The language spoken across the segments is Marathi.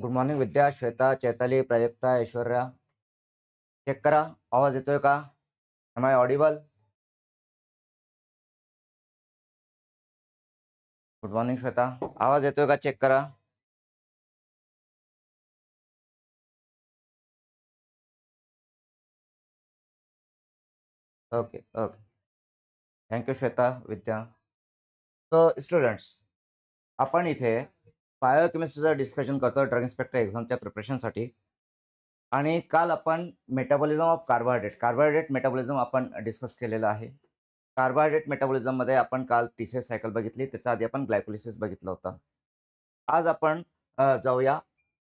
Good morning Vidya, Shweta, Chaitali, Prajakta, Aishwarya. Check करा, आवाज येतोय का? Am I audible? Good morning Shweta, आवाज येतोय का? चेक करा. Okay okay. Thank you Shweta, Vidya. So students, आपण इथे बायोकेमिस्ट्रीचं डिस्कशन करतो ड्रग इन्स्पेक्टर एक्झामच्या प्रिपरेशनसाठी. आणि काल आपण मेटाबॉलिझम ऑफ कार्बोहायड्रेट मेटाबॉलिझम आपण डिस्कस केलेलं आहे. कार्बोहायड्रेट मेटाबॉलिझममध्ये आपण काल टीसीएस सायकल बघितली, त्याच्या आधी आपण ग्लायकोलिसिस बघितलं होतं. आज आपण जाऊया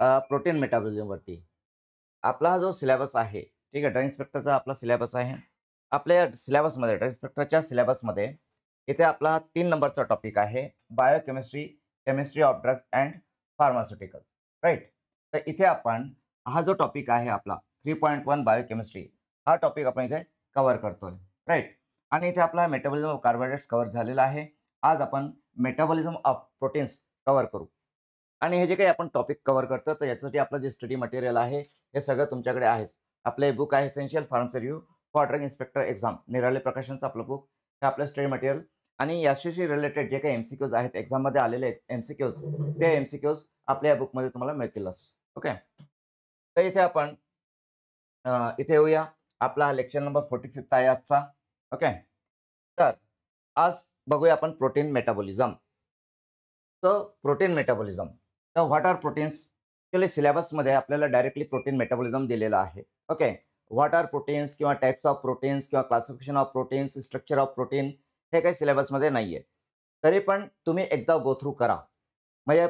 प्रोटीन मेटाबॉलिझमवरती. आपला हा जो सिलेबस आहे, ठीक आहे, ड्रग इन्स्पेक्टरचा आपला सिलेबस आहे. आपल्या सिलेबसमध्ये ड्रग इन्स्पेक्टरच्या सिलेबसमध्ये इथे आपला 3 नंबरचा टॉपिक आहे, biochemistry, chemistry of drugs and pharmaceuticals, right. तर इथे आपण हा जो टॉपिक आहे आपला 3.1 बायोकेमिस्ट्री, हा टॉपिक आपण इथे कव्हर करतोय, राईट. आणि इथे आपला मेटाबॉलिझम ऑफ कार्बोहायड्रेट्स कव्हर झालेला आहे. आज आपण मेटाबॉलिझम ऑफ प्रोटीन्स कव्हर करू. आणि हे जे काही आपण टॉपिक कव्हर करतो, तर याच्यासाठी आपलं जे स्टडी मटेरियल आहे हे सगळं तुमच्याकडे आहेच. आपले बुक आहे essential pharmacy review for drug inspector exam, निराळे प्रकाशनचं आपलं बुक, हे आपलं स्टडी मटेरियल. आणि याच्याशी रिलेटेड जे काही एमसीक्यूज आहेत, एक्झाममध्ये आलेले आहेत एमसीक्यूज, ते एमसीक्यूज आपल्या या बुकमध्ये तुम्हाला मिळतीलच. ओके. तर इथे आपण इथे येऊया. आपला लेक्चर नंबर 45 आहे आजचा. ओके. तर आज बघूया आपण प्रोटीन मेटाबॉलिझम. तर प्रोटीन मेटाबॉलिझम, तर व्हॉट आर प्रोटीन्स? ॲक्च्युअली सिलेबसमध्ये आपल्याला डायरेक्टली प्रोटीन मेटाबॉलिझम दिलेलं आहे. ओके. व्हॉट आर प्रोटीन्स किंवा टाइप्स ऑफ प्रोटीन्स किंवा classification of proteins, structure of protein, हे काही सिलेबसमध्ये नाही आहे. तरी पण तुम्ही एकदा गो थ्रू करा. म्हणजे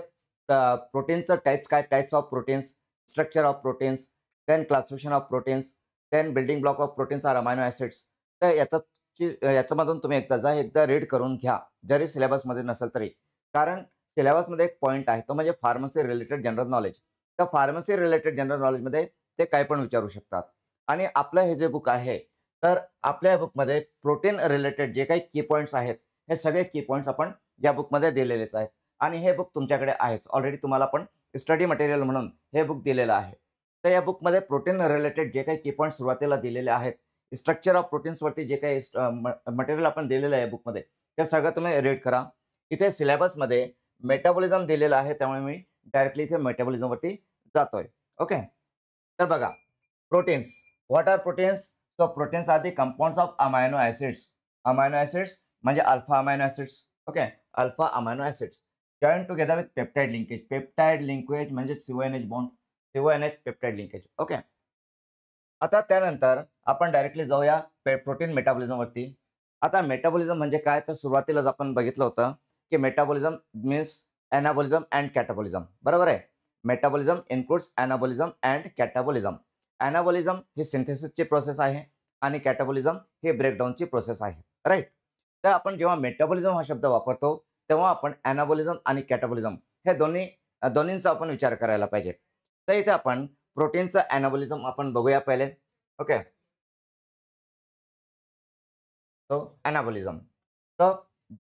प्रोटीनचं टाइप्स काय, types of proteins, structure of proteins, then classification of proteins, then building block of proteins are amino acids. तर याच्यामधून तुम्ही एकदा रीड करून घ्या, जरी सिलेबसमध्ये नसेल तरी. कारण सिलेबसमध्ये एक पॉईंट आहे, तो म्हणजे फार्मसी रिलेटेड जनरल नॉलेज. तर फार्मसी रिलेटेड जनरल नॉलेजमध्ये ते काही पण विचारू शकतात. आणि आपलं हे जे बुक आहे, तर आपल्या बुकमध्ये प्रोटीन रिलेटेड जे काही की पॉईंट्स आहेत, हे सगळे की पॉईंट्स आपण या बुकमध्ये दिलेलेच आहेत. आणि हे बुक तुमच्याकडे आहेच. ऑलरेडी तुम्हाला पण स्टडी मटेरियल म्हणून हे बुक दिलेलं आहे. तर या बुकमध्ये प्रोटीन रिलेटेड जे काही की पॉईंट्स सुरुवातीला दिलेले आहेत, स्ट्रक्चर ऑफ प्रोटीन्सवरती जे काही मटेरियल आपण दिलेलं आहे बुकमध्ये, ते सगळं तुम्ही रीड करा. इथे सिलेबसमध्ये मेटाबॉलिझम दिलेलं आहे, त्यामुळे मी डायरेक्टली इथे मेटाबॉलिझमवरती जातोय. ओके. तर बघा, proteins. What are proteins? So proteins are the compounds of amino acids. Amino acids म्हणजे alpha amino acids. Okay. Alpha amino acids join together with peptide linkage. Peptide linkage म्हणजे CONH bond, CONH peptide linkage. Okay. आता त्यानंतर आपण डायरेक्टली जाऊया प्रोटीन मेटाबॉलिझमवरती. आता मेटाबॉलिझम म्हणजे काय, तर सुरुवातीलाच आपण बघितलं होतं की metabolism means anabolism and catabolism. बरोबर आहे. Metabolism includes anabolism and catabolism. Anabolism ही सिंथेसिसची प्रोसेस आहे आणि कॅटाबॉलिझम ही ब्रेकडाऊनची प्रोसेस आहे, राईट. तर आपण जेव्हा मेटाबॉलिझम हा शब्द वापरतो, तेव्हा आपण एनाबॉलिझम आणि कॅटाबॉलिझम हे दोन्हींचा आपण विचार करायला पाहिजे. तर इथे आपण प्रोटीनचं एनाबॉलिझम आपण बघूया पहिले. ओके. तो एनाबॉलिझम. तर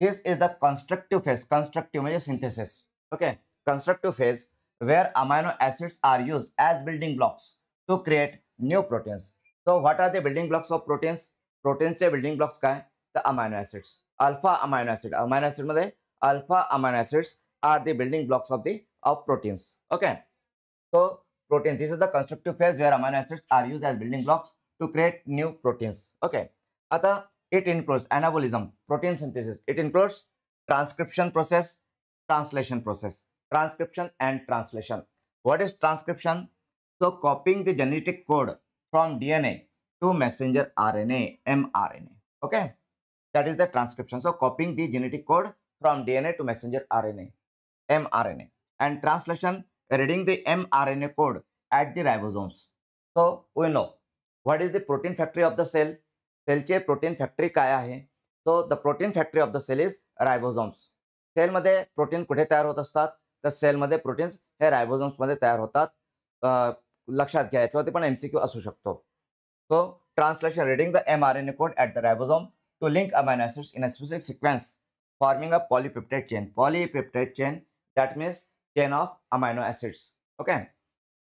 this is the constructive phase. Constructive म्हणजे synthesis. Okay. Constructive phase where amino acids are used as building blocks to create new proteins. So what are the building blocks of proteins? प्रोटीन्सचे बिल्डिंग ब्लॉक्स काय, तर amino acids. Alpha amino acid, amino ॲसिडमध्ये alpha amino acids are the building blocks of proteins. Okay. So protein, this is the constructive phase where amino acids are used as building blocks to create new proteins. Okay. आता it includes anabolism, protein synthesis. It includes transcription process, translation process. Transcription and translation. What is transcription? So copying the genetic code from DNA to messenger RNA, mRNA. Okay. That is the transcription. So copying the genetic code from DNA to messenger RNA, mRNA. And translation, reading the mRNA code at the ribosomes. So we know what is the protein factory of the cell. सेलचे प्रोटीन फॅक्टरी काय आहे? So the protein factory of the cell is ribosomes. सेलमध्ये प्रोटीन कुठे तयार होत असतात? तर सेलमध्ये प्रोटीन्स हे रायबोझोम्समध्ये तयार होतात. लक्षात घ्या, याच्यावरती पण MCQ असू शकतो. So translation, reading the mRNA code at the ribosome to link amino acids in a specific sequence forming a polypeptide chain. Polypeptide chain, that means chain of amino acids. Okay.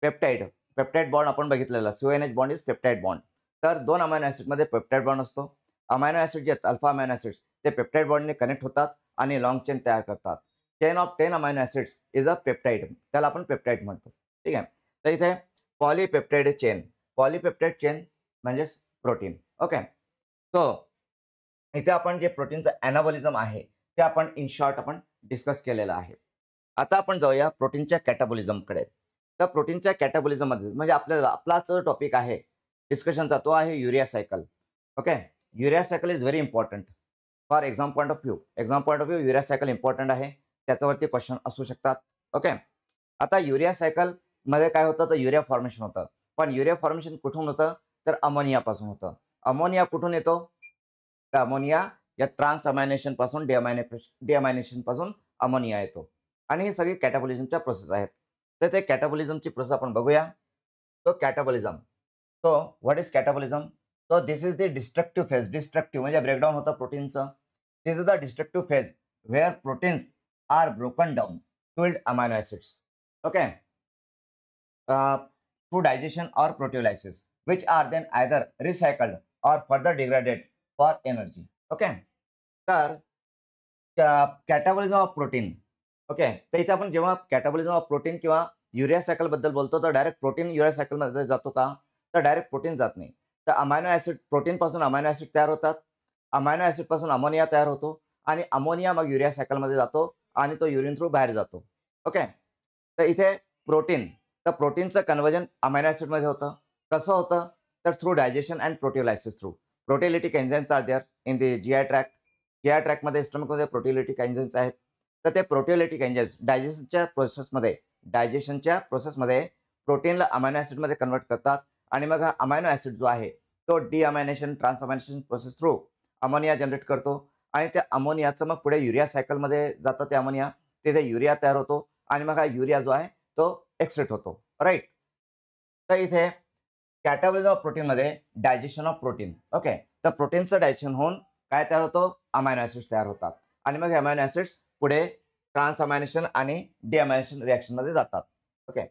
Peptide bond आपण बघितलेला, CONH bond is peptide bond. तर 2 अमायनो ॲसिडमध्ये पेप्टाइड बॉन्ड असतो. अमायनो ॲसिड जे आहेत अल्फा अमायनो ॲसिड्स ते पेप्टाइड बॉन्डने कनेक्ट होतात आणि लाँग चेन तयार करतात. Chain of 10 amino acids is a peptide. त्याला आपण पेप्टाइड म्हणतो. ठीक आहे. तर इथे पॉलीपेप्टाइड चेन म्हणजेच प्रोटीन. ओके. सो इथे आपण जे प्रोटीनचं ॲनाबॉलिझम आहे ते आपण इन शॉर्ट आपण डिस्कस केलेलं आहे. आता आपण जाऊया प्रोटीनच्या कॅटाबॉलिझमकडे. तर प्रोटीनच्या कॅटाबॉलिझममध्ये म्हणजे आपला जो टॉपिक आहे डिस्कशनचा तो आहे urea cycle. Okay. Urea cycle is very important for exam point of view. Urea cycle important आहे. त्याच्यावरती क्वेश्चन असू शकतात. ओके. आता युरिया सायकलमध्ये काय होतं तर युरिया फॉर्मेशन होतं. पण युरिया फॉर्मेशन कुठून होतं तर अमोनियापासून होतं. अमोनिया कुठून येतो? तर अमोनिया या ट्रान्स अमायनेशन पासून डिअमायनेशन पासून अमोनिया येतो. आणि हे सगळे कॅटाबॉलिझमच्या प्रोसेस आहेत. तर ते कॅटाबॉलिझमची प्रोसेस आपण बघूया. तो catabolism. So what is catabolism? So this is the destructive phase. Destructive म्हणजे ब्रेकडाऊन होतं प्रोटीनचं. This is the destructive phase where proteins are broken down to amino acids. Okay. through digestion or proteolysis, which are then either recycled or further degraded for energy. Okay. तर कॅटाबॉलिझम ऑफ प्रोटीन. ओके. तर इथे आपण जेव्हा कॅटाबॉलिझम ऑफ प्रोटीन किंवा युरिया सायकल बद्दल बोलतो तर डायरेक्ट प्रोटीन युरिया सायकलमध्ये जातो का? तर डायरेक्ट प्रोटीन जात नाही. तर अमायनो ॲसिड प्रोटीनपासून अमायनो ॲसिड तयार होतात. अमायनो ॲसिडपासून अमोनिया तयार होतो आणि अमोनिया मग युरिया सायकलमध्ये जातो आणि तो युरिन थ्रू बाहेर जातो. ओके. तर इथे प्रोटीन. तर प्रोटीनचं कन्व्हर्जन अमायनो ॲसिडमध्ये होतं. कसं होतं? तर through digestion and proteolysis through. Proteolytic enzymes are there in the GI tract. GI ट्रॅक्टमध्ये स्टमकमध्ये प्रोटिओलिटिक एन्झाइम्स आहेत. तर ते प्रोटिओलिटिक एन्झाइम्स डायजेशनच्या प्रोसेसमध्ये प्रोटीनला अमायनो ॲसिडमध्ये कन्व्हर्ट करतात आणि मग हा अमायनो ॲसिड जो आहे तो डिअमायनेशन ट्रान्सअमायनेशन प्रोसेस थ्रू अमोनिया जनरेट करतो आणि त्या अमोनियाचं मग पुढे युरिया सायकलमध्ये जातं ते अमोनिया. तिथे युरिया तयार होतो आणि मग हा युरिया जो आहे तो एक्सट्रॅक्ट होतो. राईट. तर इथे कॅटाबॉलिझम ऑफ प्रोटीनमध्ये डायजेशन ऑफ प्रोटीन. ओके. तर प्रोटीनचं डायजेशन होऊन काय तयार होतं? अमायनो ॲसिड्स तयार होतात आणि मग हे अमायनो ॲसिड्स पुढे ट्रान्सअमायनेशन आणि डिअमायनेशन रिॲक्शनमध्ये जातात. ओके.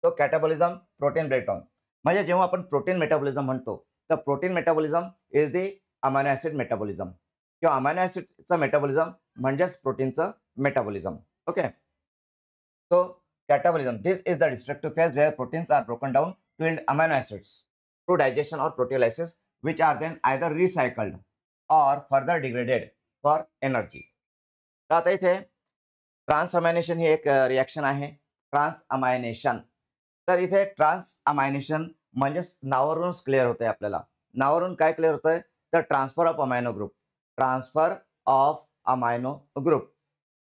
तो कॅटाबॉलिझम प्रोटीन ब्रेकडाऊन. म्हणजे जेव्हा आपण प्रोटीन मेटाबॉलिझम म्हणतो तर protein metabolism is the amino acid metabolism किंवा अमायनो ॲसिडचं मेटाबॉलिझम म्हणजेच प्रोटीनचं metabolism. Okay. So catabolism, this is the destructive phase where proteins are broken down to yield amino acids through digestion or proteolysis, which are then either recycled or further degraded for energy. तर आता इथे ट्रान्सअमायनेशन ही एक रिॲक्शन आहे. ट्रान्सअमायनेशन. तर इथे ट्रान्सअमायनेशन म्हणजेच नावावरूनच क्लिअर होतंय आपल्याला. नावावरून काय क्लिअर होतंय? तर transfer of amino group. Transfer of amino group.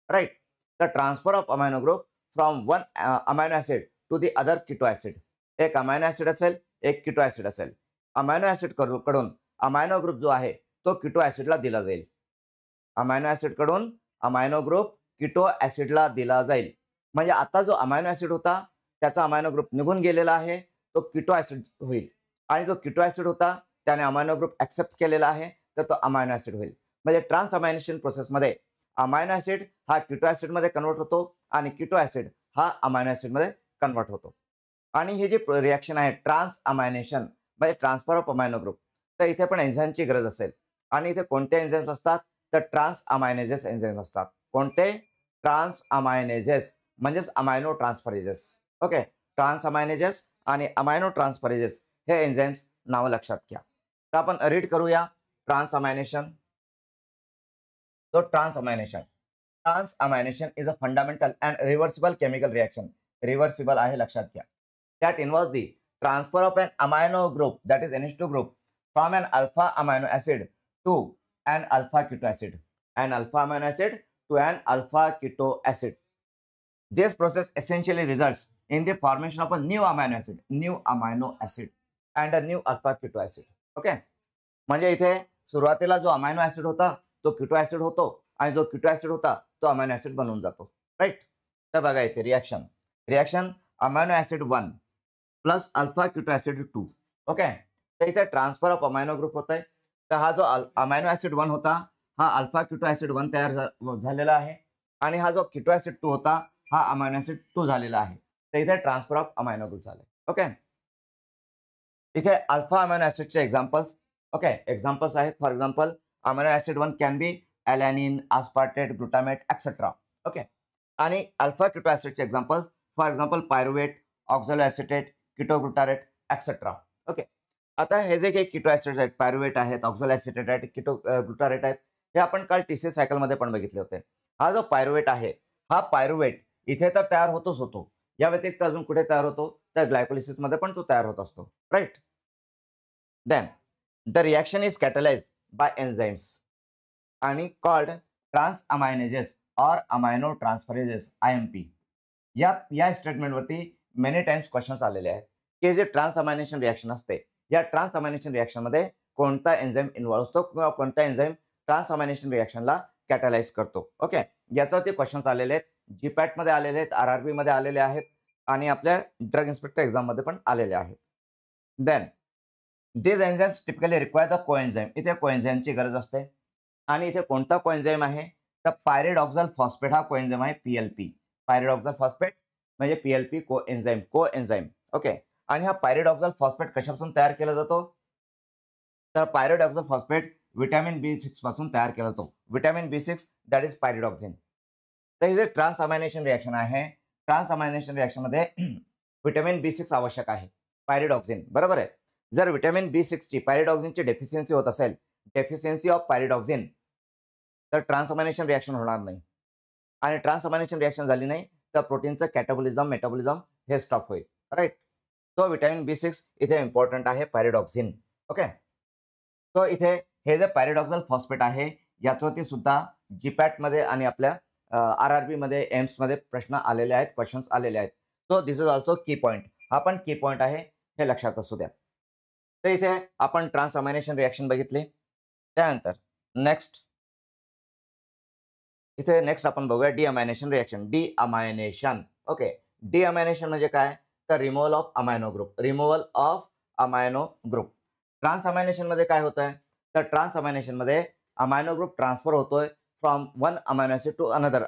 Right. तर transfer of amino group from one amino acid to the other keto acid. एक अमायनो ॲसिड असेल, एक किटो ॲसिड असेल. अमायनो ॲसिड कडून अमायनो ग्रुप जो आहे तो किटो ॲसिडला दिला जाईल. अमायनो ॲसिड कडून अमायनो ग्रुप किटो ॲसिडला दिला जाईल. म्हणजे आता जो अमायनो ॲसिड होता त्याचा अमायनो ग्रुप निघून गेलेला आहे, तो किटो ॲसिड होईल आणि जो किटो ॲसिड होता त्याने अमायनो ग्रुप ॲक्सेप्ट केलेला आहे तर तो अमायनो ॲसिड होईल. म्हणजे ट्रान्सअमायनेशन प्रोसेसमध्ये अमायनो ॲसिड हा किटो ॲसिडमध्ये कन्व्हर्ट होतो आणि किटो ॲसिड हा अमायनो ॲसिडमध्ये कन्व्हर्ट होतो. आणि हे जे रिॲक्शन आहे ट्रान्सअमायनेशन म्हणजे ट्रान्सफर ऑफ अमायनो ग्रुप. तर इथे पण एन्झाईमची गरज असेल आणि इथे कोणते एन्झाईम्स असतात? तर ट्रान्सअमायनेजेस एन्झाईम असतात. कोणते? ट्रान्सअमायनेजेस म्हणजेच अमायनो ट्रान्सफरेजेस. ओके. ट्रान्सअमायनेजेस आणि अमायनो ट्रान्सफरेजेस हे एन्झाईम्स नावं लक्षात घ्या. तर आपण रीड करूया ट्रान्सअमायनेशन. So transamination is a fundamental and reversible chemical reaction. Reversible आहे लक्षात घ्या. That involves the transfer of an amino group, that is NH2 group, from an alpha amino acid to an alpha keto acid. An alpha amino acid to an alpha keto acid. This process essentially results in the formation of a new amino acid and a new alpha keto acid. Okay. म्हणजे इथे सुरुवातीला जो अमायनो ॲसिड होता तो किटो ॲसिड होतो आणि जो किटो ॲसिड होता तो अमायनो ॲसिड बनवून जातो. राईट. तर बघा इथे reaction amino acid 1 plus alpha keto acid 2. Okay. तर इथे ट्रान्सफर ऑफ अमायनो ग्रुप होत आहे. तर हा जो अमायनो ॲसिड 1 होता हा अल्फा किटो ॲसिड 1 तयार झालेला आहे आणि हा जो किटो ॲसिड 2 होता हा अमायनो ॲसिड 2 झालेला आहे. तर इथे ट्रान्सफर ऑफ अमायनो ग्रुप झाले. ओके. इथे अल्फा अमायनो ॲसिडचे एक्झाम्पल्स. ओके. एक्झाम्पल्स आहेत. For example amino acid 1 can be alanine, aspartate, glutamate etcetera. Okay. आणि अल्फा कीटो ॲसिडचे examples for example pyruvate, oxaloacetate, ketoglutarate etcetera. Okay. आता हे जे काही कीटो ॲसिड्स आहेत, पायरुवेट आहेत, ऑक्झॅलो ॲसिटेट आहेत, ग्लुटारेट आहेत, हे आपण काल टीसी सायकलमध्ये पण बघितले होते. हा जो पायरुवेट आहे, हा पायरुवेट इथे तर तयार होतोच होतो. या व्यतिरिक्त अजून कुठे तयार होतो? तर ग्लायकोलिसिसमध्ये पण तो तयार होत असतो. Right? Then the reaction is catalysed by enzymes आणि called transaminases or aminotransferases IMP. या स्टेटमेंटवरती मेनी टाइम्स क्वेश्चन्स आलेले आहेत की जे ट्रान्स अमायनेशन रिएक्शन असते, या ट्रान्स अमायनेशन रिएक्शनमध्ये कोणता एन्झाइम इन्व्हॉल्व असतो किंवा कोणता एन्झाइम ट्रान्स अमायनेशन रिएक्शनला कॅटलाइज करतो. ओके. याच्यावरती क्वेश्चन्स आलेले आहेत. जीपॅटमध्ये आलेले आहेत, RRB मध्ये आलेले आहेत आणि आपल्या ड्रग इन्स्पेक्टर एक्झाममध्ये पण आलेले आहेत. Then these enzymes typically require the coenzyme. इथे कोएन्झाईमची गरज असते आणि इथे कोणता कोएन्झाईम आहे? तर पायरिडॉक्झल फॉस्फेट हा कोएन्झाईम आहे PLP. पायरिडॉक्झल फॉस्फेट म्हणजे PLP कोएन्झाईम. ओके. आणि हा पायरिडॉक्झल फॉस्फेट कशापासून तयार केला जातो? तर पायरिडॉक्झल फॉस्फेट व्हिटॅमिन B6 पासून तयार केला जातो. Vitamin B6 that is pyridoxine. तर हे जे ट्रान्स अमायनेशन रिएक्शन आहे, ट्रान्स अमायनेशन रिएक्शनमध्ये व्हिटॅमिन B6 आवश्यक आहे. पायरिडॉक्झिन बरोबर आहे. जर व्हिटॅमिन B6 ची पायरिडॉक्झिनची डेफिशियन्सी होत असेल, डेफिशियन्सी ऑफ पायरिडॉक्झिन, तर ट्रान्सअमायनेशन रिएक्शन होणार नाही. आणि ट्रान्सअमायनेशन रिएक्शन झाली नाही तर प्रोटीनचं कॅटाबॉलिझम, मेटाबॉलिझम हे स्टॉप होईल. राईट? तो व्हिटॅमिन B6 इथे इम्पॉर्टंट आहे, पायरिडॉक्झिन. ओके. तो इथे हे जे पायरिडॉक्झल फॉस्फेट आहे, याच्यावरती सुद्धा जीपॅटमध्ये आणि आपल्या RRB मध्ये, एम्समध्ये प्रश्न आलेले आहेत, क्वेश्चन्स आलेले आहेत. सो दिस इज ऑल्सो की पॉईंट. हा पण की पॉईंट आहे, हे लक्षात असू द्या. तर इथे आपण ट्रान्स अमायनेशन रिएक्शन बघितली. त्यानंतर नेक्स्ट आपण बघूया डिअमायनेशन रिएक्शन. डिअमायनेशन. ओके. डिअमायनेशन म्हणजे काय? तर removal of amino group. Removal of amino group. Transamination मध्ये काय होतंय? तर ट्रान्स अमायनेशन मध्ये अमायनो ग्रुप ट्रान्सफर होतोय from one amino acid to another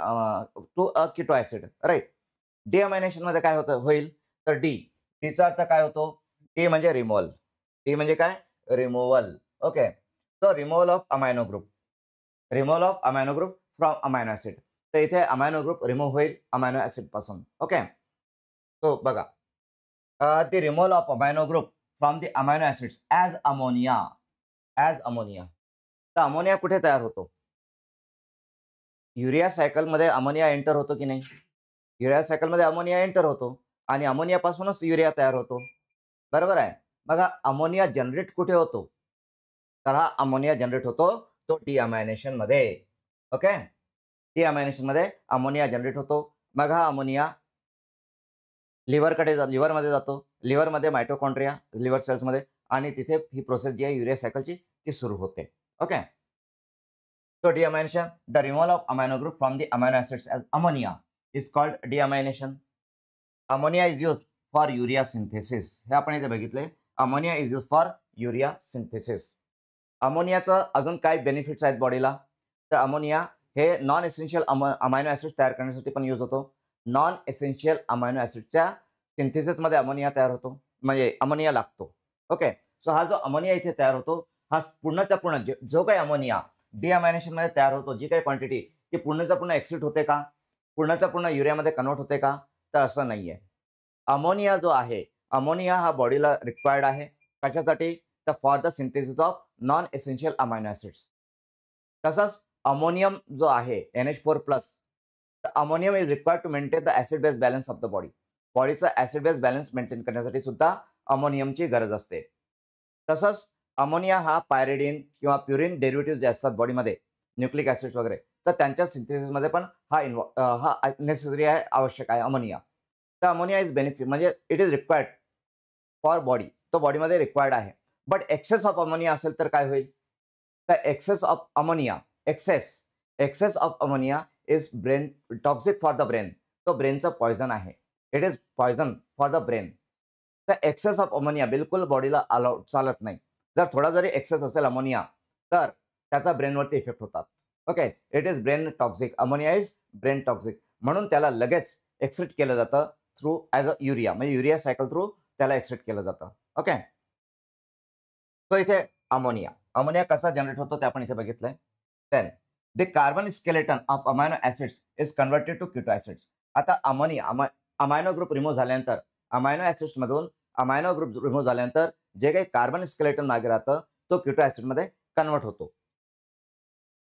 to a keto acid. Right? Deamination मध्ये काय होईल? तर डीचा अर्थ काय होतो? डी म्हणजे रिमूव्हल. डी म्हणजे काय? Removal. Okay. So removal of amino group. Removal of amino group from amino acid. तर इथे अमायनो ग्रुप रिमूव्ह होईल अमायनो ॲसिड पासून. ओके. सो बघा, the removal of amino group from the amino acids as ammonia. तर अमोनिया कुठे तयार होतो? युरिया सायकलमध्ये अमोनिया एंटर होतो की नाही? युरिया सायकलमध्ये अमोनिया एंटर होतो आणि अमोनियापासूनच युरिया तयार होतो. बरोबर आहे. बघा, अमोनिया जनरेट कुठे होतो? तर हा अमोनिया जनरेट होतो तो डिअमायनेशन मध्ये. ओके. डिअमायनेशन मध्ये अमोनिया जनरेट होतो. मग हा अमोनिया लिव्हरमध्ये जातो. लिव्हरमध्ये मायटोकॉन्ड्रिया, लिव्हर सेल्समध्ये, आणि तिथे ही प्रोसेस जी आहे युरिया सायकलची ती सुरू होते. Okay. So deamination, the removal of amino group from the amino acids as ammonia is called deamination. Ammonia is used for urea synthesis. हे आपण इथे बघितले. Ammonia is used for urea synthesis. अमोनियाचं अजून काय बेनिफिट्स आहेत बॉडीला? तर अमोनिया हे नॉन एसेन्शियल अमायनो ॲसिड तयार करण्यासाठी पण यूज होतो. नॉन एसेन्शियल अमायनो ॲसिडच्या सिंथेसिसमध्ये अमोनिया तयार होतो, म्हणजे अमोनिया लागतो. ओके. सो हा जो अमोनिया इथे तयार होतो, हा पूर्णचा पूर्ण जो काही अमोनिया डिअमायनेशन मध्ये तयार होतो, जी काही क्वांटिटी, ती पूर्णचा पूर्ण एक्सिट होते का? पूर्णचा पूर्ण युरियामध्ये कन्वर्ट होते का? तर असं नाहीये. अमोनिया जो आहे, अमोनिया हा बॉडीला रिक्वायर्ड आहे. कशासाठी? तर for the synthesis of non essential amino acids. तसंच अमोनियम जो आहे NH4+, तर ammonium is required to maintain the acid base balance of the body. बॉडीचा ॲसिड बेस बॅलन्स मेंटेन करण्यासाठी सुद्धा अमोनियमची गरज असते. तसंच अमोनिया हा पायरिडिन किंवा प्युरिन डेरिव्हेटिव्ह जे असतात बॉडीमध्ये, न्यूक्लिक ॲसिड्स वगैरे, तर त्यांच्या सिंथेसिसमध्ये पण हा नेसेसरी आहे, आवश्यक आहे अमोनिया. तर अमोनिया इज बेनिफिट म्हणजे it is required for body. तो बॉडीमध्ये रिक्वायर्ड आहे. बट एक्सेस ऑफ अमोनिया असेल तर काय होईल? तर excess of ammonia is brain toxic for the brain. तो ब्रेनचं पॉयझन आहे. It is poison for the brain. तर एक्सेस ऑफ अमोनिया बिलकुल बॉडीला अलाउड चालत नाही. जर थोडा जरी एक्सेस असेल अमोनिया, तर त्याचा ब्रेनवरती इफेक्ट होतात. Okay. It is brain toxic. Ammonia is brain toxic. म्हणून त्याला लगेच एक्सिट केलं जातं थ्रू ॲज अ युरिया, म्हणजे युरिया सायकल थ्रू त्याला एक्सट्रॅक्ट केलं जातं. ओके. सो इथे अमोनिया कसा जनरेट होतो ते आपण इथे बघितलंय. Then the carbon skeleton of amino acids is converted to keto acids. आता अमायनो ग्रुप रिमूव्ह झाल्यानंतर अमायनो ॲसिड्समधून अमायनो ग्रुप रिमूव्ह झाल्यानंतर जे काही कार्बन स्केलेटन मागे राहतं तो कीटो ॲसिडमध्ये कन्व्हर्ट होतो.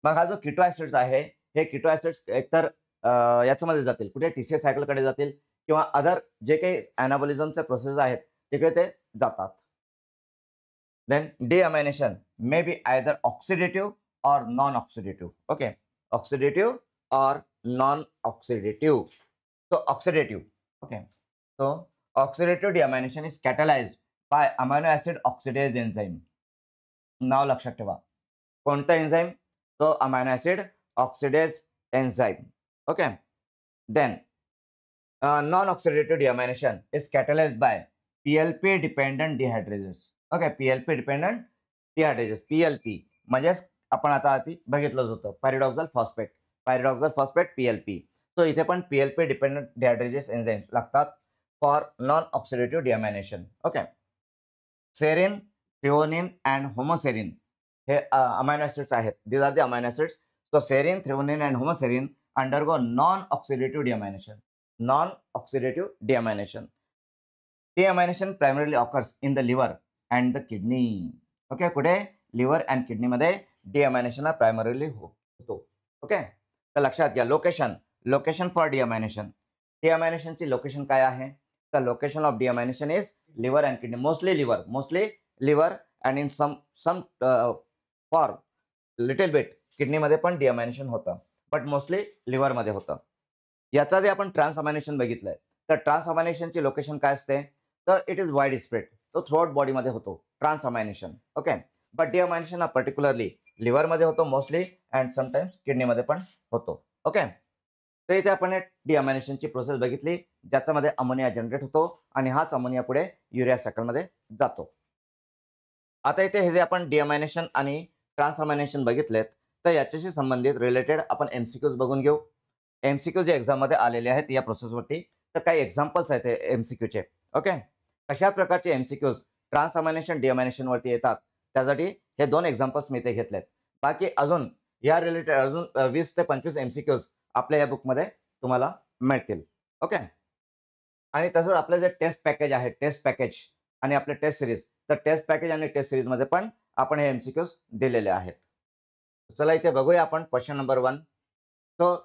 मग हा जो कीटो ॲसिड्स आहे, हे कीटो ॲसिड्स एकतर याच्यामध्ये जातील, कुठे टी-सी-एस सायकलकडे जातील किंवा अदर जे काही एनाबॉलिझमच्या प्रोसेस आहेत तिकडे ते जातात. Then deamination may be either oxidative or non-oxidative. Okay, oxidative or non-oxidative. So oxidative. Okay, so oxidative deamination is catalyzed by amino acid oxidase enzyme. नाव लक्षात ठेवा. कोणता एन्झाईम? तो amino acid oxidase enzyme. Okay. Then non-oxidative deamination is catalyzed by PLP dependent dehydrases. Okay, PLP dependent dehydrases, PLP म्हणजेच आपण आता आधी बघितलंच होतं पायरिडॉक्सल फॉस्फेट, PLP. सो इथे पण PLP डिपेंडंट डिहायड्रेजेस एन्झाइम्स लागतात for non oxidative deamination. Okay. Serine, threonine and homoserine हे अमायनो ॲसिड्स आहेत. These are the amino acids. So serine, threonine and homoserine undergo non oxidative deamination. Non-oxidative deamination. Deamination primarily occurs in the liver and the kidney. Okay, कुठे? लिव्हर अँड किडनीमध्ये डिअमायनेशन हा प्रायमरीली होतो. ओके, तर लक्षात घ्या. Location for deamination. डिअमायनेशनची लोकेशन काय आहे? तर location of deamination is liver and kidney. Mostly liver and in some for little bit किडनीमध्ये पण डिअमायनेशन होतं, बट मोस्टली लिव्हरमध्ये होतं. याचा जे आपण ट्रान्सअमायनेशन बघितलंय, तर ट्रान्सअमायनेशनची लोकेशन काय असते? तर इट इज वाईड स्प्रेड. तो थ्रूआउट बॉडीमध्ये होतो ट्रान्सअमायनेशन. ओके. बट डिअमायनेशन हा पर्टिक्युलरली लिव्हरमध्ये होतो मोस्टली अँड समटाइम्स किडनीमध्ये पण होतो. ओके. तर इथे आपण डिअमायनेशनची प्रोसेस बघितली, ज्याच्यामध्ये अमोनिया जनरेट होतो आणि हाच अमोनिया पुढे युरिया सायकलमध्ये जातो. आता इथे हे जे आपण डिअमायनेशन आणि ट्रान्सअमायनेशन बघितलेत, तर याच्याशी संबंधित रिलेटेड आपण एमसीक्यूज बघून घेऊ. एमसीक्यू जे एक्झाममध्ये आलेले आहेत या प्रोसेसवरती, तर काही एक्झाम्पल्स आहेत एमसीक्यूचे. ओके. कशा प्रकारचे एमसीक्यूज ट्रान्सअमायनेशन डिअमायनेशनवरती येतात, त्यासाठी हे 2 एक्झाम्पल्स मी इथे घेतलेत. बाकी अजून या रिलेटेड अजून 20 ते 25 एमसीक्यूज आपल्या या बुकमध्ये तुम्हाला मिळतील. ओके. आणि तसंच आपलं जे टेस्ट पॅकेज आहे, टेस्ट पॅकेज आणि आपले टेस्ट सीरीज, तर टेस्ट पॅकेज आणि टेस्ट सीरीजमध्ये पण आपण हे एमसीक्यूज दिलेले आहेत. चला इथे बघूया आपण question number 1. So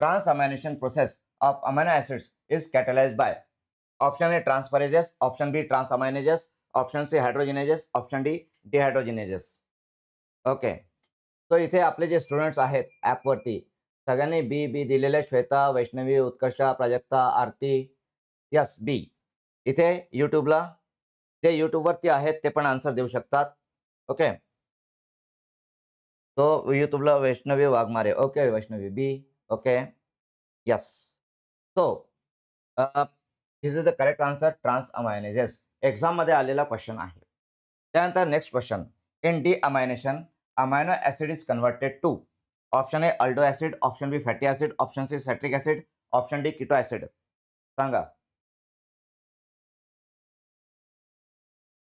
transamination process of amino acids is catalyzed by option A transferases, option B transaminases, option C hydrogenases, option D dehydrogenases. Okay. तो इथे आपले जे स्टुडंट्स आहेत ॲपवरती सगळ्यांनी बी दिलेले. श्वेता, वैष्णवी, उत्कर्षा, प्राजक्ता, आरती. यस, बी. इथे यूट्यूबला जे यूट्यूबवरती आहेत ते पण आन्सर देऊ शकतात. ओके. तो यूट्यूबला Vaishnavi Waghmare. Okay, Vaishnavi B. Okay. Yes. So this is the correct answer, transaminases. एक्झाममध्ये आलेला क्वेश्चन आहे. त्यानंतर next question. In deamination amino acid is converted to option A aldo acid, option B fatty acid, option C citric acid, option D keto acid. सांगा.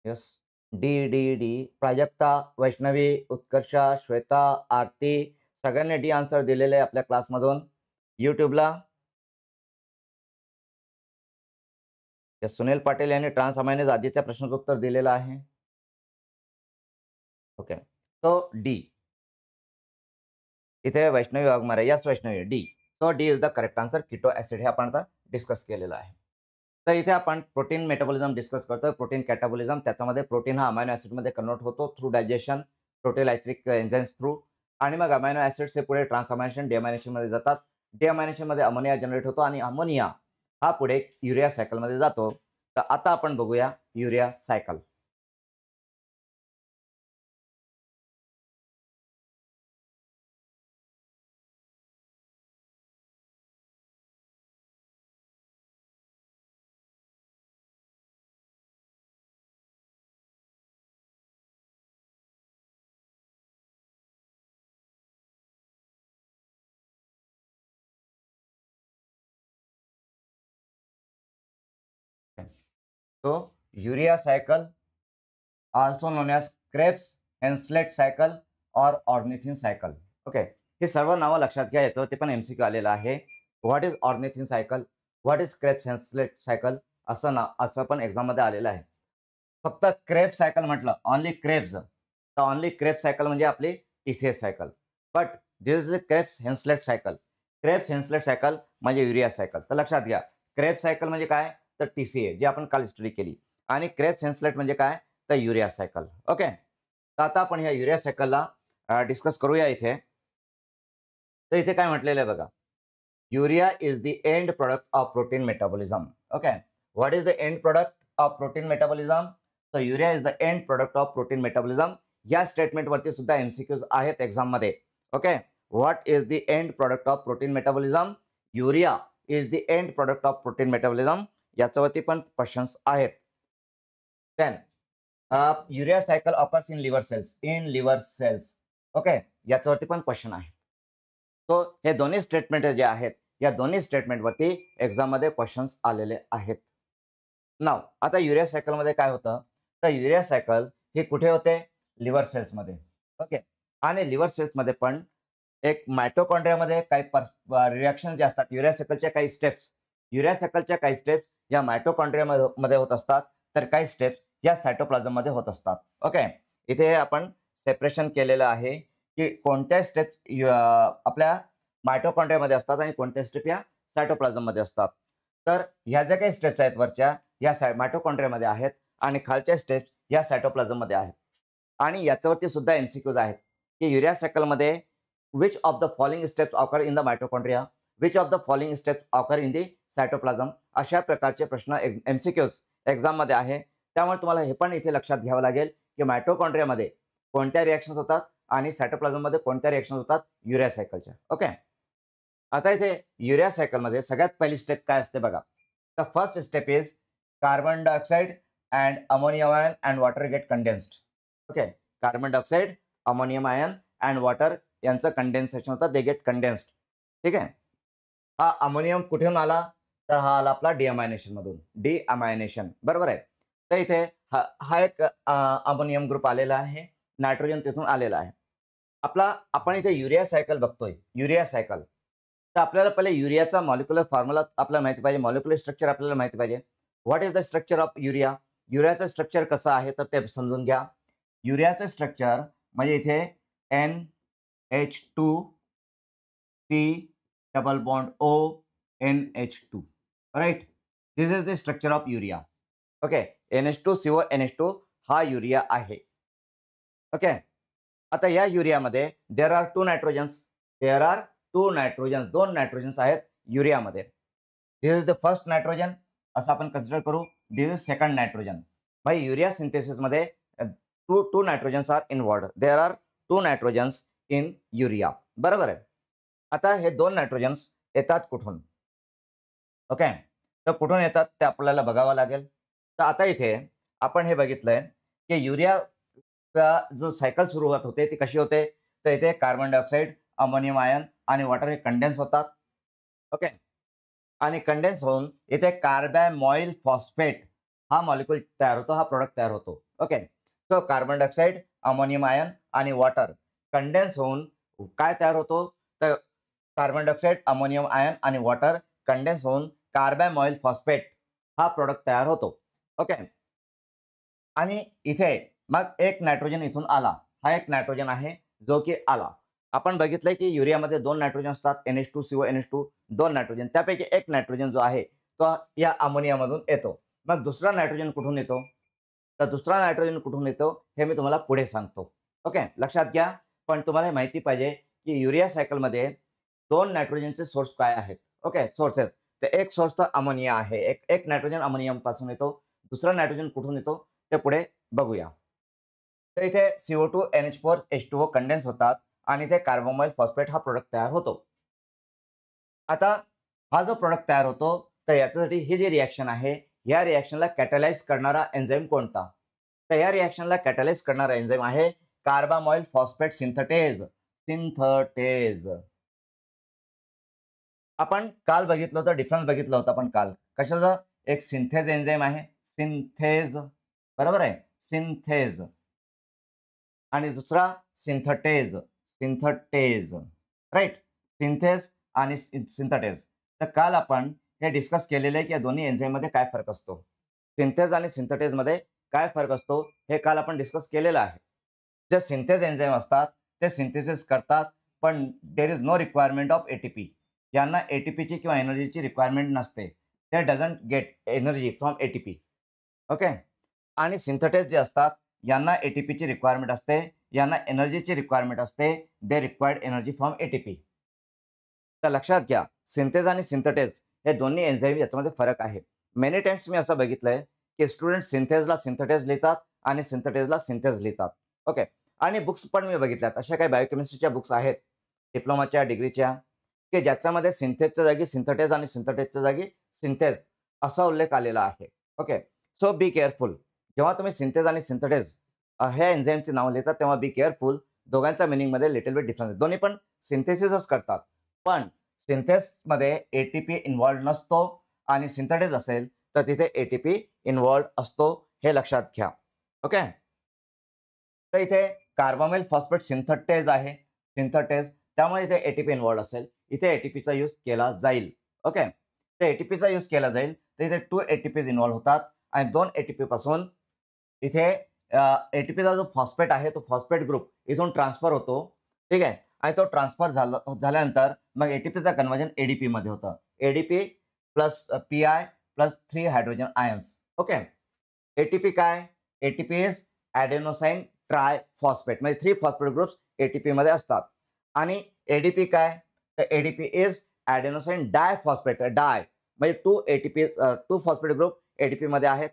यस. डी. प्राजक्ता, वैष्णवी, उत्कर्षा, श्वेता, आरती सगळ्यांनी डी आन्सर दिलेले आपल्या क्लासमधून. यूट्यूबला सुनील पाटील यांनी ट्रान्सअमायनेज आधीच्या प्रश्नाचं उत्तर दिलेलं आहे. ओके. So D. इथे Vaishnavi Waghmare. Yes Vaishnavi, D. So D is the correct answer. Keto acid हे आपण आता डिस्कस केलेलं आहे. तर इथे आपण प्रोटीन मेटाबॉलिझम डिस्कस करतोय. प्रोटीन कॅटाबॉलिझम, त्याच्यामध्ये प्रोटीन हा अमायनो ॲसिडमध्ये कन्व्हर्ट होतो through digestion, proteolytic enzymes through, आणि मग अमायनो ॲसिड्स हे पुढे ट्रान्सअमायनेशन डिअमायनेशनमध्ये जातात. डिअमायनेशनमध्ये अमोनिया जनरेट होतो आणि अमोनिया हा पुढे युरिया सायकलमध्ये जातो. तर आता आपण बघूया urea cycle. So urea cycle, also known as Krebs-Henselt cycle or ornithine cycle. Okay, हे सर्व नावं लक्षात घ्या, याच्यावरती पण एमसीक्यू आलेलं आहे. What is ornithine cycle, what is Krebs Henseleit cycle, असं पण एक्झाम मध्ये आलेलं आहे. फक्त क्रेब्स सायकल म्हटलं, ऑनली क्रेब्स, तर ऑनली क्रेब्स सायकल म्हणजे आपली TCS cycle. But this is Krebs Henseleit cycle. Krebs Henseleit cycle म्हणजे युरिया सायकल. तर लक्षात घ्या, क्रेब्स सायकल म्हणजे काय, तर टीसीए जी आपण काल स्टडी केली, आणि क्रेब्स-हेन्सलेट म्हणजे काय, तर युरिया सायकल. ओके, तर आता आपण ह्या युरिया सायकलला डिस्कस करूया इथे. तर इथे काय म्हटलेलं आहे बघा, urea is the end product of protein metabolism. Okay, what is the end product of protein metabolism, तर urea is the end product of protein metabolism. या स्टेटमेंटवरती सुद्धा एमसीक्यूज आहेत एक्झाम मध्ये. Okay, what is the end product of protein metabolism, urea is the end product of protein metabolism, याच्यावरती पण क्वेश्चन्स आहेत. Then urea cycle occurs in liver cells, in liver cells. Okay, याच्यावरती पण क्वेश्चन आहे. तो हे दोन्ही स्टेटमेंट जे आहेत, या दोन्ही स्टेटमेंटवरती एक्झाम मध्ये क्वेश्चन्स आलेले आहेत. नाव आता युरिया सायकल मध्ये काय होतं, तर युरिया सायकल हे कुठे होते, लिव्हर सेल्स मध्ये. ओके, आणि लिव्हर सेल्स मध्ये पण एक मायटोकॉन्ड्रियामध्ये काही रिॲक्शन जे असतात, युरिया सायकलच्या काही स्टेप्स, या मायटोकॉन्ड्रिया मध्ये होत असतात, तर काही स्टेप्स या सायटोप्लाझम मध्ये होत असतात. ओके, इथे आपण सेपरेशन केलेलं आहे की कोणत्या स्टेप्स आपल्या मायटोकॉन्ड्रियामध्ये असतात आणि कोणत्या स्टेप या सायटोप्लाझम मध्ये असतात. तर ह्या ज्या काही स्टेप्स आहेत वरच्या, या मायटोकॉन्ड्रियामध्ये आहेत, आणि खालच्या स्टेप्स या सायटोप्लाझम मध्ये आहेत. आणि याच्यावरती सुद्धा एमसीक्यूज आहेत की युरिया सायकलमध्ये which of the following steps occur in the mitochondria, which of the following steps occur in the cytoplasm, अशा प्रकारचे प्रश्न एमसीक्यूज एक्झाम मध्ये आहे. त्यामुळे तुम्हाला हे पण इथे लक्षात घ्यावं लागेल की मायटोकॉन्ड्रियामध्ये कोणत्या रिॲक्शन्स होतात आणि सायटोप्लाझम मध्ये कोणत्या रिॲक्शन्स होतात युरिया सायकलच्या. ओके, आता इथे युरिया सायकलमध्ये सगळ्यात पहिली स्टेप काय असते बघा. The first step is carbon dioxide and ammonium ion and water get condensed. Okay, carbon dioxide, ammonium ion and water यांचं कंडेन्सेशन होतं, दे गेट कंडेन्स्ड. ठीक आहे, हा अमोनियम कुठून आला, तर हा आला आपला डिअमायनेशन मधून, डिअमायनेशन, बरोबर आहे. तर इथे हा एक अमोनियम ग्रुप आलेला आहे, नायट्रोजन तिथून आलेला आहे. आपण इथे युरिया सायकल बघतोय, युरिया सायकल. तर आपल्याला पहिले युरियाचा मॉलिक्युलर फॉर्म्युला आपल्याला माहिती पाहिजे, मॉलिक्युलर स्ट्रक्चर आपल्याला माहिती पाहिजे. What is the structure of urea, युरियाचं स्ट्रक्चर कसं आहे तर ते समजून घ्या. युरियाचं स्ट्रक्चर म्हणजे इथे NH2 C double bond O NH2, right? This is the structure of urea. Okay, NH2CO NH2 हा युरिया आहे. ओके, आता या युरियामध्ये देर आर टू नायट्रोजन्स, दोन नायट्रोजन्स आहेत युरियामध्ये. This is the first nitrogen असं आपण कन्सिडर करू, दिस इज सेकंड नायट्रोजन. भाई युरिया सिंथेसिस मध्ये two nitrogens are involved, there are two nitrogens in urea, बरोबर आहे. आता हे दोन नायट्रोजन्स येतात कुठून, ओके, तर कुठून येतात ते आपल्याला बघावं लागेल. तर आता इथे आपण हे बघितलंय की युरिया जो सायकल सुरुवात होते ती कशी होते, तर इथे कार्बन डायऑक्साइड, अमोनियम आयन आणि वॉटर हे कंडेन्स होतात. ओके, आणि कंडेन्स होऊन इथे कार्बॅमॉइल फॉस्फेट हा मॉलिक्यूल तयार होतो, हा प्रोडक्ट तयार होतो. Okay, so carbon dioxide, ammonium ion आणि वॉटर कंडेन्स होऊन काय तयार होतो, तर कार्बन डायऑक्साइड, अमोनियम आयन आणि वॉटर कंडेन्स होऊन कार्बॅमॉइल फॉस्फेट हा प्रोडक्ट तयार होतो. ओके, आणि इथे मग एक नायट्रोजन इथून आला, हा एक नायट्रोजन आहे जो की आला. आपण बघितलंय की युरियामध्ये दोन नायट्रोजन असतात, NH2CO NH2, दोन नायट्रोजन, त्यापैकी एक नायट्रोजन जो आहे तो या अमोनियामधून येतो. मग दुसरा नायट्रोजन कुठून येतो, तर दुसरा नायट्रोजन कुठून येतो हे मी तुम्हाला पुढे सांगतो. ओके, लक्षात घ्या. पण तुम्हाला माहिती पाहिजे की युरिया सायकलमध्ये दोन नायट्रोजनचे सोर्स काय आहेत. ओके, सोर्सेस, तर एक सोर्स तर अमोनिया आहे, एक नायट्रोजन अमोनियम पासून येतो, दुसरा नायट्रोजन कुठून येतो ते पुढे बघूया. तर इथे CO2 NH4 H2O कंडेन्स होतात आणि इथे कार्बोमाइल फॉस्फेट हा प्रोडक्ट तयार होतो. आता हा जो प्रोडक्ट तयार होतो, तर याच्यासाठी ही जी रिॲक्शन आहे, या रिॲक्शनला कॅटलाइज करणारा एन्झाईम कोणता, तर या रिॲक्शनला कॅटलाइज करणारा एन्झाईम आहे कार्बामॉइल फॉस्फेट सिंथेटेज. आपण काल बघितलं होतं, डिफरन्स बघितलं होतं आपण काल कशाचं, एक सिंथेज एन्झाईम आहे, सिंथेज, बरोबर आहे, सिंथेज, आणि दुसरा सिंथटेज, सिंथटेज, राईट, सिंथेज आणि सिंथटेज. तर काल आपण हे डिस्कस केलेलं आहे की या दोन्ही एन्झाईममध्ये काय फरक असतो, सिंथेज आणि सिंथटेजमध्ये काय फरक असतो हे काल आपण डिस्कस केलेलं आहे. जे सिंथेज एन्झाईम असतात ते सिंथेसिस करतात, पण there is no requirement of ATP. यांना एटीपीची किंवा एनर्जीची रिक्वायरमेंट नसते. ते doesn't get energy from ATP. Okay. आणि सिंथेटेज जे असतात यांना एटीपीची रिक्वायरमेंट असते, यांना एनर्जीची रिक्वायरमेंट असते. They required energy from ATP. तर लक्षात घ्या, सिंथेज आणि सिंथेटेज हे दोन्ही एन्झाईम याच्यामध्ये फरक आहे. मेनी टाइम्स मी असं बघितलंय की स्टुडंट सिंथेजला सिंथेटेज लिहितात आणि सिंथेटेजला सिंथेज लिहितात. ओके. आणि बुक्स पण मी बघितल्यात, अशा काही बायोकेमिस्ट्रीच्या बुक्स आहेत डिप्लोमाच्या, डिग्रीच्या, की ज्याच्यामध्ये सिंथेजच्या जागी सिंथेटेज आणि सिंथेटेजच्या जागी सिंथेज असा उल्लेख आलेला आहे. ओके. So be careful. जेव्हा तुम्ही सिंथेज आणि सिंथेटेज ह्या एन्झाईमचे नाव लिहितात तेव्हा बी केअरफुल. दोघांच्या मिनिंगमध्ये लिटिल बिट डिफरन्स आहे. दोन्ही पण सिंथेसिसच करतात, पण सिंथेसमध्ये एटीपी इन्व्हॉल्व नसतो आणि सिंथेटेज असेल तर तिथे एटीपी इन्व्हॉल्व असतो, हे लक्षात घ्या. ओके. तर इथे कार्बामेल फॉस्फेट सिंथेटेज आहे, सिंथेटेज, त्यामुळे इथे एटीपी इन्व्हॉल्व असेल, इथे एटीपीचा यूज केला जाईल. ओके. तर एटीपीचा यूज केला जाईल तर इथे 2 एटीपीज इन्व्हॉल्व होतात आणि 2 एटीपी पासून इथे एटीपीचा जो फॉस्फेट आहे तो फॉस्फेट ग्रुप इथून ट्रान्सफर होतो. ठीक आहे. आणि तो ट्रान्सफर झाल्यानंतर मग एटीपीचं कन्व्हर्जन एडीपी मध्ये होतं. ADP plus PI plus 3 hydrogen ions. Okay. ATP काय? एटीपी इज ॲडेनोसाईन ट्रायफॉस्फेट, म्हणजे 3 फॉस्फेट ग्रुप्स एटीपी मध्ये असतात. आणि एडीपी काय? तर एडीपी इज ॲडेनोसाईन डायफॉस्फेट, डाय म्हणजे 2 फॉस्फेट ग्रुप एडीपी मध्ये आहेत,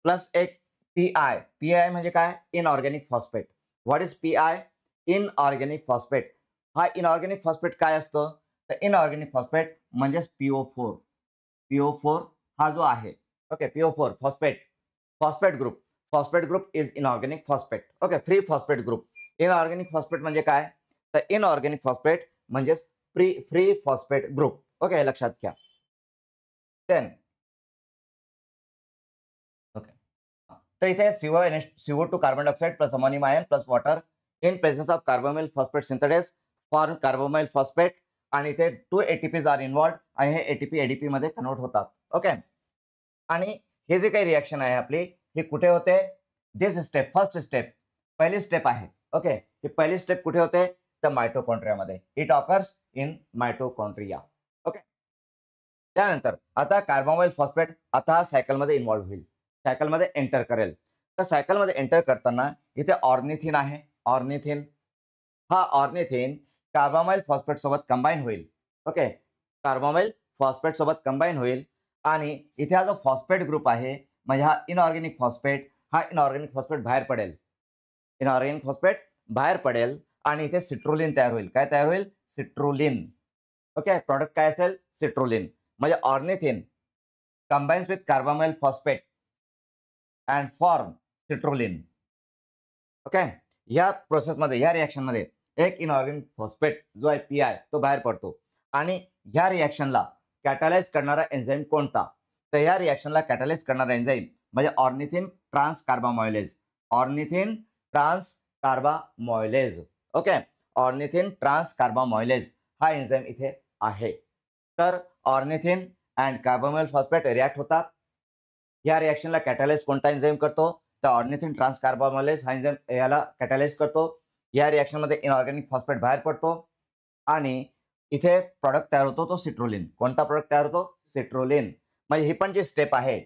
प्लस एक पीआय. पीआय म्हणजे काय? Inorganic phosphate. What is PI? Inorganic phosphate. हा इनऑर्गॅनिक फॉस्फेट काय असतं? तर इनऑर्गॅनिक फॉस्फेट म्हणजेच PO4. PO4 हा जो आहे, okay, PO4 phosphate, phosphate group, phosphate group is inorganic phosphate. Okay. Free phosphate group. Inorganic phosphate म्हणजे काय? तर इनऑर्गॅनिक फॉस्फेट म्हणजेच फ्री फॉस्फेट ग्रुप. ओके, लक्षात घ्या. Then okay. तर इथे CO2 carbon dioxide plus ammonium ion plus water in presence of carbamoyl phosphate synthetase form carbamoyl phosphate, आणि इथे 2 एटीपीज आर इन्व्हॉल्व आणि हे एटीपी एडीपी मध्ये कन्वर्ट होतात. ओके. आणि हे जे काही रिएक्शन आहे आपली, हे कुठे होते? दिस स्टेप, फर्स्ट स्टेप, पहिली स्टेप आहे. ओके. ही पहिली स्टेप कुठे होते? तर मायटोकॉन्ड्रियामध्ये. It occurs in mitochondria. Okay. त्यानंतर आता कार्बोमाइल फॉस्फेट आता सायकलमध्ये इन्व्हॉल्व होईल, सायकलमध्ये एंटर करेल. तर सायकलमध्ये एंटर करताना इथे ऑर्निथिन आहे, ऑर्निथिन. हा ऑर्निथिन कार्बोमाइल फॉस्फेट सोबत कंबाईन होईल. ओके. कार्बोमाइल फॉस्फेट सोबत कंबाईन होईल आणि इथे हा जो फॉस्फेट ग्रुप आहे म्हणजे हा इनऑर्गॅनिक फॉस्फेट, हा इनऑर्गॅनिक फॉस्फेट बाहेर पडेल. इनऑर्गॅनिक फॉस्फेट बाहेर पडेल आणि इथे सिट्रोलिन तयार होईल. काय तयार होईल? सिट्रोलिन. ओके. प्रॉडक्ट काय असेल? सिट्रोलिन. म्हणजे ornithine combines with carbamyl phosphate and form citrulline. Okay. या प्रोसेसमध्ये, या रिएक्शनमध्ये एक इनऑर्गॅनिक फॉस्फेट जो आहे पीआय तो बाहेर पडतो आणि या रिएक्शनला कॅटालाइज करणारा एन्झाईम कोणता? तर या रिएक्शनला कॅटालाइज करणारा एन्झाईम म्हणजे ornithine transcarbamoylase. Ornithine transcarbamoylase. Okay. Ornithine transcarbamoylase हा एन्झाईम इथे आहे. तर ornithine and carbamoyl phosphate react होतात. या रिएक्शनला कॅटालाइज कोणता एन्झाईम करतो? तर ऑर्निथिन ट्रान्स कार्बामॉयलेज हा एन्झाईम याला कॅटालाइज करतो. या रिएक्शनमध्ये इनऑर्गॅनिक फॉस्फेट बाहेर पडतो आणि इथे प्रॉडक्ट तयार होतो तो सिट्रोलिन. कोणता प्रॉडक्ट तयार होतो? सिट्रोलिन. म्हणजे ही पण जी स्टेप आहे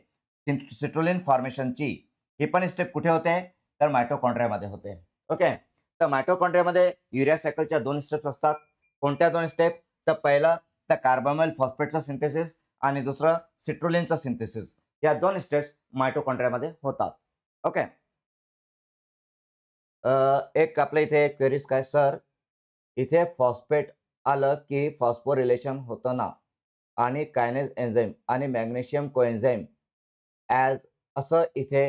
सिट्रोलिन फॉर्मेशनची, ही पण स्टेप कुठे होते? तर मायटोकॉन्ड्रियामध्ये होते. ओके. तर मायटोकॉन्ड्रियामध्ये युरिया सायकलच्या 2 स्टेप्स असतात. कोणत्या 2 स्टेप? तर पहिलं तर कार्बोमाइल फॉस्फेटचं सिंथेसिस आणि दुसरं सिट्रोलिनचं सिंथेसिस. या 2 स्टेप्स मायटोकॉन्ड्रियामध्ये होतात. ओके. एक आपल्या इथे क्वेरीज काय सर, इथे फॉस्फेट आलं की फॉस्फोरिलेशन होतं ना, आणि कायनेज एन्झाईम आणि मॅग्नेशियम कोएन्झाईम ॲज असं इथे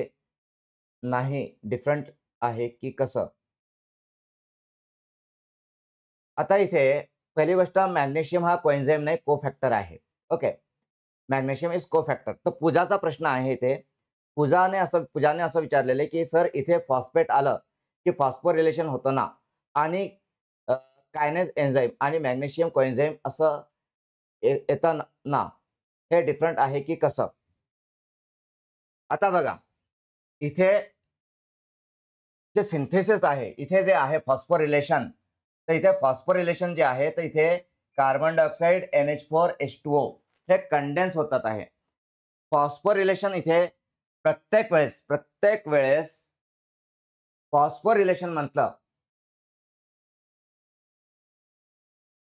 नाही, डिफरंट आहे की कसं? आता इथे पहिली गोष्ट, मॅग्नेशियम हा कोएन्झाईम नाही, कोफॅक्टर आहे. ओके. Magnesium is cofactor. तर पूजाचा प्रश्न आहे इथे पूजाने असं विचारलेलं की सर इथे फॉस्फेट आलं की फॉस्फोरिलेशन होतं ना आणि कायनेज एन्झाईम आणि मॅग्नेशियम कोएन्झाईम असं येतं ना, हे डिफरंट आहे की कसं? आता बघा, इथे जे सिंथेसिस आहे, इथे जे आहे फॉस्फोरिलेशन, तर इथे फॉस्फोरिलेशन जे आहे, तर इथे कार्बन डायऑक्साइड NH4H2O हे कंडेन्स होतात आहे. फॉस्फोरिलेशन इथे प्रत्येक वेळेस फॉस्फोरिलेशन म्हटलं,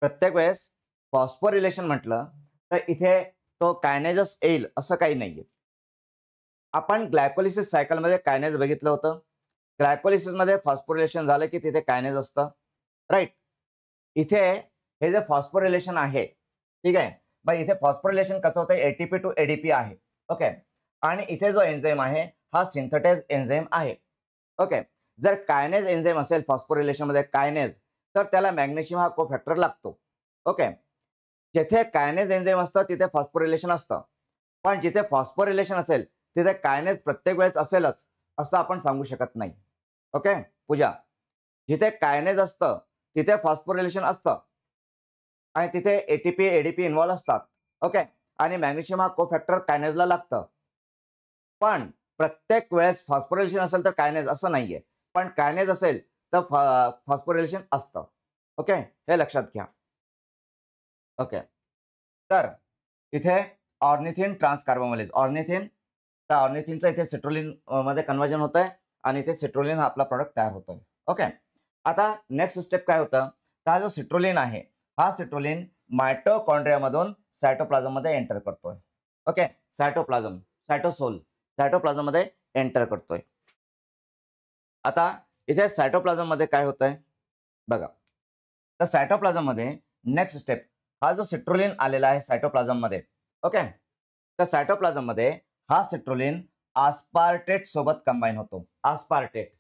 प्रत्येक वेळेस फॉस्फोरिलेशन म्हटलं, तर इथे तो कायनेजच येईल असं काही नाहीये. आपण ग्लायकोलिसिस सायकलमध्ये कायनेज बघितलं होतं. ग्लायकोलिसिसमध्ये फॉस्फोरिलेशन झालं की तिथे कायनेज असतं, राइट? इथे हे जे फॉस्फोरिलेशन आहे, ठीक आहे. मग इथे फॉस्फोरिलेशन कसं होतं, एटीपी टू एडीपी आहे, ओके. आणि इथे जो एन्झाईम आहे, हा सिंथेटेज एन्झाईम आहे, ओके. जर कायनेज एन्झाईम असेल फॉस्फोरिलेशनमध्ये कायनेज, तर त्याला मॅग्नेशियम हा कोफॅक्टर लागतो, ओके. जिथे कायनेज एन्झाईम असतं तिथे फॉस्फोरिलेशन असतं. पण जिथे फॉस्फोरिलेशन असेल, तिथे कायनेज प्रत्येक वेळेस असेलच, असं आपण सांगू शकत नाही, ओके. पूजा, जिथे कायनेज असतं, तिथे फॉस्फोरिलेशन असतं आणि तिथे एटीपी, एडीपी इन्व्हॉल्व असतात, ओके. आणि मॅग्नेशियम हा कोफॅक्टर कायनेजला लागतं. पण प्रत्येक वेळेस फॉस्फोरिलेशन असेल तर कायनेज असं नाहीये. पण कायनेज असेल तर फॉस्फोरिलेशन असतं, ओके. हे लक्षात घ्या, ओके. तर इथे ऑर्निथिन ट्रान्सकार्बोमोलेज, ऑर्निथिन, तर ऑर्निथिनचं इथे सिट्रोलिन मध्ये कन्व्हर्जन होतंय आणि इथे सिट्रोलिन हा आपला प्रॉडक्ट तयार होतोय, ओके. आता नेक्स्ट स्टेप काय होतं, तर हा जो सिट्रोलिन आहे, हा सिट्रोलिन मायटोकॉन्ड्रियामधून सायटोप्लाझममध्ये एंटर करतोय, ओके. सायटोप्लाझम, सायटोप्लाझममध्ये एंटर करतोय. आता इथे सायटोप्लाझममध्ये काय होतंय बघा, तर सायटोप्लाझममध्ये नेक्स्ट स्टेप, हा जो सिट्रोलिन आलेला आहे सायटोप्लाझममध्ये, ओके. तर सायटोप्लाझममध्ये हा सिट्रोलिन आस्पार्टेट सोबत कंबाईन होतो, आस्पार्टेट,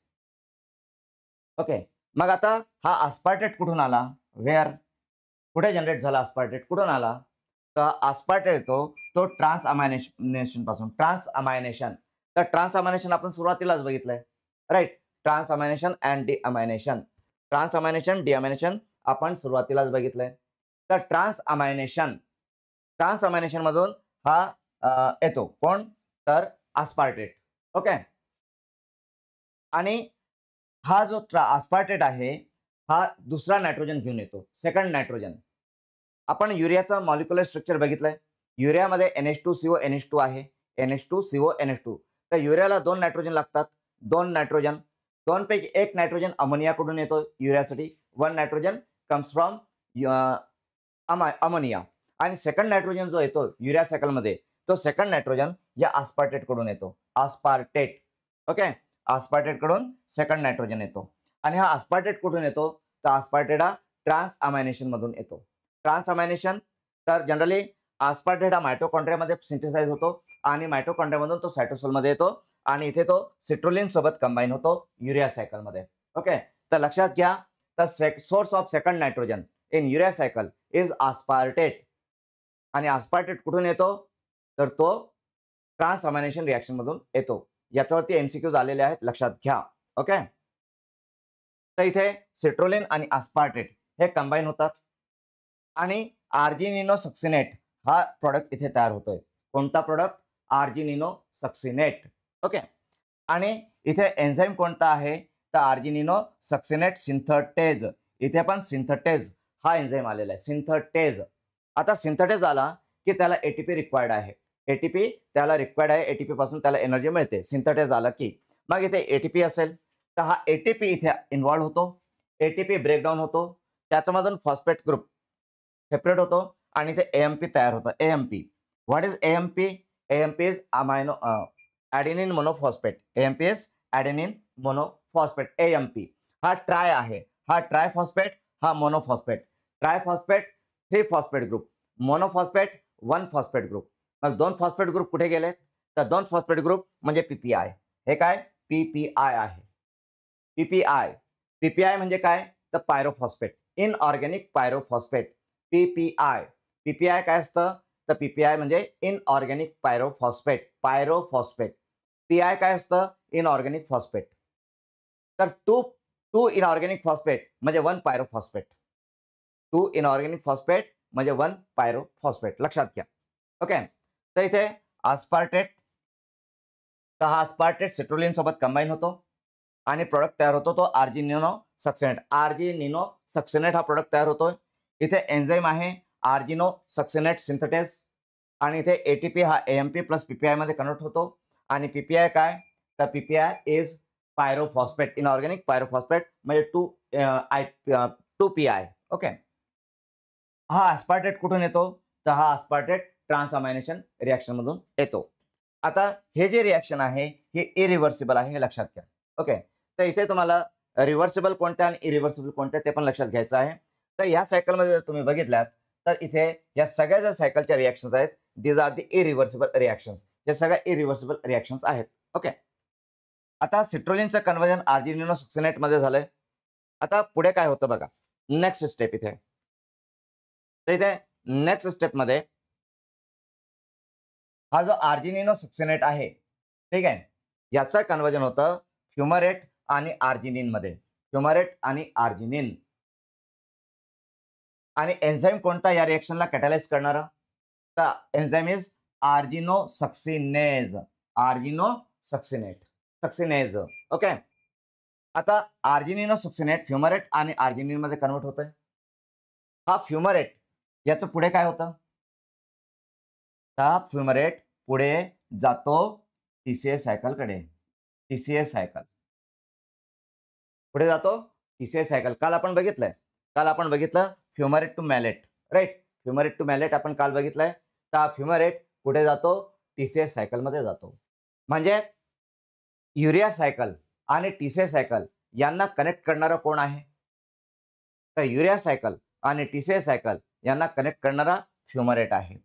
ओके. मग आता हा आस्पार्टेट कुठून आला, वेअर, कुठे जनरेट झाला आस्पार्टेट, कुठून आला, तर आस्पार्टेट येतो तो ट्रान्स अमायनेशन पासून, ट्रान्स अमायनेशन. तर ट्रान्स अमायनेशन आपण सुरुवातीलाच बघितलंय, राईट? ट्रान्स अमायनेशन अँड डिअमायनेशन, ट्रान्स अमायनेशन डिअमायनेशन आपण सुरुवातीलाच बघितलंय. तर ट्रान्स अमायनेशन मधून हा येतो कोण, तर आस्पार्टेट, ओके. आणि हा जो आस्पार्टेट आहे, हा दुसरा नायट्रोजन घेऊन येतो, सेकंड नायट्रोजन. आपण युरियाचं मॉलिक्युलर स्ट्रक्चर बघितलंय. युरियामध्ये NH2CO NH2 आहे, NH2CO NH2. तर युरियाला 2 नायट्रोजन लागतात, 2 नायट्रोजन. 2 पैकी 1 नायट्रोजन अमोनियाकडून येतो युरियासाठी. 1 नायट्रोजन कम्स फ्रॉम अमोनिया. आणि सेकंड नायट्रोजन जो येतो युरिया सायकलमध्ये, तो सेकंड नायट्रोजन या आस्पार्टेट कडून येतो, आस्पार्टेट, ओके. आस्पार्टेट कडून सेकंड नायट्रोजन येतो. आणि हा आस्पार्टेट कुठून येतो, तर आस्पार्टेट हा ट्रान्स अमायनेशन मधून येतो. ट्रान्स अमायनेशन, तर जनरली आस्पार्टेट हा मायटोकॉन्ड्रियामध्ये सिंथेसाइज होतो आणि मायटोकॉन्ड्रियामधून तो सायटोसोलमध्ये येतो आणि इथे तो सिट्रोलिन सोबत कंबाईन होतो युरिया सायकलमध्ये, ओके. तर लक्षात घ्या, तर source of second nitrogen in urea cycle is aspartate. आणि आस्पार्टेट कुठून येतो, तर तो ट्रान्स अमायनेशन रिएक्शन मधून येतो. याच्यावरती एमसीक्यूज आलेले आहेत, लक्षात घ्या, ओके. तर इथे सिट्रोलिन आणि आस्पार्टेट हे कंबाईन होतात आणि आर्जिनिनो सक्सिनेट हा प्रॉडक्ट इथे तयार होतोय. कोणता प्रॉडक्ट, आर्जिनिनो सक्सिनेट, ओके. आणि इथे एन्झाईम कोणता आहे, तर आर्जिनिनो सक्सिनेट सिंथटेज. इथे पण सिंथटेज हा एन्झाईम आलेला आहे, सिंथटेज. आता सिंथटेज आला की त्याला एटीपी रिक्वायर्ड आहे, एटीपी त्याला रिक्वायर्ड आहे, एटीपी पासून त्याला एनर्जी मिळते सिंथटेज आला की. मग इथे एटीपी असेल तर हा एटीपी इथे इन्व्हॉल्व होतो, एटीपी ब्रेकडाऊन होतो, त्याच्यामधून फॉस्फेट ग्रुप सेपरेट होतो आणि इथे एएमपी तयार होतं, AMP. What is AMP, AMP is amino adenine monophosphate, AMP is adenine monophosphate, AMP. हा ट्राय आहे, हा ट्रायफॉस्फेट, हा monophosphate. Triphosphate 3 phosphate group, monophosphate 1 phosphate group. मग 2 फॉस्फेट ग्रुप कुठे गेलेत, तर 2 फॉस्फेट ग्रुप म्हणजे पीपीआय. हे काय, पीपीआय आहे, पीपीआय. पीपीआय म्हणजे काय, तर pyrophosphate, inorganic pyrophosphate, PPI. PPI काय असतं, तर पीपीआय म्हणजे इनऑर्गॅनिक पायरोफॉस्फेट, पायरोफॉस्फेट. पीआय काय असतं? Inorganic phosphate. तर टू इनऑर्गॅनिक फॉस्फेट म्हणजे 1 पायरोफॉस्फेट. 2 इनऑर्गॅनिक फॉस्फेट म्हणजे 1 पायरोफॉस्फेट. लक्षात घ्या. ओके. तर इथे आस्पार्टेट, तर हा आस्पार्टेट सिट्रोलिन सोबत कंबाईन होतो आणि प्रोडक्ट तयार होतो तो आर्जिनिनो सक्सिनेट. आर्जिनिनो सक्सिनेट हा प्रोडक्ट तयार होतोय. इथे एन्झाईम आहे आर्जिनो सक्सिनेट सिंथेटेस आणि इथे एटीपी हा एएमपी प्लस पीपीआय मध्ये कन्वर्ट होतो आणि पीपीआय काय? तर PPI is pyrophosphate, inorganic pyrophosphate म्हणजे 2 पीआय. ओके. हा अस्पार्टेट कुठून येतो? तर हा अस्पार्टेट ट्रान्सअमायनेशन रिएक्शन मधून येतो. आता हे जे रिएक्शन आहे हे इरिव्हर्सिबल आहे, हे लक्षात घ्या. ओके. तर इथे तुम्हाला रिव्हर्सिबल कोणत्या आणि इरिव्हर्सिबल कोणत्या ते पण लक्षात घ्यायचं आहे. तर या सायकलमध्ये जर तुम्ही बघितल्यात तर इथे या सगळ्या ज्या सायकलच्या रिएक्शन्स आहेत, these are the irreversible reactions. हे सगळ्या इरिव्हर्सिबल रिएक्शन्स आहेत. ओके. आता सिट्रोलिनचं कन्व्हर्जन आर्जिनिनो सक्सिनेट मध्ये झालंय. आता पुढे काय होतं बघा. नेक्स्ट स्टेप इथे. तर इथे नेक्स्ट स्टेपमध्ये हा जो आर्जिनिनो सक्सिनेट आहे, ठीक आहे, याचं कन्व्हर्जन होतं फ्युमरेट आणि आर्जिनिन मध्ये. फ्युमरेट आणि आर्जिनिन. आणि एन्झाईम कोणता या रिएक्शनला कॅटलाइज करणारा? तर एन्झाईम इज आर्जिनो सक्सिनेज. आर्जिनो सक्सिनेज. ओके. आता आर्जिनिनो सक्सिनेट फ्युमरेट आणि आर्जिनिन मध्ये कन्वर्ट होतंय. हा फ्युमरेट याचं पुढे काय होतं? हा फ्युमरेट पुढे जातो टीसीए सायकलकडे. टीसीए सायकल पुढे जातो टीसीए सायकल. काल आपण बघितलं fumarate to malate, right. Fumarate to malate आपण काल बघितलंय. तर हा फ्युमरेट पुढे जातो टीसीए सायकल मध्ये जातो. म्हणजे युरिया सायकल आणि टीसीए सायकल यांना कनेक्ट करणारा कोण आहे? तर युरिया सायकल आणि टीसीए सायकल यांना कनेक्ट करणारा फ्युमरेट आहे.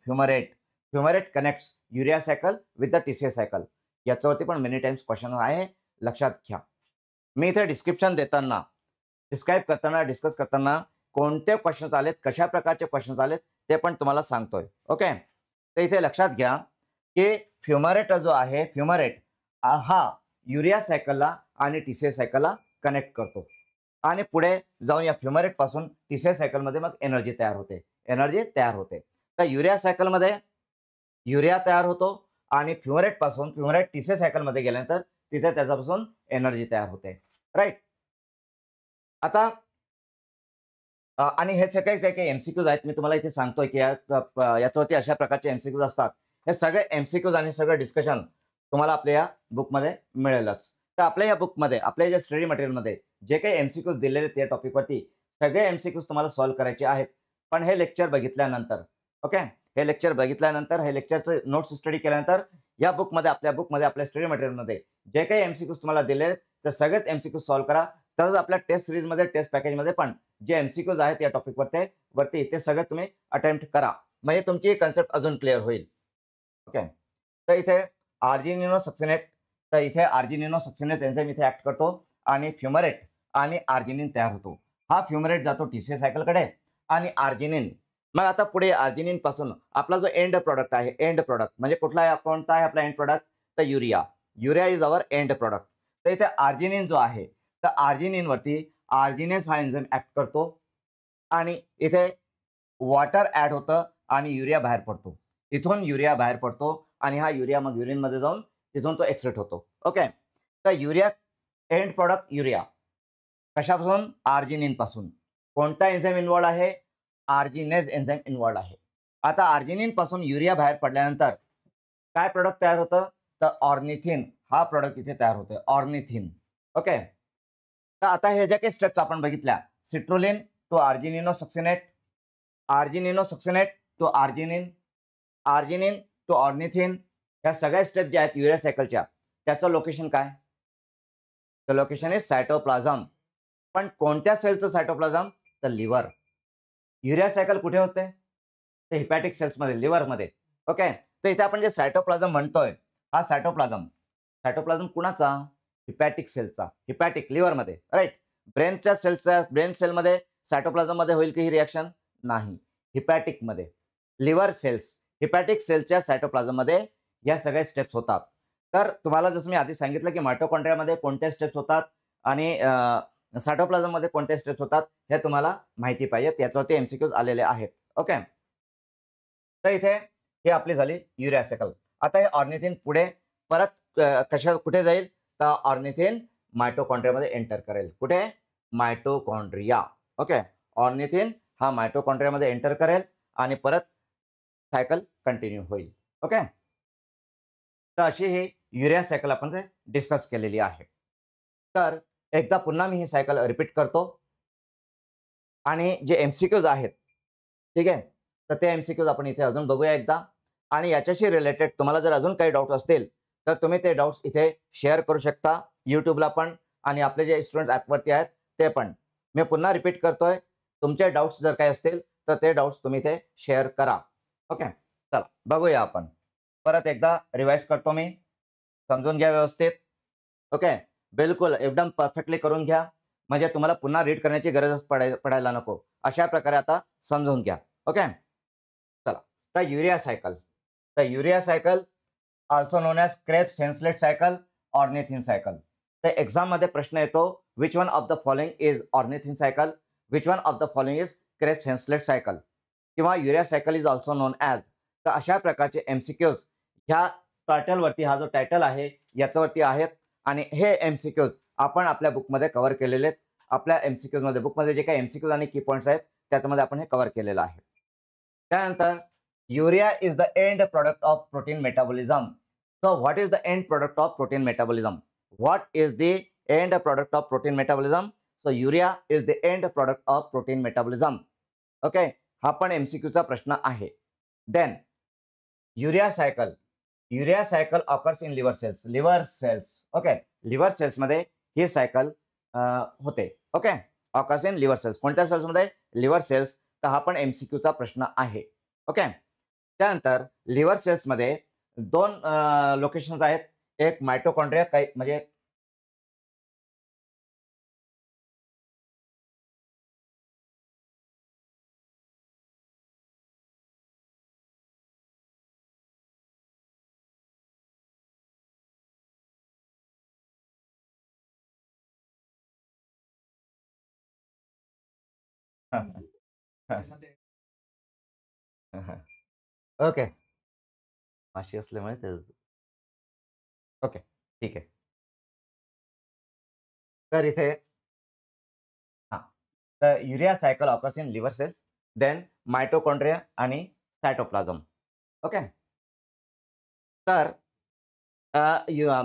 Fumarate connects urea cycle with the TCA cycle. याच्यावरती पण मेनी टाइम्स क्वेश्चन आहे, लक्षात घ्या. मी इथे डिस्क्रिप्शन देताना, डिस्क्राईब करताना, डिस्कस करताना कोणते क्वेश्चन्स आलेत, कशा प्रकारचे क्वेश्चन्स आलेत ते पण तुम्हाला सांगतोय. ओके. तर इथे लक्षात घ्या की फ्युमरेट जो आहे, फ्युमरेट हा युरिया सायकलला आणि टीसीए सायकलला कनेक्ट करतो आणि पुढे जाऊन या फ्युमरेट पासून टीसीए सायकलमध्ये मग एनर्जी तयार होते. तर युरिया सायकलमध्ये युरिया तयार होतो आणि फ्युमरेट पासून फ्युमरेट टीसीए सायकलमध्ये गेल्यानंतर तिथे त्याच्यापासून एनर्जी तयार होते, राईट. आता आणि हे सगळे जे काही एमसीक्यूज आहेत, मी तुम्हाला इथे सांगतोय की याच्यावरती अशा प्रकारचे एमसीक्यूज असतात. हे सगळे एमसीक्यूज आणि सगळं डिस्कशन तुम्हाला आपल्या या बुकमध्ये मिळेलच. तर आपल्या या बुकमध्ये, आपल्या ज्या स्टडी मटेरियलमध्ये जे काही एमसीक्यूज दिलेले आहेत त्या टॉपिकवरती, सगळे एमसीक्यूज तुम्हाला सॉल्व्ह करायचे आहेत. पण हे लेक्चर बघितल्यानंतर, ओके, हे लेक्चरचं नोट्स स्टडी केल्यानंतर या बुकमध्ये, आपल्या स्टडी मटेरियलमध्ये जे काही एमसीक्यूज तुम्हाला दिले तर सगळेच एमसीक्यूज सॉल्व्ह करा. तरच आपल्या टेस्ट सिरीजमध्ये, टेस्ट पॅकेजमध्ये पण जे एमसीक्यूज आहेत या टॉपिक वरती ते सगळे तुम्ही अटेम्प्ट करा. म्हणजे तुमची कन्सेप्ट अजून क्लिअर होईल. ओके. तर इथे आर्जिनिनो सक्सिनेज एन्झाईम इथे ऍक्ट करतो आणि फ्युमरेट आणि आर्जिनिन तयार होतो. हा फ्युमरेट जातो टीसीए सायकलकडे आणि आर्जिनिन. मग आता पुढे आर्जिनिन पासून आपला जो एंड प्रोडक्ट आहे, एंड प्रोडक्ट म्हणजे कोणता आहे आपला एंड प्रोडक्ट? तर urea is our end product. तर इथे आर्जिनिन जो आहे, तर आर्जिनिन वरती आर्जिनेस हा एन्झाईम ऍक्ट करतो आणि इथे वॉटर ऍड होतं आणि युरिया बाहेर पडतो. इथून युरिया बाहेर पडतो आणि हा युरिया मग युरिन मध्ये जाऊन तिथून तो एक्सट्रॅक्ट होतो. ओके. तर युरिया एंड प्रोडक्ट युरिया कशापासून? आर्जिनिन पासून. कोणता एन्झाईम इन्व्हॉल्ड आहे? आर्जिनेज एन्झाईम इन्व्हॉल्ड आहे. आता आर्जिनिन पासून युरिया बाहेर पडल्यानंतर काय प्रोडक्ट तयार होतं? तर ऑर्निथिन हा प्रोडक्ट इथे तयार होतोय, ऑर्निथिन. ओके. तर आता हे ज्या काही स्टेप्स आपण बघितल्या, citrulline to argininosuccinate, argininosuccinate to arginine, arginine to ornithine, या सगळ्या स्टेप ज्या आहेत युरिया सायकलच्या, त्याचं लोकेशन काय? तर लोकेशन इज सायटोप्लाझम. पण कोणत्या सेलचं सायटोप्लाझम? तर लिव्हर. युरिया सायकल कुठे होते? तर हिपॅटिक सेल्समध्ये, लिव्हरमध्ये. ओके. तर इथे आपण जे सायटोप्लाझम म्हणतोय, हा सायटोप्लाझम कुणाचा? हिपॅटिक सेलचा. हिपॅटिक लिव्हरमध्ये, राईट. ब्रेन सेलमध्ये सायटोप्लाझम मध्ये होईल की ही रिएक्शन? नाही. हिपॅटिक सेल्स, हिपॅटिक सेलच्या सायटोप्लाझम मध्ये या सगळ्या स्टेप्स होतात. तर तुम्हाला जसं मी आधी सांगितलं की मायटोकॉन्ड्रियामध्ये कोणत्या स्टेप्स होतात आणि सायटोप्लाझममध्ये कोणत्या स्टेप्स होतात हे तुम्हाला माहिती पाहिजे. याच्यावरती एमसीक्यूज आलेले आहेत. ओके. तर इथे ही आपली झाली युरिया सायकल. आता हे ऑर्निथिन पुढे परत कुठे जाईल? तर ऑर्निथिन मायटोकॉन्ड्रियामध्ये एंटर करेल. कुठे? मायटोकॉन्ड्रिया. ओके. ऑर्निथिन हा मायटोकॉन्ड्रियामध्ये एंटर करेल आणि परत सायकल कंटिन्यू होईल. ओके. तर अशी ही युरिया सायकल आपण डिस्कस केलेली आहे. तर एकदा पुन्हा मी ही सायकल रिपीट करतो आणि जे एमसीक्यूज आहेत, ठीक आहे? तर ते एमसीक्यूज आपण इथे अजून बघूया एकदा आणि याच्याशी रिलेटेड तुम्हाला जर अजून काही डाउट्स असतील, तर तुम्ही ते डाउट्स इथे शेअर करू शकता. YouTubeला पण आणि आपले जे स्टुडंट्स ॲपवरती आहेत ते पण. मी पुन्हा रिपीट करतोय. तुमचे डाउट्स जर काही असतील, तर ते डाउट्स तुम्ही इथे शेअर करा. ओके. चला बघूया आपण. परत एकदा रिवाईज करतो मी. समजून घ्या व्यवस्थित. ओके. बिलकुल एकदम परफेक्टली करून घ्या. म्हणजे तुम्हाला पुन्हा रीड करण्याची गरजच पडायला नको. अशा प्रकारे आता समजून घ्या. ओके. चला. तर युरिया सायकल. तर urea cycle also known as Krebs Henseleit cycle, ornithine cycle. तर एक्झाममध्ये प्रश्न येतो, which one of the following is ornithine cycle? Which one of the following is Krebs Henseleit cycle? किंवा urea cycle is also known as. तर अशा प्रकारचे एमसीक्यूज ह्या टायटलवरती, हा जो टायटल आहे याच्यावरती आहेत आणि हे एमसीक्यूज आपण आपल्या बुकमध्ये कव्हर केलेले आहेत. आपल्या एमसीक्यूजमध्ये बुकमध्ये जे काही एमसीक्यूज आणि की पॉइंट्स आहेत त्याच्यामध्ये आपण हे कव्हर केलेलं आहे. त्यानंतर urea is the end product of protein metabolism. So what is the end product of protein metabolism? What is the end product of protein metabolism? So urea is the end product of protein metabolism. Okay. हा पण एमसीक्यूचा प्रश्न आहे. Then urea cycle. Urea cycle occurs in liver cells. Liver cells. Okay. Liver सेल्समध्ये ही सायकल होते. Okay. Occurs in liver cells. कोणत्या सेल्समध्ये? Liver cells. तर हा पण एमसीक्यूचा प्रश्न आहे. ओके. त्यानंतर लिव्हर सेल्समध्ये 2 लोकेशन्स आहेत. एक मायटोकॉन्ड्रिया काही म्हणजे ओके. माशी असल्यामुळे ते ओके. ठीक आहे. तर इथे हां. तर urea cycle occurs in liver cells, then mitochondria आणि सायटोप्लाझम. ओके. तर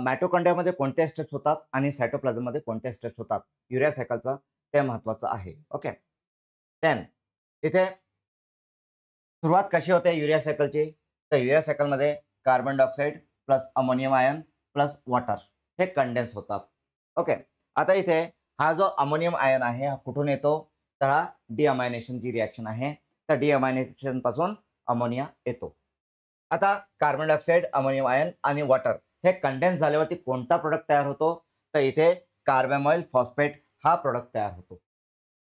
मायटोकॉन्ड्रियामध्ये कोणत्या स्टेप्स होतात आणि सायटोप्लाझममध्ये कोणत्या स्टेप्स होतात? युरिया सायकलचं ते महत्त्वाचं आहे. ओके. देन इथे सुरुवात कशी होते युरिया सायकलची? तर युरिया सायकलमध्ये carbon dioxide plus ammonium ion plus water हे कंडेन्स होतात. ओके. आता इथे हा जो अमोनियम आयन आहे हा कुठून येतो? तर हा डिअमायनेशनची रिएक्शन आहे. तर डिअमायनेशन पासून अमोनिया येतो. आता कार्बन डायऑक्साईड, अमोनियम आयन आणि वॉटर हे कंडेन्स झाल्यावरती कोणता प्रॉडक्ट तयार होतो? तर इथे कार्बॅमॉइल फॉस्फेट हा प्रॉडक्ट तयार होतो.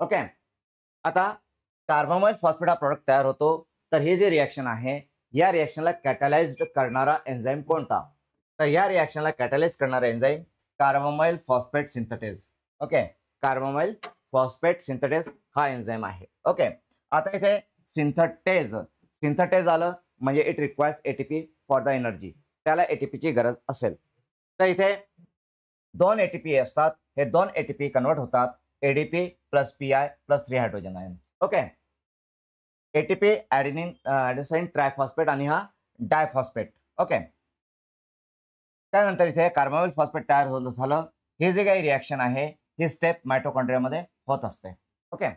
ओके. आता कार्बोमाइल फॉस्फेट हा प्रॉडक्ट तयार होतो. तर ही जी रिएक्शन आहे, या रिएक्शनला कॅटलाइज्ड करणारा एन्झाईम कोणता? तर या रिएक्शनला कॅटलाइज करणारा enzyme carbamoyl phosphate synthetase. Okay. Carbamoyl phosphate synthetase हा एन्झाईम आहे. ओके. आता इथे सिंथेटेज सिंथेटेज आलं म्हणजे it requires ATP for the energy. त्याला एटीपीची गरज असेल. तर इथे 2 एटीपी असतात. हे 2 एटीपी कन्व्हर्ट होतात ADP plus PI plus 3 hydrogen ion. Okay. ATP adenine triphosphate आणि हा डायफॉस्फेट. ओके. त्यानंतर इथे कार्बोनिल फॉस्फेट तयार झालं. हे जे काही रिएक्शन आहे ही स्टेप मायटोकॉन्ड्रियामध्ये होत असते. ओके.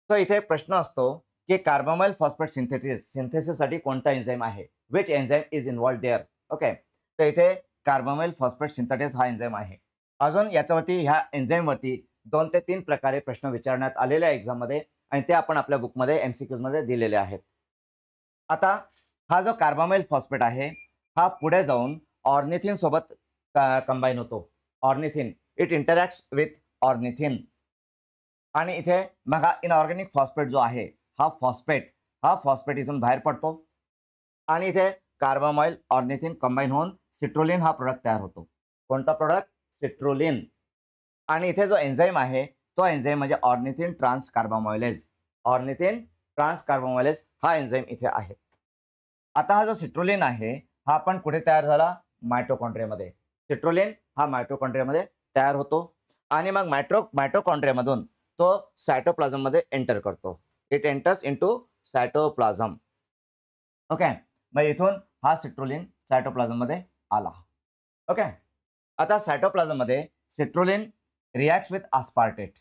तर इथे प्रश्न असतो की कार्बोमाइल फॉस्फेट सिंथेसिससाठी कोणता एन्झाईम आहे? Which enzyme is involved there? Okay. तर इथे कार्बोमाइल फॉस्फेट सिंथेटेज हा एन्झाईम आहे. अजून याच्यावरती ह्या एन्झाईमवरती 2 ते 3 प्रकारे प्रश्न विचारण्यात आलेले आहे एक्झाममध्ये आणि ते आपण आपल्या बुकमध्ये एमसीक्यूजमध्ये दिलेले आहेत. आता हा जो कार्बोमाइल फॉस्फेट आहे हा पुढे जाऊन ऑर्निथिन सोबत कंबाईन होतो. ऑर्निथिन इट इंटरॅक्ट्स विथ ऑर्निथिन आणि इथे मग हा इनऑर्गॅनिक फॉस्फेट जो आहे हा फॉस्फेट इथून बाहेर पडतो आणि इथे कार्बामाइल ऑर्निथिन कंबाईन होऊन सिट्रोलिन हा प्रोडक्ट तयार होतो. कोणता प्रोडक्ट? सिट्रोलिन. आणि इथे जो एन्झाईम आहे तो एन्झाईम म्हणजे ऑर्निथिन ट्रान्स कार्बामाइलेज. ऑर्निथिन ट्रान्स कार्बामाइलेज हा एन्झाईम इथे आहे. आता हा जो सिट्रोलिन आहे हा पण कुठे तयार झाला? मायटोकॉन्ड्रियामध्ये. सिट्रोलिन हा मायटोकॉन्ड्रियामध्ये तयार होतो आणि मग मायटोकॉन्ड्रियामधून तो सायटोप्लाझम मध्ये एंटर करतो. It enters into cytoplasm. Okay. मग इथून हा सिट्रोलिन सायटोप्लाझम मध्ये आला. ओके. आता सायटोप्लाझम मध्ये सिट्रोलिन रिॲक्ट्स विथ आस्पार्टेट.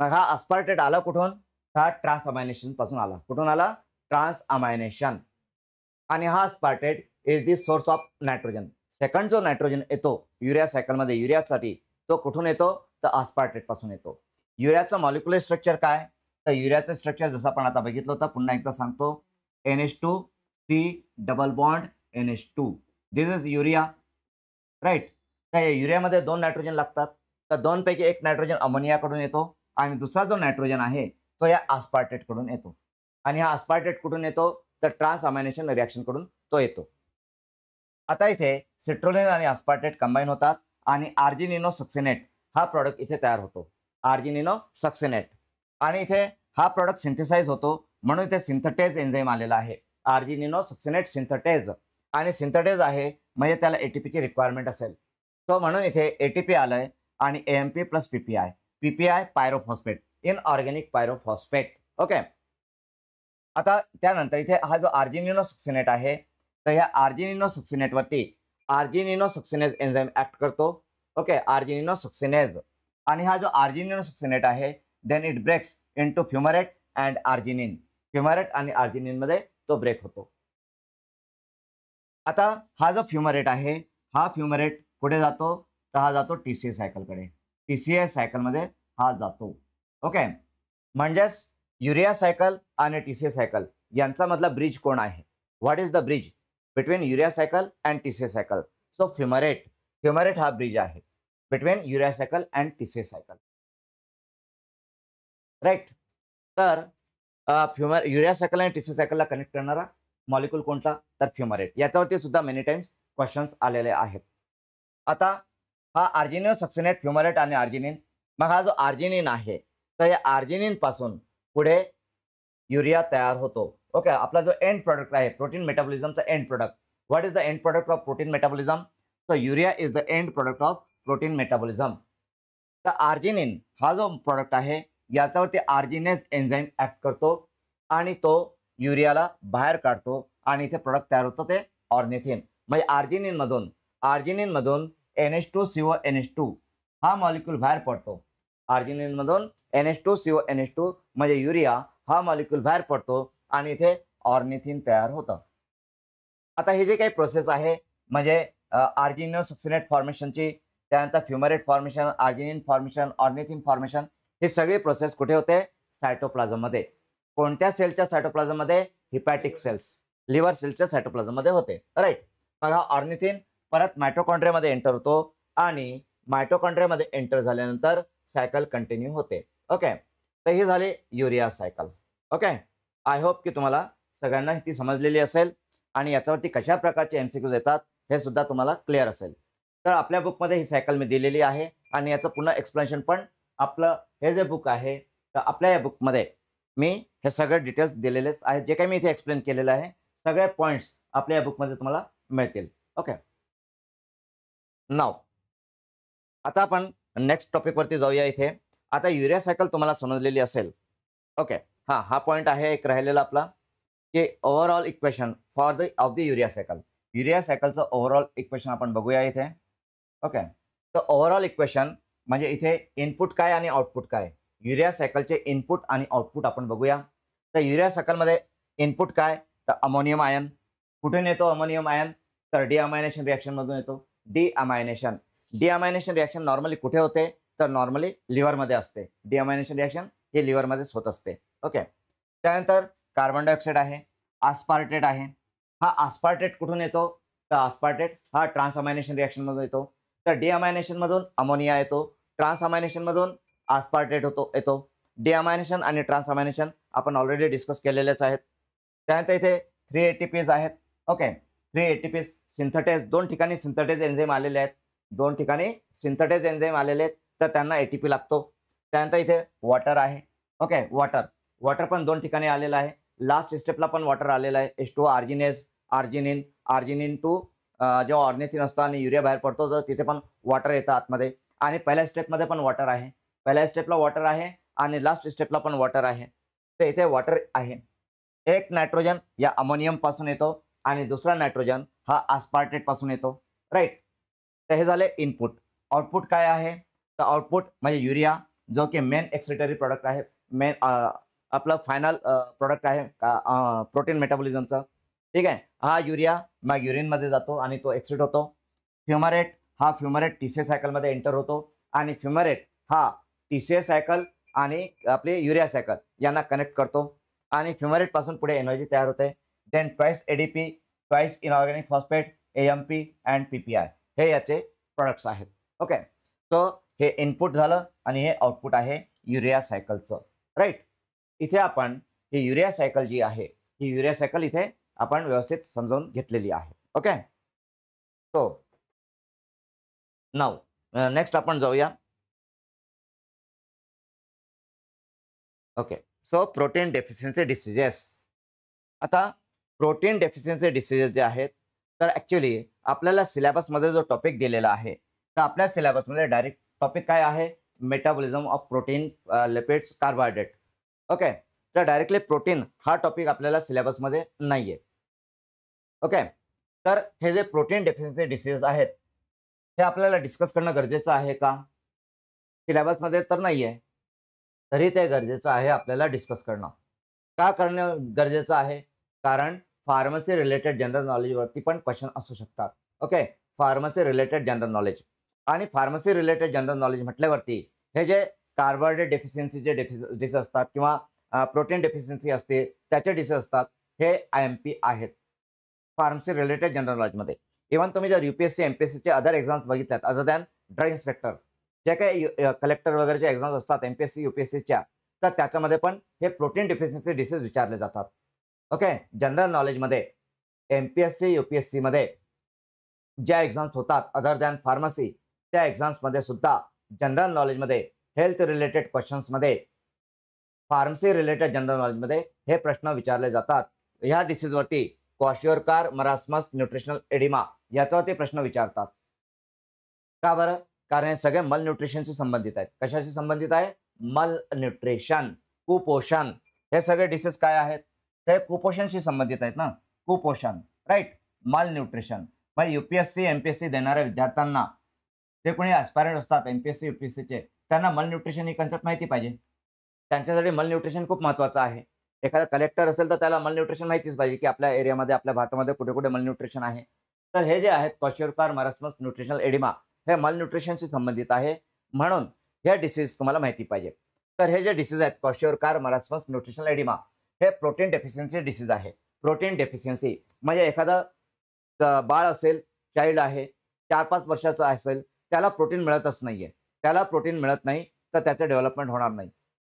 मग हा आस्पार्टेट आला कुठून? हा ट्रान्सअमायनेशन पासून आला. कुठून आला? ट्रान्सअमायनेशन. आणि हा aspartate is the source of nitrogen. Second जो नायट्रोजन येतो युरिया सायकलमध्ये युरियासाठी तो कुठून येतो? तर आस्पार्टेट पासून येतो. युरियाचं मॉलिक्युलर स्ट्रक्चर काय? तर युरियाचं स्ट्रक्चर जसं आपण आता बघितलं होतं पुन्हा एकदा सांगतो. NH2 C double bond NH2. This is urea, right. तर या युरियामध्ये 2 नायट्रोजन लागतात. तर 2 पैकी एक नायट्रोजन अमोनियाकडून येतो आणि दुसरा जो नायट्रोजन आहे तो या आस्पार्टेटकडून येतो. आणि हा आस्पार्टेट कुठून येतो? तर ट्रान्सअमायनेशन रिॲक्शन कडून तो येतो. आता इथे सिट्रोलिन आणि आस्पार्टेट कंबाईन होतात आणि आर्जिनिनोसक्सिनेट हा प्रोडक्ट इथे तयार होतो. आर्जिनिनोसक्सिनेट. आणि इथे हा प्रोडक्ट सिंथेसाइज होतो म्हणून इथे सिंथेटेज एन्झाईम आलेला आहे. आर्जिनिनोसक्सिनेट सिंथेटेज. आणि सिंथेटेज आहे म्हणजे त्याला एटीपीची रिक्वायरमेंट असेल. तो म्हणून इथे एटीपी आलंय आणि AMP plus PPI. PPI pyrophosphate, inorganic pyrophosphate. Okay. आता त्यानंतर इथे हा जो आर्जिनिनोसक्सिनेट आहे तर या आर्जिनिनोसक्सिनेटवरती आर्जिनिनोसक्सिनेज एन्झाईम ऍक्ट करतो. ओके. आर्जिनिनोसक्सिनेज. आणि हा जो आर्जिनिनोसक्सिनेट आहे then it breaks into fumarate and arginine. Fumarate आणि आर्जिनिन मध्ये तो ब्रेक होतो. आता हा जो फ्युमरेट आहे हा फ्युमरेट कुठे जातो? तर हा जातो TCA सायकलकडे. TCA सायकलमध्ये हा जातो. ओके. म्हणजेच युरिया सायकल आणि TCA सायकल यांचा मधला ब्रिज कोण आहे? What is the bridge between urea cycle and TCA cycle? So fumarate. Fumarate हा ब्रिज आहे between urea cycle and TCA cycle, right. तर युरिया सायकल आणि TCA सायकलला कनेक्ट करणारा मॉलिक्यूल कोणता? तर फ्युमरेट. याच्यावरती सुद्धा मेनी टाइम्स क्वेश्चन्स आलेले आहेत. आता हा आर्जिनिन सक्सिनेट, फ्युमरेट आणि आर्जिनिन. मग हा जो आर्जिनिन आहे तर या आर्जिनिन पासून पुढे युरिया तयार होतो. ओके. आपला जो एंड प्रोडक्ट आहे प्रोटीन मेटाबॉलिझमचा end product. What is the end product of protein metabolism? तर urea is the end product of protein metabolism. तर आर्जिनिन हा जो प्रोडक्ट आहे याच्यावरती आर्जिनेज एन्झाईम ऍक्ट करतो आणि तो युरियाला बाहेर काढतो आणि इथे प्रोडक्ट तयार होतो ते ऑर्निथिन. म्हणजे आर्जिनिन मधून NH2CO NH2 हा मॉलिक्यूल बाहेर पडतो. आर्जिनिन मधून NH2CO NH2 म्हणजे युरिया हा मॉलिक्यूल बाहेर पडतो आणि इथे ऑर्निथिन तयार होतं. आता हे जे काही प्रोसेस आहे म्हणजे आर्जिनिनोसक्सिनेट फॉर्मेशनची, त्यानंतर fumarate formation, arginine formation, ornithine formation, ही सगळी प्रोसेस कुठे होते? सायटोप्लाझम मध्ये. कोणत्या सेलच्या सायटोप्लाझम मध्ये? हिपॅटिक सेल्स, लिव्हर सेलच्या सायटोप्लाझम मध्ये होते, राईट. मग हा ऑर्निथिन परत मायटोकॉन्ड्रियामध्ये एंटर होतो आणि मायटोकॉन्ड्रियामध्ये एंटर झाल्यानंतर सायकल कंटिन्यू होते. ओके. तर ही झाली urea cycle. Okay. I hope की तुम्हाला सगळ्यांना ती समजलेली असेल आणि याच्यावरती कशा प्रकारचे MCQs येतात हे सुद्धा तुम्हाला क्लिअर असेल. तर आपल्या बुकमध्ये ही सायकल मी दिलेली आहे आणि याचं पुन्हा एक्सप्लेनेशन पण आपलं हे जे बुक आहे तर आपल्या या बुकमध्ये मी हे सगळे डिटेल्स दिलेलेच आहेत. जे काही मी इथे एक्सप्लेन केलेलं आहे सगळे पॉईंट्स आपल्या या बुकमध्ये तुम्हाला मिळतील. ओके. नाव आता आपण नेक्स्ट टॉपिक वरती जाऊया. इथे आता युरिया सायकल तुम्हाला समजलेली असेल. ओके. हा पॉईंट आहे एक राहिलेला आपला की overall equation for the of the urea cycle. Urea सायकलचं ओव्हरऑल इक्वेशन आपण बघूया इथे. ओके. तर ओव्हरऑल इक्वेशन म्हणजे इथे इनपुट काय आणि आउटपुट काय, युरिया सायकलचे इनपुट आणि आउटपुट आपण बघूया. तर युरिया सायकलमध्ये इनपुट काय? तर अमोनियम आयन. कुठून येतो अमोनियम आयन? तर डिअमायनेशन रिॲक्शन मधून येतो. डिअमायनेशन रिॲक्शन नॉर्मली कुठे होते? तर नॉर्मली लिव्हरमध्ये असते. डिअमायनेशन रिॲक्शन हे लिव्हरमध्येच होत असते. ओके. त्यानंतर कार्बन डायऑक्साईड आहे, आस्पार्टेट आहे. हा आस्पार्टेट कुठून येतो? तर आस्पार्टेट हा ट्रान्सअमायनेशन रिॲक्शन मधून येतो. तर डिअमायनेशन मधून अमोनिया येतो, ट्रान्सअमायनेशन मधून आस्पार्टेट येतो. डिअमायनेशन आणि ट्रान्सअमायनेशन आपण ऑलरेडी डिस्कस केलेलेच आहेत. त्यानंतर इथे 3 ATPs आहेत. ओके, 3 ATPs सिंथेटेज, 2 ठिकाणी सिंथेटेज एन्झाईम आलेले आहेत, 2 ठिकाणी सिंथेटेज एन्झाईम आलेले आहेत, तर त्यांना ATP लागतो. त्यानंतर इथे वॉटर आहे. ओके, वॉटर पण 2 ठिकाणी आलेलं आहे. लास्ट स्टेपला पण वॉटर आलेलं आहे. H2O अर्जिनिन टू जेव्हा ऑर्निथिन असतं आणि युरिया बाहेर पडतो तर तिथे पण वॉटर येतं आतमध्ये. आणि पहिल्या स्टेपमध्ये पण वॉटर आहे. पहिल्या स्टेपला वॉटर आहे आणि लास्ट स्टेपला पण वॉटर आहे. तर इथे वॉटर आहे. एक नायट्रोजन या अमोनियम पासून येतो आणि दुसरा नायट्रोजन हा आस्पार्टेट पासून येतो. राईट. तर हे झाले इनपुट. आउटपुट काय आहे? तर आउटपुट म्हणजे युरिया, जो की मेन एक्सक्रिटरी प्रोडक्ट आहे, मेन आपलं फायनल प्रोडक्ट आहे प्रोटीन मेटाबॉलिझमचा. ठीक आहे. हा युरिया मग युरिनमध्ये जातो आणि तो एक्सक्रीट होतो. फ्युमरेट TCA सायकलमध्ये एंटर होतो आणि फ्युमरेट हा TCA सायकल आणि आपले युरिया सायकल यांना कनेक्ट करतो आणि फ्युमरेट पासून पुढे एनर्जी तयार होते. Then twice ADP, twice inorganic phosphate, AMP and PPI हे याचे प्रोडक्ट्स आहेत. ओके, सो हे इनपुट झालं आणि हे आउटपुट आहे युरिया सायकलचं. राईट. इथे आपण ही युरिया सायकल जी आहे, ही युरिया सायकल इथे आपण व्यवस्थित समजावून घेतलेली आहे. ओके, सो नाव नेक्स्ट आपण जाऊया. Okay, so protein deficiency diseases. आता प्रोटीन डेफिशियन्सी डिसीजेस जे आहेत, तर ॲक्च्युली आपल्याला सिलेबसमध्ये जो टॉपिक दिलेला आहे, तर आपल्या सिलेबसमध्ये डायरेक्ट टॉपिक काय आहे? Metabolism of protein, lipids, carbohydrate. Okay, तर डायरेक्टली प्रोटीन हा टॉपिक आपल्याला सिलेबसमध्ये नाही आहे. ओके, तर हे जे प्रोटीन डेफिशियन्सी डिसीजेस आहेत, हे आपल्याला डिस्कस करणं गरजेचं आहे का? सिलेबसमध्ये तर नाही आहे, तरी ते गरजेचं आहे आपल्याला डिस्कस करणं. का करणं गरजेचं आहे? कारण फार्मसी रिलेटेड जनरल नॉलेजवरती पण क्वेश्चन असू शकतात. Okay, pharmacy related general knowledge आणि फार्मसी रिलेटेड जनरल नॉलेज म्हटल्यावरती हे जे कार्बोहायड्रेट डेफिशियन्सीचे डिसीज असतात किंवा प्रोटीन डेफिशियन्सी असते त्याचे डिसीज असतात, हे IMP आहेत फार्मसी रिलेटेड जनरल नॉलेजमध्ये. इव्हन तुम्ही जर UPSC MPSCचे अदर एक्झाम्स बघितल्यात अदर दॅन ड्रग इन्स्पेक्टर, जे काही कलेक्टर वगैरेचे एक्झाम्स असतात MPSC UPSCच्या, तर त्याच्यामध्ये पण हे प्रोटीन डेफिशियन्सी डिसीज विचारले जातात. ओके, जनरल नॉलेजमध्ये MPSC UPSCमध्ये ज्या एक्झाम्स होतात अदर दॅन फार्मसी, त्या एक्झाम्समध्ये सुद्धा जनरल नॉलेजमध्ये हेल्थ रिलेटेड क्वेश्चन्समध्ये फार्मसी रिलेटेड जनरल नॉलेजमध्ये हे प्रश्न विचारले जातात. ह्या डिसीजवरती क्वाशियोरकार, मरास्मस, न्यूट्रिशनल एडिमा याच्यावरती प्रश्न विचारतात. का बरं? कारण हे सगळे मल न्यूट्रिशनशी संबंधित आहेत. कशाशी संबंधित आहे? मल न्यूट्रिशन, कुपोषण. हे सगळे डिसीज काय आहेत? ते कुपोषणशी संबंधित आहेत ना. कुपोषण, राईट. मल न्यूट्रिशन. मग UPSC MPSC देणाऱ्या विद्यार्थ्यांना, जे कोणी ॲस्पायरंट असतात MPSC UPSCचे, त्यांना मल न्यूट्रिशन ही कन्सेप्ट माहिती पाहिजे. त्यांच्यासाठी मल न्यूट्रिशन खूप महत्त्वाचं आहे. एखादा कलेक्टर असेल तर त्याला मल न्यूट्रिशन माहितीच पाहिजे, की आपल्या एरियामध्ये, आपल्या भारतामध्ये कुठे-कुठे मल न्यूट्रिशन आहे. तर हे जे आहेत क्वाशियोरकार, मरास्मस, न्यूट्रिशनल एडिमा, हे मल न्यूट्रिशनशी संबंधित आहे. म्हणून हे डिसीज तुम्हाला माहिती पाहिजे. तर हे जे डिसीज आहेत क्वाशियोरकार, मरास्मस, न्यूट्रिशनल एडिमा, हे प्रोटीन डेफिशियन्सी डिसीज आहे. प्रोटीन डेफिशियन्सी म्हणजे एखादा बाळ असेल, चाइल्ड आहे, 4-5 वर्षाचा असेल, त्याला प्रोटीन मिळतच नाहीये. त्याला प्रोटीन मिळत नाही तर त्याचं डेव्हलपमेंट होणार नाही.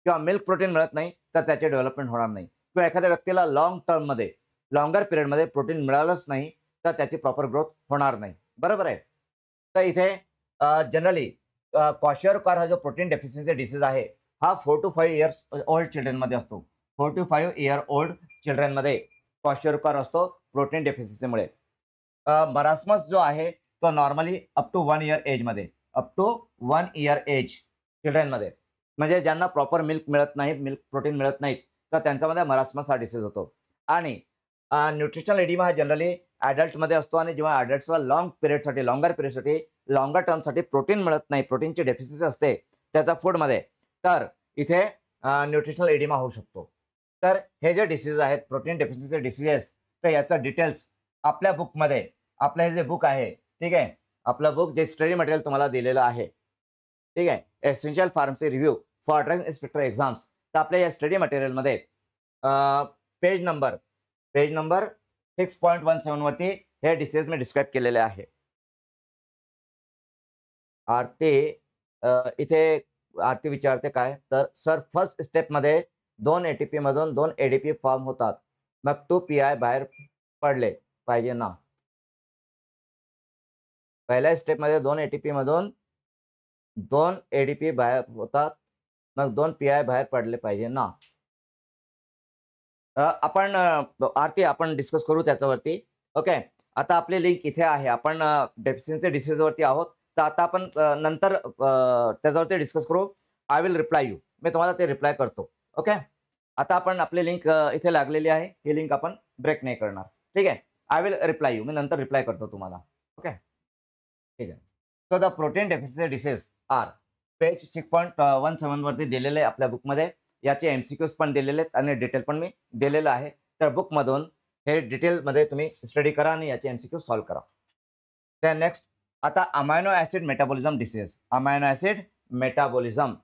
किंवा मिल्क प्रोटीन मिळत नाही तर त्याचे डेव्हलपमेंट होणार नाही. किंवा एखाद्या व्यक्तीला लॉंगर पिरियडमध्ये प्रोटीन मिळालंच नाही तर त्याची प्रॉपर ग्रोथ होणार नाही. बरोबर आहे. तर इथे जनरली क्वाशियोरकार हा जो प्रोटीन डेफिशियन्सी डिसीज आहे, हा 4 to 5 इयर्स ओल्ड चिल्ड्रनमध्ये असतो. 4 to 5 इयर ओल्ड चिल्ड्रनमध्ये क्वाशियोरकार असतो प्रोटीन डेफिशियन्सीमुळे. मरास्मस जो आहे तो नॉर्मली अप टू 1 इयर एजमध्ये, अप टू 1 इयर एज चिल्ड्रनमध्ये, म्हणजे ज्यांना प्रॉपर मिल्क मिळत नाही, मिल्क प्रोटीन मिळत नाहीत, तर त्यांच्यामध्ये मरास्मस हा डिसीज होतो. आणि न्यूट्रिशनल एडिमा हा जनरली ॲडल्टमध्ये असतो आणि जेव्हा ॲडल्ट्सला लॉंगर पिरियडसाठी, लॉंगर टर्मसाठी प्रोटीन मिळत नाही, प्रोटीनची डेफिशियन्सी असते त्याचा फूडमध्ये, तर इथे न्यूट्रिशनल एडिमा होऊ शकतो. तर हे जे डिसीज आहेत प्रोटीन डेफिशियन्सी डिसीजेस, तर याचा डिटेल्स आपल्या बुकमध्ये, आपलं हे जे बुक आहे, ठीक आहे, आपलं बुक जे स्टडी मटेरियल तुम्हाला दिलेलं आहे, ठीक आहे, essential pharmacy review for drug inspector exams, तर आपल्या या स्टडी मटेरियलमध्ये पेज नंबर 6.17 वरती हे डिसीज मी डिस्क्राईब केलेले आहे. आरती इथे आरती विचारते काय, तर सर फर्स्ट स्टेपमध्ये 2 ATP मधून 2 ADP फॉर्म होतात, मग 2 पीआय बाहेर पडले पाहिजे ना. पहिल्या स्टेपमध्ये 2 एटीपी मधून 2 एडीपी बाहेर होतात, मग 2 पीआय बाहेर पडले पाहिजे ना. आपण आरती आपण डिस्कस करू त्याच्यावरती. ओके. आता आपली लिंक इथे आहे. आपण डेफिशियन्सी डिसीजवरती आहोत. तर आता आपण नंतर त्याच्यावरती डिस्कस करू. I will reply you. मी तुम्हाला ते रिप्लाय करतो. ओके. आता आपण आपली लिंक इथे लागलेली आहे. ही लिंक आपण ब्रेक नाही करणार. ठीक आहे. I will reply you. मी नंतर रिप्लाय करतो तुम्हाला. ओके. ठीक आहे. So the protein deficiency disease are page 6.17 वरती दिलेले आहे आपल्या बुकमध्ये. याचे एमसीक्यूज पण दिलेले आहेत आणि डिटेल पण मी दिलेलं आहे. तर बुकमधून हे डिटेलमध्ये तुम्ही स्टडी करा आणि याचे एमसीक्यू सॉल्व्ह करा. देन नेक्स्ट आता amino acid metabolism disease. Amino acid metabolism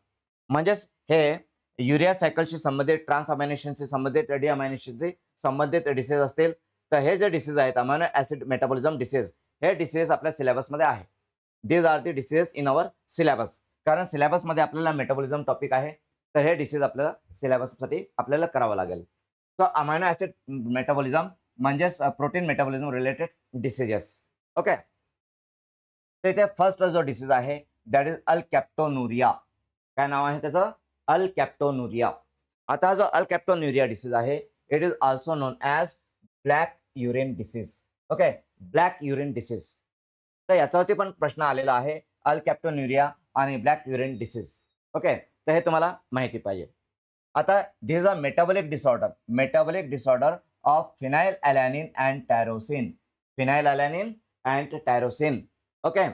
म्हणजेच हे युरिया सायकलशी संबंधित, ट्रान्स अमायनेशनशी संबंधित, डिअमायनेशनशी संबंधित डिसीज असतील. तर हे जे डिसीज आहेत अमायनो ऍसिड मेटाबॉलिझम डिसीज, हे डिसीज आपल्या सिलेबसमध्ये आहे. These are the disease in our syllabus. कारण सिलेबसमध्ये आपल्याला मेटाबॉलिझम टॉपिक आहे. तर हे डिसीज आपल्याला सिलेबससाठी आपल्याला करावं लागेल. सो अमायनो ऍसिड मेटाबॉलिझम म्हणजेच protein metabolism related diseases. Okay. तर इथे फर्स्ट जो डिसीज आहे दॅट इज अल्कॅप्टोनुरिया. काय नाव आहे त्याचं? अल्कॅप्टोनुरिया. आता जो अल्कॅप्टोनुरिया डिसीज आहे it is also known as black urine disease. Okay. Black urine disease. तर याच्यावरती पण प्रश्न आलेला आहे अल्कॅप्टोनुरिया आणि ब्लॅक युरिन डिसीज. ओके. तर हे तुम्हाला माहिती पाहिजे. आता this is a metabolic disorder. Metabolic disorder of phenylalanine and tyrosine. Phenylalanine and tyrosine. Okay.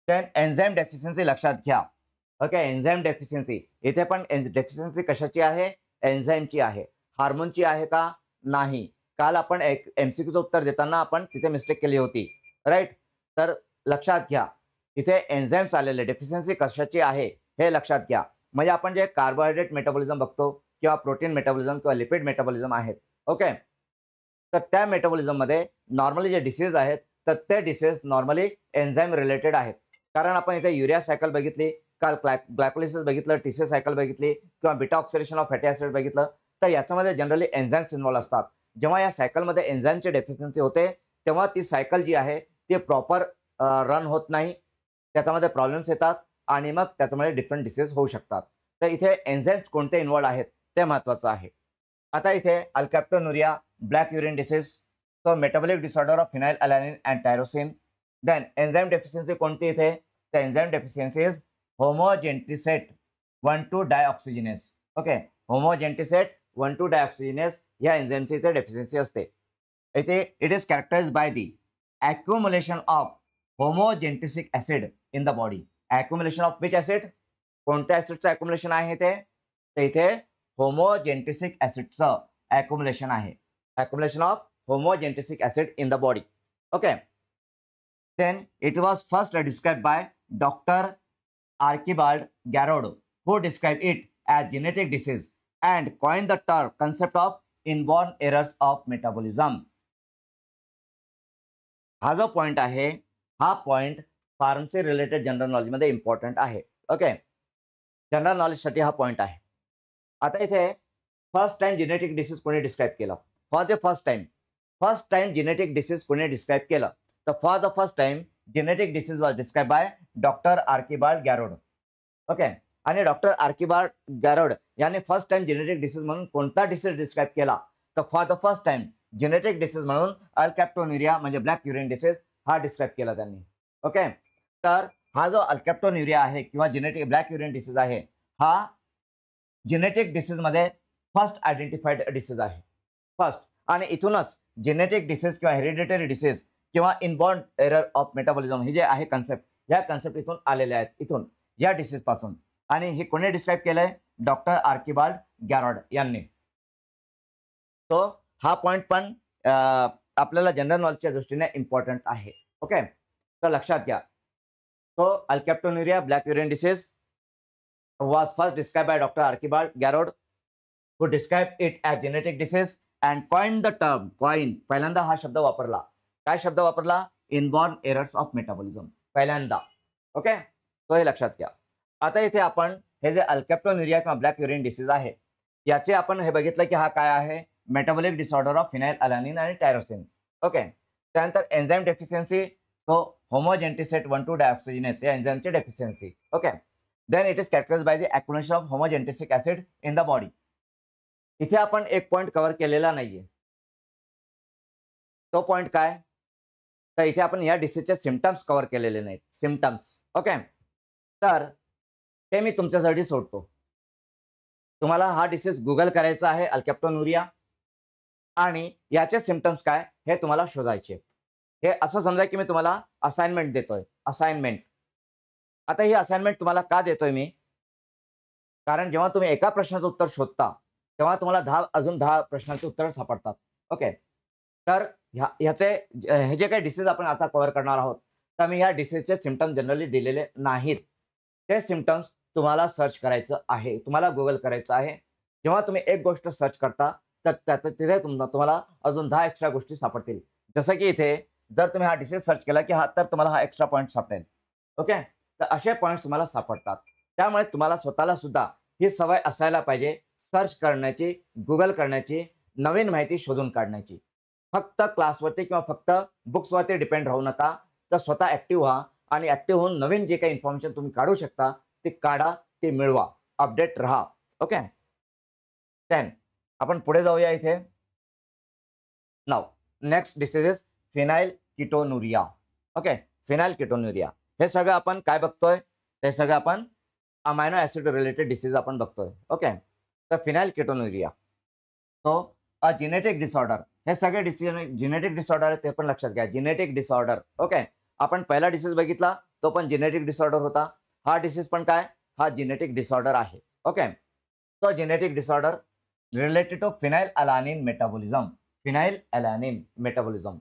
Then enzyme deficiency लक्षात घ्या. ओके. एन्झाईम डेफिशियन्सी इथे पण डेफिशियन्सी कशाची आहे? एन्झाईमची आहे. हार्मोनची आहे का? नाही. काल आपण एक एमसीक्यूचं उत्तर देताना आपण तिथे मिस्टेक केली होती. राईट. तर लक्षात घ्या इथे एन्झाईम्स आलेले. डेफिशियन्सी कशाची आहे हे लक्षात घ्या. म्हणजे आपण जे कार्बोहायड्रेट मेटाबॉलिझम बघतो किंवा प्रोटीन मेटाबॉलिझम किंवा लिपिड मेटाबॉलिझम आहेत. ओके. तर त्या मेटाबॉलिझममध्ये नॉर्मली जे डिसीज आहेत तर ते डिसीज नॉर्मली एन्झाईम रिलेटेड आहेत. कारण आपण इथे युरिया सायकल बघितली, काल ग्लायकोलिसिस बघितलं, टीसी सायकल बघितली किंवा beta oxidation of fatty acid बघितलं. तर याच्यामध्ये जनरली एन्झाईम्स इन्व्हॉल्व असतात. जेव्हा या सायकलमध्ये एन्झाईमची डेफिशियन्सी होते तेव्हा ती सायकल जी आहे ती प्रॉपर रन होत नाही. त्याच्यामध्ये प्रॉब्लेम्स येतात आणि मग त्याच्यामध्ये डिफरंट डिसीज होऊ शकतात. तर इथे एन्झाईम्स कोणते इन्व्हॉल्व आहेत ते महत्त्वाचं आहे. आता इथे alkaptonuria, black urine disease, so metabolic disorder of phenylalanine and tyrosine. Then enzyme deficiency कोणती इथे? तर enzyme deficiency is homogentisate 1,2 dioxygenase. Okay. Homogentisate 1,2 dioxygenase या एन्झाईमची इथे डेफिशियन्सी असते. इथे it is characterised by the accumulation of homogentisic acid in the body. Accumulation of which acid? कोणत्या ऍसिडचं accumulation आहे ते? तर इथे होमोजेंटिसिक ऍसिडचं accumulation आहे. Accumulation of homogentisic acid in the body. Okay. Then it was first described by Dr. Archibald Garrod, who described it as genetic disease and coined the term concept of inborn errors of metabolism. हा जो पॉइंट आहे हा पॉइंट फार्मसी रिलेटेड जनरल नॉलेजमध्ये इम्पॉर्टंट आहे. ओके. जनरल नॉलेजसाठी हा पॉइंट आहे. आता इथे फर्स्ट टाइम जेनेटिक डिसीज कोणी डिस्क्राईब केलं? For the first time genetic disease कोणी डिस्क्राईब केलं? तर for the first time genetic disease was describe by doctor Archibald Garrod. Okay. आणि डॉक्टर आर्किबाल्ड गॅरोड यांनी फर्स्ट टाइम जेनेटिक डिसीज म्हणून कोणता डिसीज डिस्क्राईब केला? तर for the first time genetic disease म्हणून अल्कॅप्टोनुरिया म्हणजे ब्लॅक युरिन डिसीज हा डिस्क्राईब केला त्यांनी. ओके. तर हा जो अल्कॅप्टोनुरिया आहे किंवा जेनेटिक ब्लॅक युरिन डिसीज आहे हा जेनेटिक डिसीज मध्ये फर्स्ट आयडेंटिफाईड डिसीज आहे. फर्स्ट. आणि इथूनच जेनेटिक डिसीज किंवा हेरिडिटरी डिसीज किंवा इनबॉर्न एरर ऑफ मेटाबॉलिझम हे जे आहे कन्सेप्ट, या कन्सेप्ट इथून आलेले आहेत, इथून या डिसीज पासून. आणि हे कोणी डिस्क्राईब केलंय? डॉक्टर आर्किबाल्ड गॅरोड यांनी. तो हा पॉइंट पण आपल्याला जनरल नॉलेजच्या दृष्टीने इम्पॉर्टंट आहे. ओके. तर लक्षात घ्या. तो alkaptonuria black urine disease was first describe by doctor Archibald Garrod, who describe it as genetic disease and coin the term. Coin पहिल्यांदा हा शब्द वापरला. काय शब्द वापरला? इनबॉर्न एरर्स ऑफ मेटाबॉलिझम पहिल्यांदा. ओके. तो हे लक्षात घ्या. आता इथे आपण हे जे अल्कॅप्टोनुरिया किंवा ब्लॅक युरिन डिसीज आहे याचे आपण हे बघितलं की हा काय आहे? Metabolic disorder of phenylalanine आणि टायरोसिन. ओके. त्यानंतर enzyme deficiency, so homogentisate 1,2 dioxygenase या एन्झाईमची deficiency. Okay. Then it is characterised by the accumulation of homogentisic acid in the body. इथे आपण एक पॉइंट कव्हर केलेला नाहीये. तो पॉइंट काय? तर इथे आपण या डिसीजचे सिम्पटम्स कव्हर केलेले नाहीत. सिम्पटम्स. ओके. तर ते मी तुमच्यासाठी सोडतो. तुम्हाला हा डिसीज गुगल करायचा आहे, अल्केप्टोनुरिया, आणि याचे सिम्पटम्स काय हे तुम्हाला शोधायचे. हे असं समजा की मी तुम्हाला असाइनमेंट देतोय. असाइनमेंट. आता ही असाइनमेंट तुम्हाला का देतोय मी? कारण जेव्हा तुम्ही एका प्रश्नाचं उत्तर शोधता तेव्हा तुम्हाला अजून 10 प्रश्नांचे उत्तर सापडतात. ओके. तर हे जे काही डिसीज आपण आता कव्हर करणार आहोत, तर मी ह्या डिसीजचे सिम्पटम जनरली दिलेले नाहीत. ते सिम्पटम्स तुम्हाला सर्च करायचं आहे, तुम्हाला गुगल करायचं आहे. जेव्हा तुम्ही एक गोष्ट सर्च करता तर तिथे तुम्हाला अजून 10 एक्स्ट्रा गोष्टी सापडतील. जसं की इथे जर तुम्ही हा डिसीज सर्च केला की तर तुम्हाला हा एक्स्ट्रा पॉईंट सापडेल. ओके. तर असे पॉईंट्स तुम्हाला सापडतात. त्यामुळे तुम्हाला स्वतःला सुद्धा ही सवय असायला पाहिजे, सर्च करण्याची, गुगल करण्याची, नवीन माहिती शोधून काढण्याची. फक्त क्लासवरती किंवा फक्त बुक्सवरती डिपेंड राहू नका. तर स्वतः ऍक्टिव्ह व्हा आणि ऍक्टिव्ह होऊन नवीन जे काही इन्फॉर्मेशन तुम्ही काढू शकता ते काढा, ते मिळवा, अपडेट राहा. ओके. देन आपण पुढे जाऊया इथे. Now next disease is phenylketonuria. Okay. Phenylketonuria. हे सगळं आपण काय बघतोय? हे सगळं आपण अमायनो ऍसिड रिलेटेड डिसीज आपण बघतोय. ओके. तर phenylketonuria, so a genetic disorder. हे सगळे डिसीज जेनेटिक डिसऑर्डर आहे, ते पण लक्षात घ्या. Genetic disorder. ओके. आपण पहिला डिसीज बघितला तो पण जेनेटिक डिसऑर्डर होता. हा डिसीज पण काय? हा जेनेटिक डिसऑर्डर आहे. ओके. तो genetic disorder related to phenylalanine metabolism. Phenylalanine metabolism.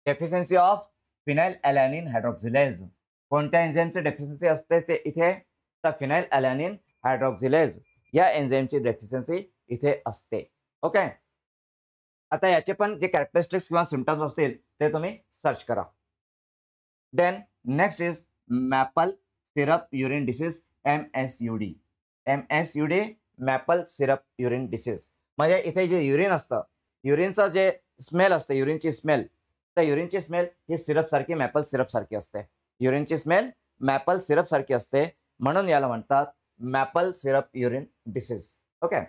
Deficiency of phenylalanine hydroxylase. कोणत्या एन्झाईमची डेफिशियन्सी असते ते इथे? तर फिनाइल अलानिन हायड्रॉक्सिलेज या एन्झाईमची डेफिशियन्सी इथे असते. ओके. आता याचे पण जे कॅरेक्टरिस्टिक्स किंवा सिम्पटम्स असतील ते तुम्ही सर्च करा. Then next is maple syrup urine disease, MSUD. MSUD maple syrup urine disease. म्हणजे इथे जे युरिन असतं, युरिनचं जे स्मेल असतं, युरिनची स्मेल, तर युरिनची स्मेल ही सिरप सारखी, मॅपल सिरप सारखी असते. युरिनची स्मेल मॅपल सिरप सारखी असते, म्हणून याला म्हणतात maple syrup urine disease. Okay.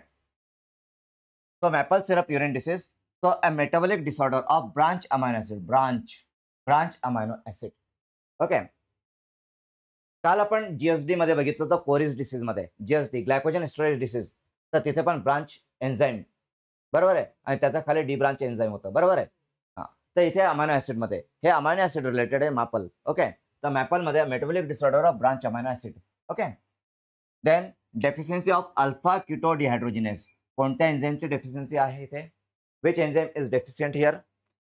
So maple syrup urine disease, so a metabolic disorder of branch amino acid. Branch amino acid. Okay. काल आपण GSD मध्ये बघितलं होतं, कोरिस डिसीज मध्ये. GSD glycogen storage disease. तर तिथे पण ब्रांच एन्झाईम, बरोबर आहे, आणि त्याच्या खाली डी ब्रांच एन्झाईम होतं, बरोबर आहे. हा. तर इथे अमायनो ऍसिड मध्ये हे अमायनो ऍसिड रिलेटेड आहे मॅपल. ओके. तर मॅपल मध्ये metabolic disorder of branch amino acid. Okay. Then deficiency of alpha keto dehydrogenase. कोणत्या एन्झाईमची डेफिशियन्सी आहे इथे? Which enzyme is deficient here?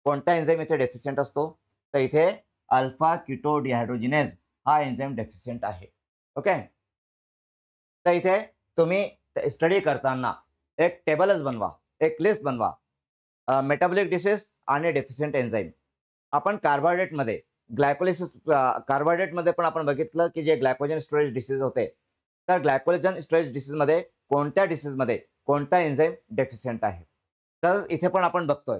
कोणता एन्झाईम इथे डेफिशियंट असतो? तर इथे अल्फा कीटो डिहायड्रोजिनेस हा एन्झाईम डेफिशियंट आहे. ओके. तर इथे तुम्ही स्टडी करताना एक टेबलच बनवा, एक लिस्ट बनवा, मेटाबॉलिक डिसीज आणि डेफिशियंट एन्झाईम. आपण कार्बोहायड्रेटमध्ये ग्लायकोलिसिस, कार्बोहायड्रेटमध्ये पण आपण बघितलं की जे ग्लायकोजन स्टोरेज डिसीज होते, तर ग्लायकोजन स्टोरेज डिसीजमध्ये कोणत्या डिसीजमध्ये कोणता एन्झाईम डेफिशियंट आहे. तर इथे पण आपण बघतोय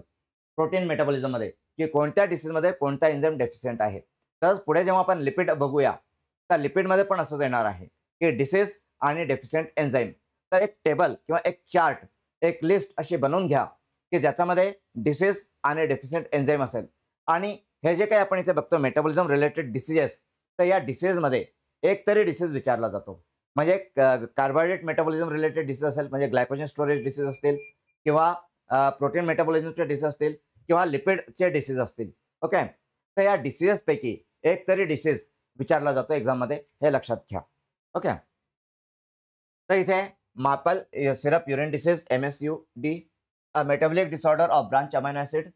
प्रोटीन मेटाबॉलिझममध्ये की कोणत्या डिसीजमध्ये कोणता एन्झाईम डेफिशियंट आहे. तर पुढे जेव्हा आपण लिपिड बघूया तर लिपिडमध्ये पण असंच येणार आहे की डिसीज आणि डेफिशियंट एन्झाईम. तर एक टेबल किंवा एक चार्ट, एक लिस्ट अशी बनवून घ्या की ज्याच्यामध्ये डिसीज आणि डेफिशियंट एन्झाईम असेल. आणि हे जे काही आपण इथे बघतो मेटाबॉलिझम रिलेटेड डिसीजेस, तर या डिसीजमध्ये एक तरी डिसीज विचारला जातो. म्हणजे कार्बोहायड्रेट मेटाबॉलिझम रिलेटेड डिसीज असेल, म्हणजे ग्लायकोजन स्टोरेज डिसीज असतील, किंवा प्रोटीन मेटाबॉलिझमचे डिसीज असतील, किंवा लिपिडचे डिसीज असतील. ओके. तर या डिसीजेसपैकी एक तरी डिसीज विचारला जातो एक्झाममध्ये, हे लक्षात घ्या. ओके. तर इथे maple syrup urine disease, MSUD, metabolic disorder of branch amino acid.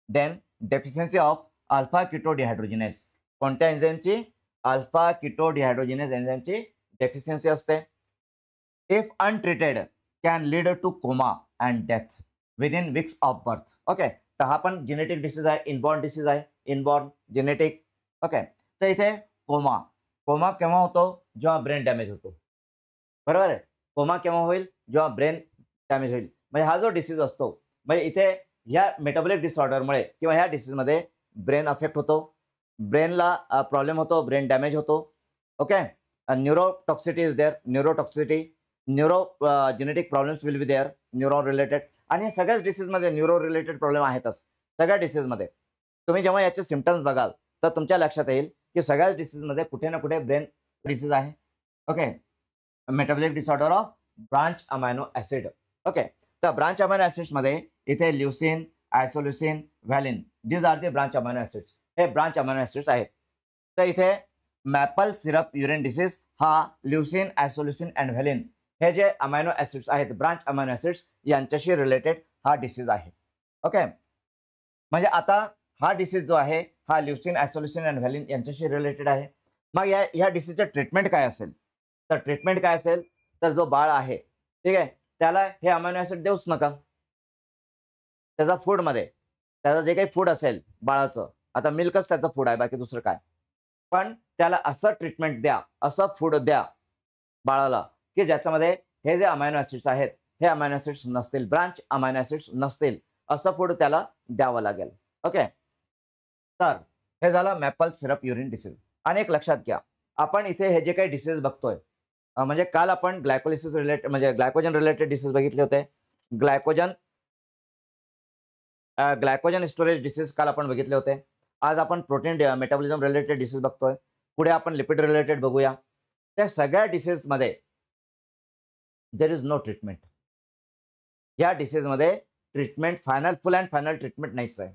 Then deficiency of alpha keto dehydrogenase. कोणत्या एन्झाईमची? अल्फा कीटो डिहायड्रोजिनेस एन्झाईमची डेफिशियन्सी असते. If untreated can lead to coma and death within weeks of birth. Okay. तर हा पण जेनेटिक डिसीज आहे, इनबॉर्न डिसीज आहे, इनबॉर्न जेनेटिक. ओके. तर इथे कोमा, कोमा केव्हा होतो? जेव्हा ब्रेन डॅमेज होतो, बरोबर आहे. कोमा केव्हा होईल? जेव्हा ब्रेन डॅमेज होईल. म्हणजे हा जो डिसीज असतो, म्हणजे इथे या मेटाबॉलिक डिसऑर्डरमुळे किंवा ह्या डिसीजमध्ये ब्रेन अफेक्ट होतो, ब्रेनला प्रॉब्लेम होतो, ब्रेन डॅमेज होतो. Okay, neurotoxicity is there, neurotoxicity, genetic problems will be there, neuro related. आणि सगळ्याच डिसीजमध्ये न्यूरो रिलेटेड प्रॉब्लेम आहेतच सगळ्या डिसीजमध्ये. तुम्ही जेव्हा याचे सिम्पटम्स बघाल तर तुमच्या लक्षात येईल की सगळ्याच डिसीजमध्ये कुठे ना कुठे ब्रेन डिसीज आहे. Okay, metabolic disorder of branch amino acid. Okay, तर ब्रांच अमायनो ऍसिड्समध्ये इथे leucine, isoleucine, valine, these are the branch amino acids. हे ब्रांच अमायनो ऍसिड्स आहेत. तर इथे मॅपल सिरप युरिन डिसीज हा ल्युसिन, आयसोल्युसिन अँड व्हॅलिन हे जे अमायनो ऍसिड्स आहेत, ब्रांच अमायनो ऍसिड्स, यांच्याशी रिलेटेड हा डिसीज आहे. ओके, म्हणजे आता हा डिसीज जो आहे हा ल्युसिन, आयसोल्युसिन अँड व्हॅलिन यांच्याशी रिलेटेड आहे. मग या डिसीजचं ट्रीटमेंट काय असेल? तर ट्रीटमेंट काय असेल तर जो बाळ आहे, ठीक आहे, त्याला हे अमायनो ऍसिड देऊच नका. त्याचा फूडमध्ये त्याचं जे काही फूड असेल बाळाचं, आता मिल्कच त्याचं फूड आहे, बाकी दुसरं काय, पण त्याला असं ट्रीटमेंट द्या, असं फूड द्या बाळाला की ज्याच्यामध्ये हे जे अमायनो ऍसिड्स आहेत हे अमायनो ऍसिड्स नसतील, ब्रांच अमायनो ऍसिड्स नसतील, असं फूड त्याला द्यावं लागेल. ओके, तर हे झालं मॅपल सिरप युरिन डिसीज. आणि एक लक्षात घ्या, आपण इथे हे जे काही डिसीज बघतोय, म्हणजे काल आपण ग्लायकोलिसिस रिलेटेड म्हणजे ग्लायकोजन रिलेटेड डिसीज बघितले होते. ग्लायकोजन ग्लायकोजन स्टोरेज डिसीज काल आपण बघितले होते. आज आपण प्रोटीन मेटाबॉलिझम रिलेटेड डिसीज बघतोय. पुढे आपण लिपिड रिलेटेड बघूया. त्या सगळ्या डिसीजमध्ये देर इज नो ट्रीटमेंट. या डिसीजमध्ये treatment full and final treatment नाहीच आहे.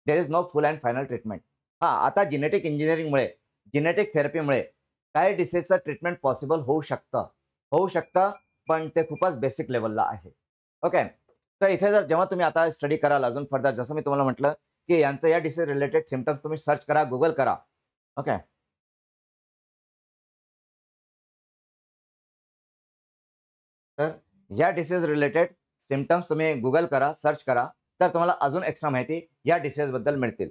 There is no full and final treatment. हां, आता जेनेटिक इंजिनिअरिंगमुळे, जेनेटिक थेरपीमुळे काही डिसीजचं ट्रीटमेंट पॉसिबल होऊ शकतं, पण ते खूपच बेसिक लेवलला आहे. ओके, तर इथे जर जेव्हा तुम्ही आता स्टडी कराल अजून फर्दर, जसं मी तुम्हाला म्हटलं की यांचं या डिसीज रिलेटेड सिम्पटम्स तुम्ही सर्च करा, गुगल करा. ओके, तर या डिसीज रिलेटेड सिम्पटम्स तुम्ही गुगल करा, सर्च करा, तर तुम्हाला अजून एक्स्ट्रा माहिती या डिसीजबद्दल मिळतील.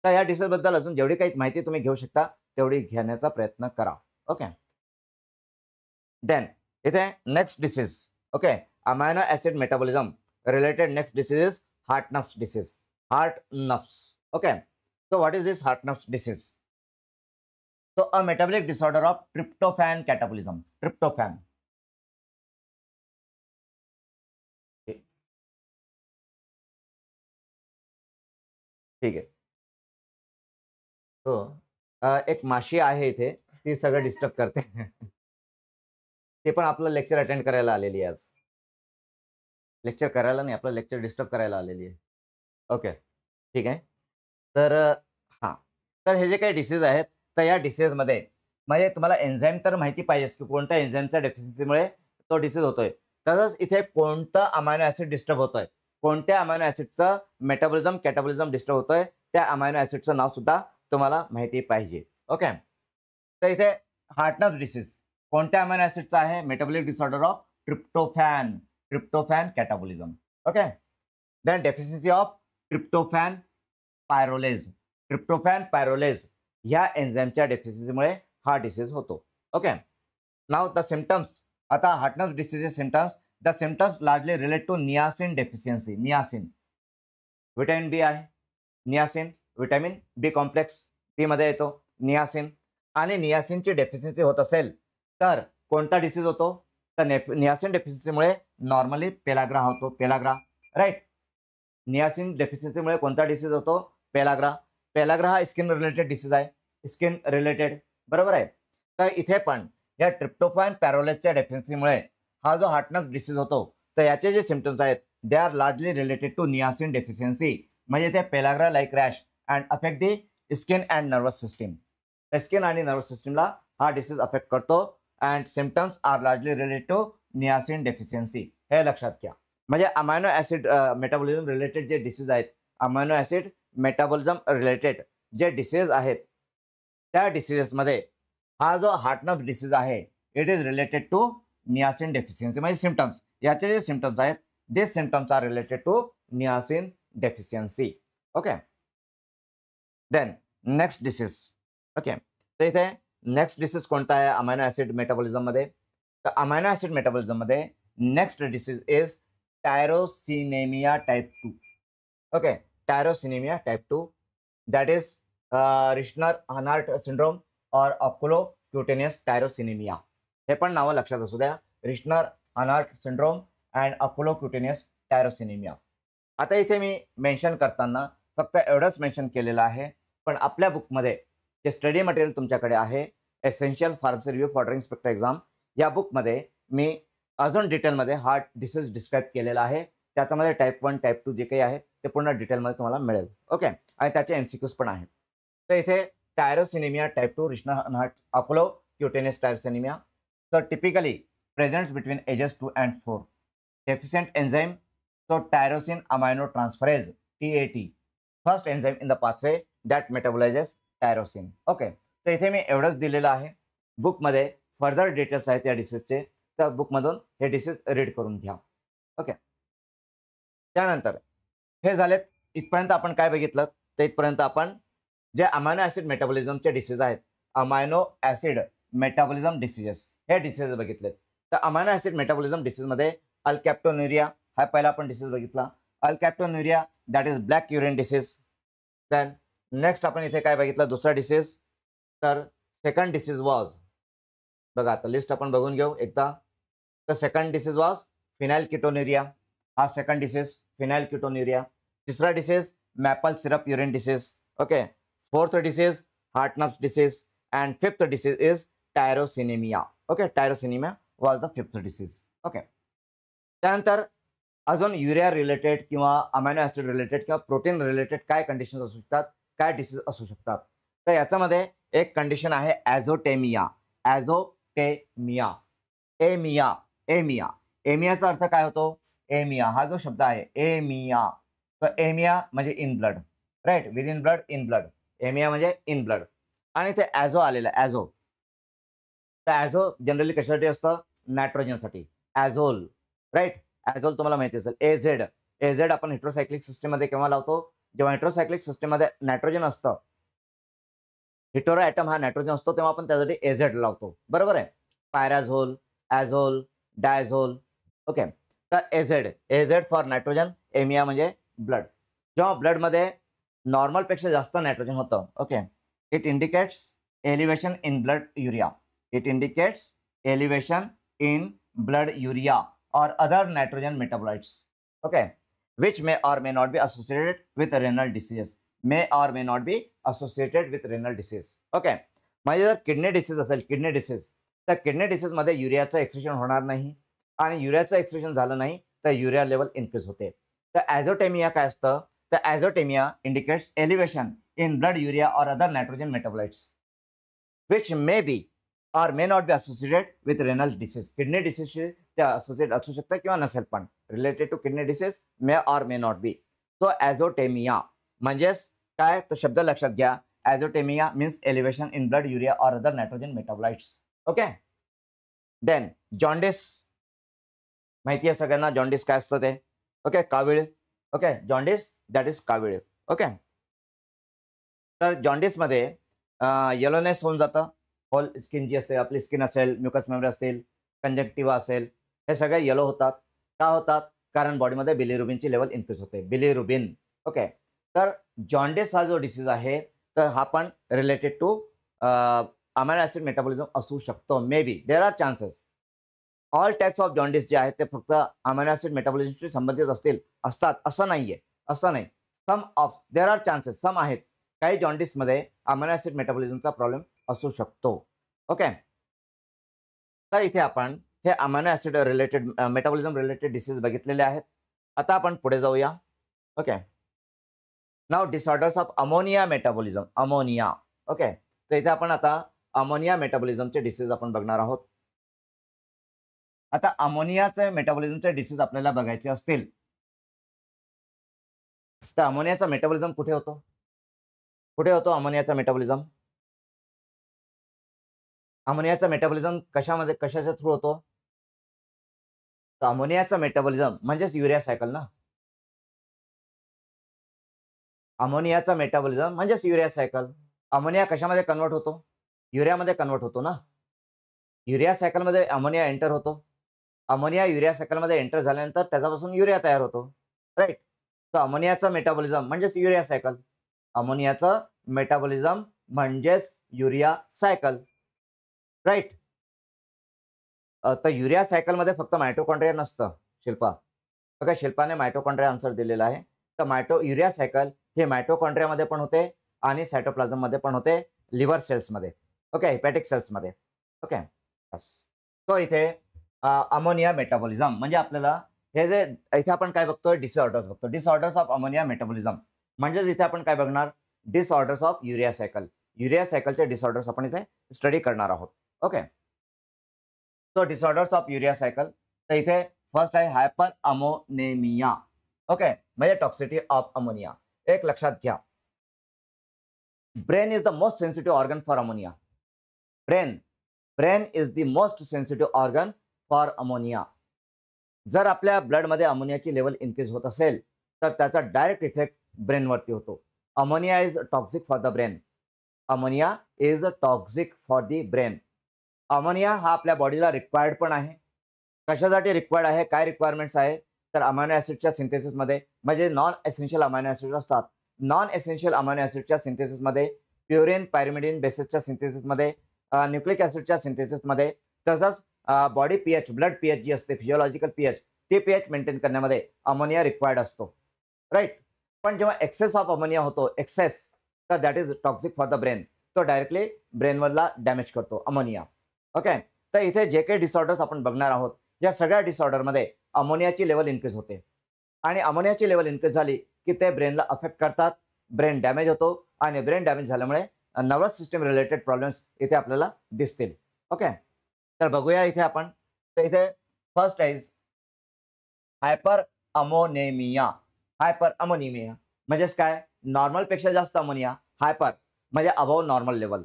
तर या डिसीजबद्दल अजून जेवढी काही माहिती तुम्ही घेऊ शकता तेवढी घेण्याचा प्रयत्न करा. ओके, देन इथे next disease. Okay, amino acid metabolism related next disease is Hartnup's disease. Hartnup's. Okay, so what is this Hartnupp's disease? So a metabolic disorder of tryptophan catabolism. Tryptophan. ठीक आहे. तो एक माशी आहे इथे, ती सगळं डिस्टर्ब करते. ते पण आपलं लेक्चर अटेंड करायला आलेली आहे आज. लेक्चर करायला नाही, आपलं लेक्चर डिस्टर्ब करायला आलेली आहे. ओके, ठीक आहे. तर हां, तर हे जे काही डिसीज आहेत, तर या डिसीजमध्ये म्हणजे तुम्हाला एन्झाईम तर माहिती पाहिजेच की कोणत्या एन्झाईमच्या डेफिशियन्सीमुळे तो डिसीज होतोय. तसंच इथे कोणतं अमायनो ॲसिड डिस्टर्ब होतोय, कोणत्या अमायनो ॲसिडचं मेटाबॉलिझम, कॅटाबॉलिझम डिस्टर्ब होतोय, त्या अमायनो ॲसिडचं नाव सुद्धा तुम्हाला माहिती पाहिजे. ओके, तर इथे हार्टनर डिसीज कोणत्या अमायनो ॲसिडचा आहे? Metabolic disorder of tryptophan, tryptophan catabolism. Okay, then deficiency of tryptophan pyrrolase. Tryptophan pyrrolase ह्या एन्झाईमच्या डेफिशियन्सीमुळे हा डिसीज होतो. Okay, now the symptoms. आता हार्टनर डिसीजचे symptoms. The symptoms largely relate to niacin deficiency. Niacin, vitamin B आहे, niacin vitamin B complex B मध्ये येतो नियासिन. आणि नियासिनची डेफिशियन्सी होत असेल तर कोणता डिसीज होतो? तर नियासिन डेफिशियन्सीमुळे नॉर्मली पेलाग्रा होतो. Pellagra, right. नियासिन डेफिशियन्सीमुळे कोणता डिसीज होतो? पेलाग्रा. पेलाग्रा हा स्किन रिलेटेड डिसीज आहे, स्किन रिलेटेड, बरोबर आहे. तर इथे पण या ट्रिप्टोफॅन पॅरोलेसच्या डेफिशियन्सीमुळे हा जो हार्टनर डिसीज होतो, तर याचे जे सिम्पटम्स आहेत they are largely related to niacin deficiency. म्हणजे ते pellagra like rash and affect the skin and nervous system. Skin आणि नर्वस सिस्टीमला हा डिसीज अफेक्ट करतो and symptoms are largely related to niacin deficiency. हे लक्षात घ्या. म्हणजे अमायनो ऍसिड मेटाबॉलिझम रिलेटेड जे डिसीज आहेत, अमायनो ऍसिड मेटाबॉलिझम रिलेटेड जे डिसीज आहेत, त्या डिसीजेसमध्ये हा जो हार्टनर डिसीज आहे it is related to niacin deficiency. म्हणजे सिम्पटम्स, याचे जे सिम्पटम्स आहेत this symptoms are related to niacin deficiency. Okay, then next disease. Okay, तर इथे नेक्स्ट डिसीज कोणता आहे अमायनो ऍसिड मेटाबॉलिझममध्ये? तर अमायनो ऍसिड मेटाबॉलिझममध्ये next disease is tyrosinemia type 2. Okay, tyrosinemia type 2, that is Rischner-Hanhart syndrome or oculocutaneous tyrosinemia. हे पण नावं लक्षात असू द्या, रिश्नर-हानार्ट सिंड्रोम अँड अपोलोक्युटेनियस टायरोसिनेमिया. आता इथे मी मेन्शन करताना फक्त एवढंच मेन्शन केलेलं आहे, पण आपल्या बुकमध्ये जे स्टडी मटेरियल तुमच्याकडे आहे, essential pharmacy review for drug inspector exam, या बुकमध्ये मी अजून डिटेलमध्ये हार्ट डिसीज डिस्क्राईब केलेला आहे. त्याच्यामध्ये टाईप 1 टाईप 2 जे काही आहे ते पूर्ण डिटेलमध्ये तुम्हाला मिळेल. ओके, आणि त्याचे एमसीक्यूज पण आहेत. तर इथे tyrosinemia type 2 Richner Hanhart oculocutaneous tyrosinemia, so typically presents between ages 2 and 4. Deficient enzyme, so tyrosine aminotransferase TAT, first enzyme in the pathway that metabolizes tyrosine. Okay, तर इथे मी एवढंच दिलेलं आहे. बुकमध्ये फर्दर डिटेल्स आहेत या डिसीजचे, तर बुकमधून हे डिसीज रीड करून घ्या. ओके, त्यानंतर हे झालेत. इथपर्यंत आपण काय बघितलं, तर इथपर्यंत आपण जे अमायनो ॲसिड मेटाबॉलिझमचे डिसीज आहेत, अमायनो ॲसिड मेटाबॉलिझम डिसीजेस, हे डिसीज बघितलेत. तर अमायनो ॲसिड मेटाबॉलिझम डिसीजमध्ये अल्कॅप्टोन्युरिया हा पहिला आपण डिसीज बघितला. Alkaptonuria that is black urine disease. Then next आपण इथे काय बघितलं, दुसरा डिसीज. तर सेकंड डिसीज वॉज, बघा आता लिस्ट आपण बघून घेऊ एकदा. तर सेकंड डिसीज वॉज फिनाइलकिटोन्युरिया, हा सेकंड डिसीज फिनाइलकिटोन्युरिया. तिसरा disease maple syrup urine disease. Okay, fourth disease Hartnup's disease, and fifth disease is tyrosinemia. Okay, tyrosinemia was the fifth disease. Okay, त्यानंतर अजून युरिया रिलेटेड किंवा अमायनो ॲसिड रिलेटेड किंवा प्रोटीन रिलेटेड काय कंडिशन असू शकतात, काय डिसीज असू शकतात. तर याच्यामध्ये एक कंडिशन आहे ॲझोटेमिया. ॲझोटेमिया, एमिया, एमिया, एमियाचा अर्थ काय होतो, एमिया हा जो शब्द आहे एमिया, तर एमिया म्हणजे in blood, right, with in blood, in blood. Emia म्हणजे इन ब्लड. आणि ते ॲझो आलेलं आहे, ॲझो. तर ॲझो जनरली कशासाठी असतं, नायट्रोजनसाठी. ॲझोल, राईट, ॲझोल तुम्हाला माहिती असेल. एझेड, एझेड आपण हेट्रोसायक्लिक सिस्टममध्ये केव्हा लावतो, जेव्हा हेट्रोसायक्लिक सिस्टममध्ये नायट्रोजन असतं, हेटेरो ॲटम हा नायट्रोजन असतो, तेव्हा आपण त्यासाठी एझेड लावतो, बरोबर आहे. पायराझोल, ॲझोल, डायझोल. ओके, तर एझेड, एझेड फॉर नायट्रोजन, एमिया म्हणजे ब्लड. जेव्हा ब्लडमध्ये नॉर्मलपेक्षा जास्त नायट्रोजन होतं, okay, it indicates elevation in blood urea. It indicates elevation in blood urea or other nitrogen metabolites, okay, which may or may not be associated with renal disease. May or may not be associated with renal disease. Okay, म्हणजे जर किडनी डिसीज असेल, किडनी डिसीज, तर किडनी डिसीजमध्ये युरियाचं एक्सक्रिशन होणार नाही, आणि युरियाचं एक्सक्रिशन झालं नाही तर युरिया लेवल इन्क्रीज होते. तर ॲझोटेमिया काय असतं, तर azotemia indicates elevation in blood urea और other nitrogen metabolites which may be or may not be associated with renal disease. Kidney डिसीजशी ते असोसिएट असू शकतं किंवा नसेल, पण related to kidney disease may or may not be. So azotemia म्हणजेच काय, तो शब्द लक्षात घ्या. Azotemia means elevation in blood urea और other nitrogen metabolites. Okay, then jaundice माहिती आहे सगळ्यांना, जॉन्डिस काय असतं ते. ओके, कावीळ. ओके, जॉन्डिस दॅट इज कावीळ. ओके, तर जॉन्डिसमध्ये येलोनेस होऊन जातं. होल स्किन जी असते, आपली स्किन असेल, म्युकस मेमरी असतील, कंजक्टिव्हा असेल, हे सगळे येलो होतात. का होतात, कारण बॉडीमध्ये बिलिरुबिनची लेवल इन्क्रीज होते, बिलिरुबिन. ओके, तर जॉन्डिस हा जो डिसीज आहे, तर हा पण related to amino acid metabolism असू शकतो. Maybe, there are chances. All types of jaundice जे आहेत ते फक्त अमायनो ॲसिड मेटाबॉलिझमशी संबंधित असतात असं नाहीये, असं नाही. सम ऑफ, देर आर चान्सेस, सम आहेत. काही जॉन्डिसमध्ये अमायनो ॲसिड मेटाबॉलिझमचा प्रॉब्लेम असू शकतो. ओके, तर इथे आपण हे amino acid related metabolism related disease बघितलेले आहेत. आता आपण पुढे जाऊया. Okay, now disorders of ammonia metabolism. Ammonia. Okay, तर इथे आपण आता अमोनिया मेटाबॉलिझमचे डिसीज आपण बघणार आहोत. आता अमोनियाचे मेटाबॉलिझमचे डिसीज आपल्याला बघायचे असतील, तर अमोनियाचा मेटाबॉलिझम कुठे होतो, कुठे होतो अमोनियाचा मेटाबॉलिझम. अमोनियाचा मेटाबॉलिझम कशामध्ये, कशाच्या थ्रू होतो, तर अमोनियाचा मेटाबॉलिझम म्हणजेच युरिया सायकल ना. अमोनियाचा मेटाबॉलिझम म्हणजेच युरिया सायकल. अमोनिया कशामध्ये कन्वर्ट होतो, युरियामध्ये कन्वर्ट होतो ना. युरिया सायकलमध्ये अमोनिया एंटर होतो. अमोनिया युरिया सायकलमध्ये एंटर झाल्यानंतर त्याच्यापासून युरिया तयार होतो, राईट. तर अमोनियाचं मेटाबॉलिझम म्हणजेच युरिया सायकल. अमोनियाचं मेटाबॉलिझम म्हणजेच युरिया सायकल, राईट. तर युरिया सायकलमध्ये फक्त मायटोकॉन्ड्रिया नसतं, शिल्पा. बघा, शिल्पाने मायटोकॉन्ड्रिया आन्सर दिलेला आहे. तर युरिया सायकल हे मायटोकॉन्ड्रियामध्ये पण होते आणि सायटोप्लाझममध्ये पण होते, लिव्हर सेल्समध्ये, ओके, हेपॅटिक सेल्समध्ये, ओके. बस. तो इथे अमोनिया मेटाबॉलिझम म्हणजे आपल्याला हे जे इथे आपण काय बघतोय, डिसऑर्डर्स बघतो. डिसऑर्डर्स ऑफ अमोनिया मेटाबॉलिझम म्हणजेच इथे आपण काय बघणार, disorders of urea cycle. Urea सायकलचे डिसऑर्डर्स आपण इथे स्टडी करणार आहोत, okay. So disorders of urea cycle. तर इथे फर्स्ट आहे हायपर अमोनेमिया, ओके, म्हणजे टॉक्सिटी ऑफ अमोनिया. एक लक्षात घ्या, brain is the most sensitive organ for ammonia. Brain is the most sensitive organ for ammonia. जर आपल्या ब्लडमध्ये अमोनियाची लेवल इन्क्रीज होत असेल तर त्याचा डायरेक्ट इफेक्ट ब्रेनवरती होतो. Ammonia is toxic for the brain. Ammonia is toxic for the brain. Ammonia हा आपल्या बॉडीला रिक्वायर्ड पण आहे. कशासाठी रिक्वायर्ड आहे, काय रिक्वायरमेंट्स आहे, तर अमायनो ॲसिडच्या सिंथेसिसमध्ये, म्हणजे नॉन एसेन्शियल अमायनो ॲसिड असतात. नॉन एसेन्शियल अमायनो ॲसिडच्या सिंथेसिसमध्ये, प्युरिन पायरिमिडिन बेसिसच्या सिंथेसिसमध्ये, न्यूक्लिक ॲसिडच्या सिंथेसिसमध्ये, तसंच बॉडी पीएच, ब्लड पीएच जी असते, फिजिओलॉजिकल पीएच, ते पीएच मेंटेन करण्यामध्ये अमोनिया रिक्वायर्ड असतो, राईट. पण जेव्हा एक्सेस ऑफ अमोनिया होतो, एक्सेस, तर that is toxic for the brain. तो डायरेक्टली ब्रेनवरला डॅमेज करतो अमोनिया, ओके. तर इथे जे काही डिसऑर्डर्स आपण बघणार आहोत, या सगळ्या डिसऑर्डरमध्ये अमोनियाची लेवल इन्क्रीज होते आणि अमोनियाची लेवल इन्क्रीज झाली की ते ब्रेनला अफेक्ट करतात, ब्रेन डॅमेज होतो आणि ब्रेन डॅमेज झाल्यामुळे नर्वस सिस्टम रिलेटेड प्रॉब्लेम्स इथे आपल्याला दिसतील, ओके. तर बघूया इथे आपण. तर इथे first is hyperammonemia. Hyperammonemia म्हणजेच काय, नॉर्मलपेक्षा जास्त अमोनिया, हायपर म्हणजे अबव नॉर्मल लेवल.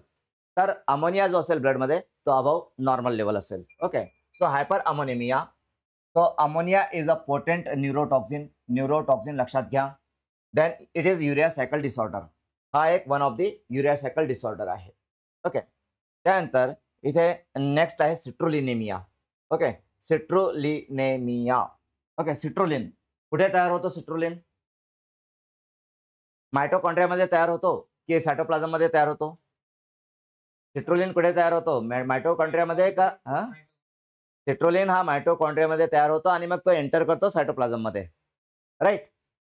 तर अमोनिया जो असेल ब्लडमध्ये तो अबव नॉर्मल लेवल असेल, okay. So hyperammonemia. So ammonia is a potent neurotoxin. Neurotoxin लक्षात घ्या. Then it is urea cycle disorder. हा एक one of the urea cycle disorder आहे, ओके. त्यानंतर इथे नेक्स्ट आहे citrullinemia, okay. Citrullinemia, okay. Citrulline कुठे तयार होतो, सिट्रोलिन मायटोकॉन्ड्रियामध्ये तयार होतो की सायटोप्लाझममध्ये तयार होतो? सिट्रोलिन कुठे तयार होतो, मायटोकॉन्ड्रियामध्ये का? सिट्रोलिन हा मायटोकॉन्ड्रियामध्ये तयार होतो आणि मग तो एंटर करतो सायटोप्लाझममध्ये, राईट.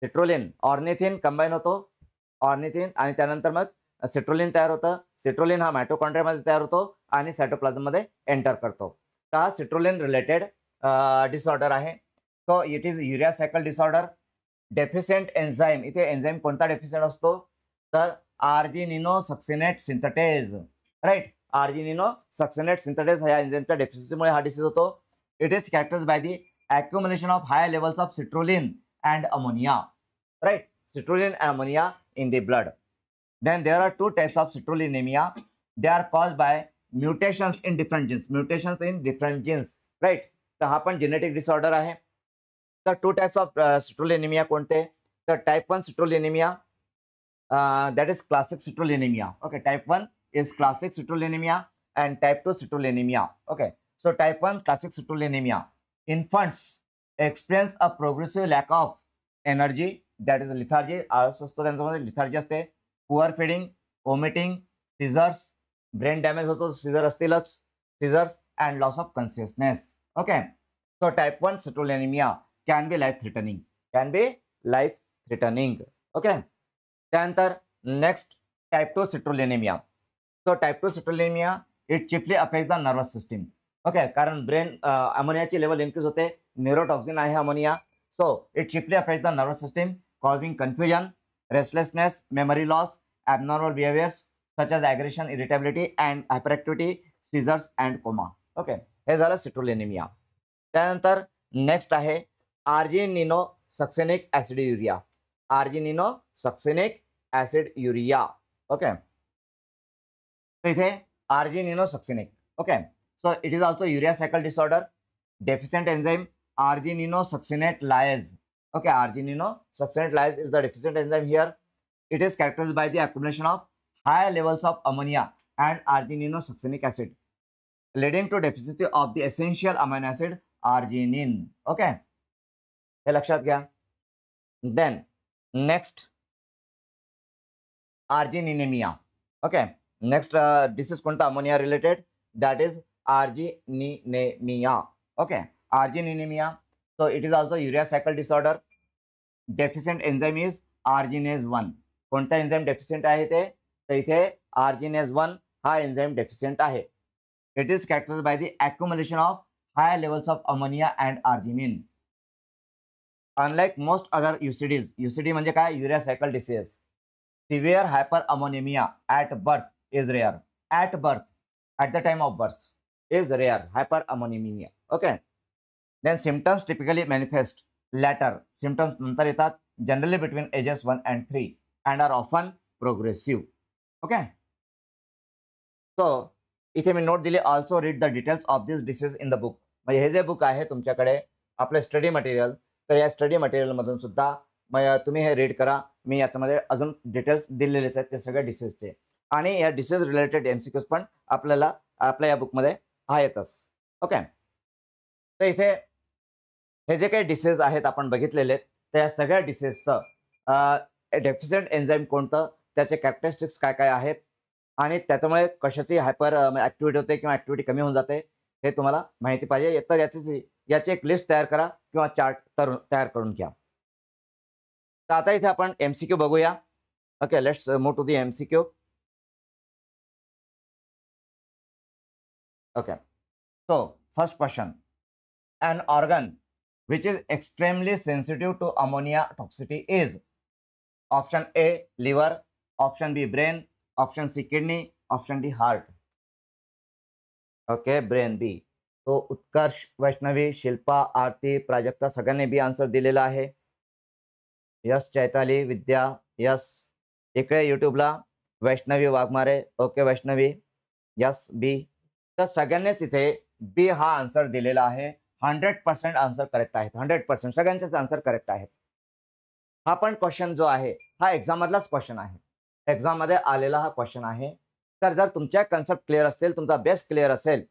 सिट्रोलिन ऑर्निथिन कंबाईन होतो, ऑर्निथिन, आणि त्यानंतर मग सिट्रोलिन तयार होतं. सिट्रोलिन हा मायटोकॉन्ड्रियामध्ये तयार होतो आणि सायटोप्लाझममध्ये एंटर करतो. तर हा सिट्रोलिन रिलेटेड डिसऑर्डर आहे. So it is urea cycle disorder. Deficient enzyme, इथे एन्झाईम कोणता डेफिशियंट असतो, तर argininosuccinate synthetase, right. Argininosuccinate synthetase ह्या एन्झाईमच्या डेफिशियन्सीमुळे हा डिसीज होतो. It is characterised by the accumulation of higher levels of citrulline and ammonia, right? Citrulline and ammonia in the blood. Then there are two types of citrullinemia. They are caused by mutations in different genes. Mutations in different genes, right? तर हा पण जेनेटिक डिसऑर्डर आहे. तर टू टाइप्स ऑफ सिट्रोलिनेमिया कोणते, तर type 1 सिट्रोलिनेमिया, that is classic citrullinemia. Okay, type 1 is classic citrullinemia and type 2 citrullinemia. Okay, so type 1 classic citrullinemia. Infants experience a progressive lack of energy, that is lethargy. आळस असतो त्यांच्यामध्ये, lethargy असते, poor feeding, vomiting, seizures, brain damage होतो, सीझर असतीलच, seizures and loss of consciousness, okay. So type 1 citrullinemia can be life threatening, can be life threatening, okay. त्यानंतर next type 2 citrullinemia. So type 2 citrullinemia it chiefly affect the nervous system, okay. कारण ब्रेन अमोनियाची लेवल इन्क्रीज होते, न्यूरोटॉक्सिन आहे ammonia. So it chiefly affect the nervous system, causing confusion, restlessness, memory loss, abnormal behaviors such as aggression, irritability and hyperactivity, seizures and coma, okay. हे झालं सिट्रोलिनेमिया. त्यानंतर नेक्स्ट आहे argininosuccinic aciduria. Argininosuccinic aciduria, okay. तर इथे argininosuccinic, okay. So it is also urea cycle disorder. Deficient enzyme argininosuccinate lyase. Okay, argininosuccinate lyase is the deficient enzyme here. It is characterized by the accumulation of high levels of ammonia and argininosuccinic acid, leading to deficiency of the essential amino acid arginine. Okay, हे लक्षात घ्या. Then next argininemia. Okay, next disease कोणता ammonia related, that is argininemia. Okay, argininemia. So it is also urea cycle disorder. Deficient enzyme is arginase 1. कोणता एन्झाईम डेफिशियंट आहे ते, तर इथे आर्जिनेज 1 हा एन्झाईम डेफिशियंट आहे. It is characterised by the accumulation of high levels of ammonia and arginine. Unlike most other UCDs, UCD म्हणजे काय, urea cycle disease, severe hyperammonemia at birth is rare. At birth, at the time of birth is rare, hyperammonemia. Okay. Then symptoms typically manifest later. Symptoms नंतर येतात, generally between ages 1 and 3 and are often progressive. Okay. So इथे मी नोट दिली, also read the details of this disease in the book. म्हणजे हे जे बुक आहे तुमच्याकडे आपले स्टडी मटेरियल, तर या स्टडी मटेरियल मधून सुद्धा तुम्ही हे रीड करा. मी याच्यामध्ये अजून डिटेल्स दिलेलेच आहेत ते सगळ्या डिसीजचे, आणि या डिसीज रिलेटेड एमसीक्यूज पण आपल्याला आपल्या या बुकमध्ये आहेतच. ओके, तर इथे हे जे काही डिसीज आहेत आपण बघितलेले आहेत, तर या सगळ्या डिसीजचं डेफिशियंट एन्झाईम कोणतं, त्याचे कॅरेक्टरिस्टिक्स काय काय आहेत, आणि त्याच्यामुळे कशाची हायपर ॲक्टिव्हिटी होते किंवा ॲक्टिव्हिटी कमी होऊन जाते, हे तुम्हाला माहिती पाहिजे. तर याची एक लिस्ट तयार करा किंवा चार्ट तयार करून घ्या. तर आता इथे आपण एमसीक्यू बघूया. Okay, let's move to the MCQ. Okay, so first question, an organ which is extremely sensitive to ammonia toxicity is option A liver, option B brain, option C kidney, option D heart. Okay, brain B. तो उत्कर्ष, वैष्णवी, शिल्पा, आरती, प्राजक्ता सगळ्यांनी बी आन्सर दिलेला आहे. यस, चैताली, विद्या, यस. इकडे युट्यूबला वैष्णवी वाघमारे, ओके वैष्णवी, यस बी. तर सगळ्यांनीच इथे बी हा आन्सर दिलेला आहे. 100% आन्सर करेक्ट आहेत. 100% सगळ्यांचेच आन्सर करेक्ट आहेत. हा पण क्वेश्चन जो आहे हा एक्झाम मधलाच क्वेश्चन आहे, एक्झाम मध्ये आलेला हा क्वेश्चन आहे. तर जर तुमच्या कन्सेप्ट क्लिअर असतील, तुमचा बेस क्लिअर असेल,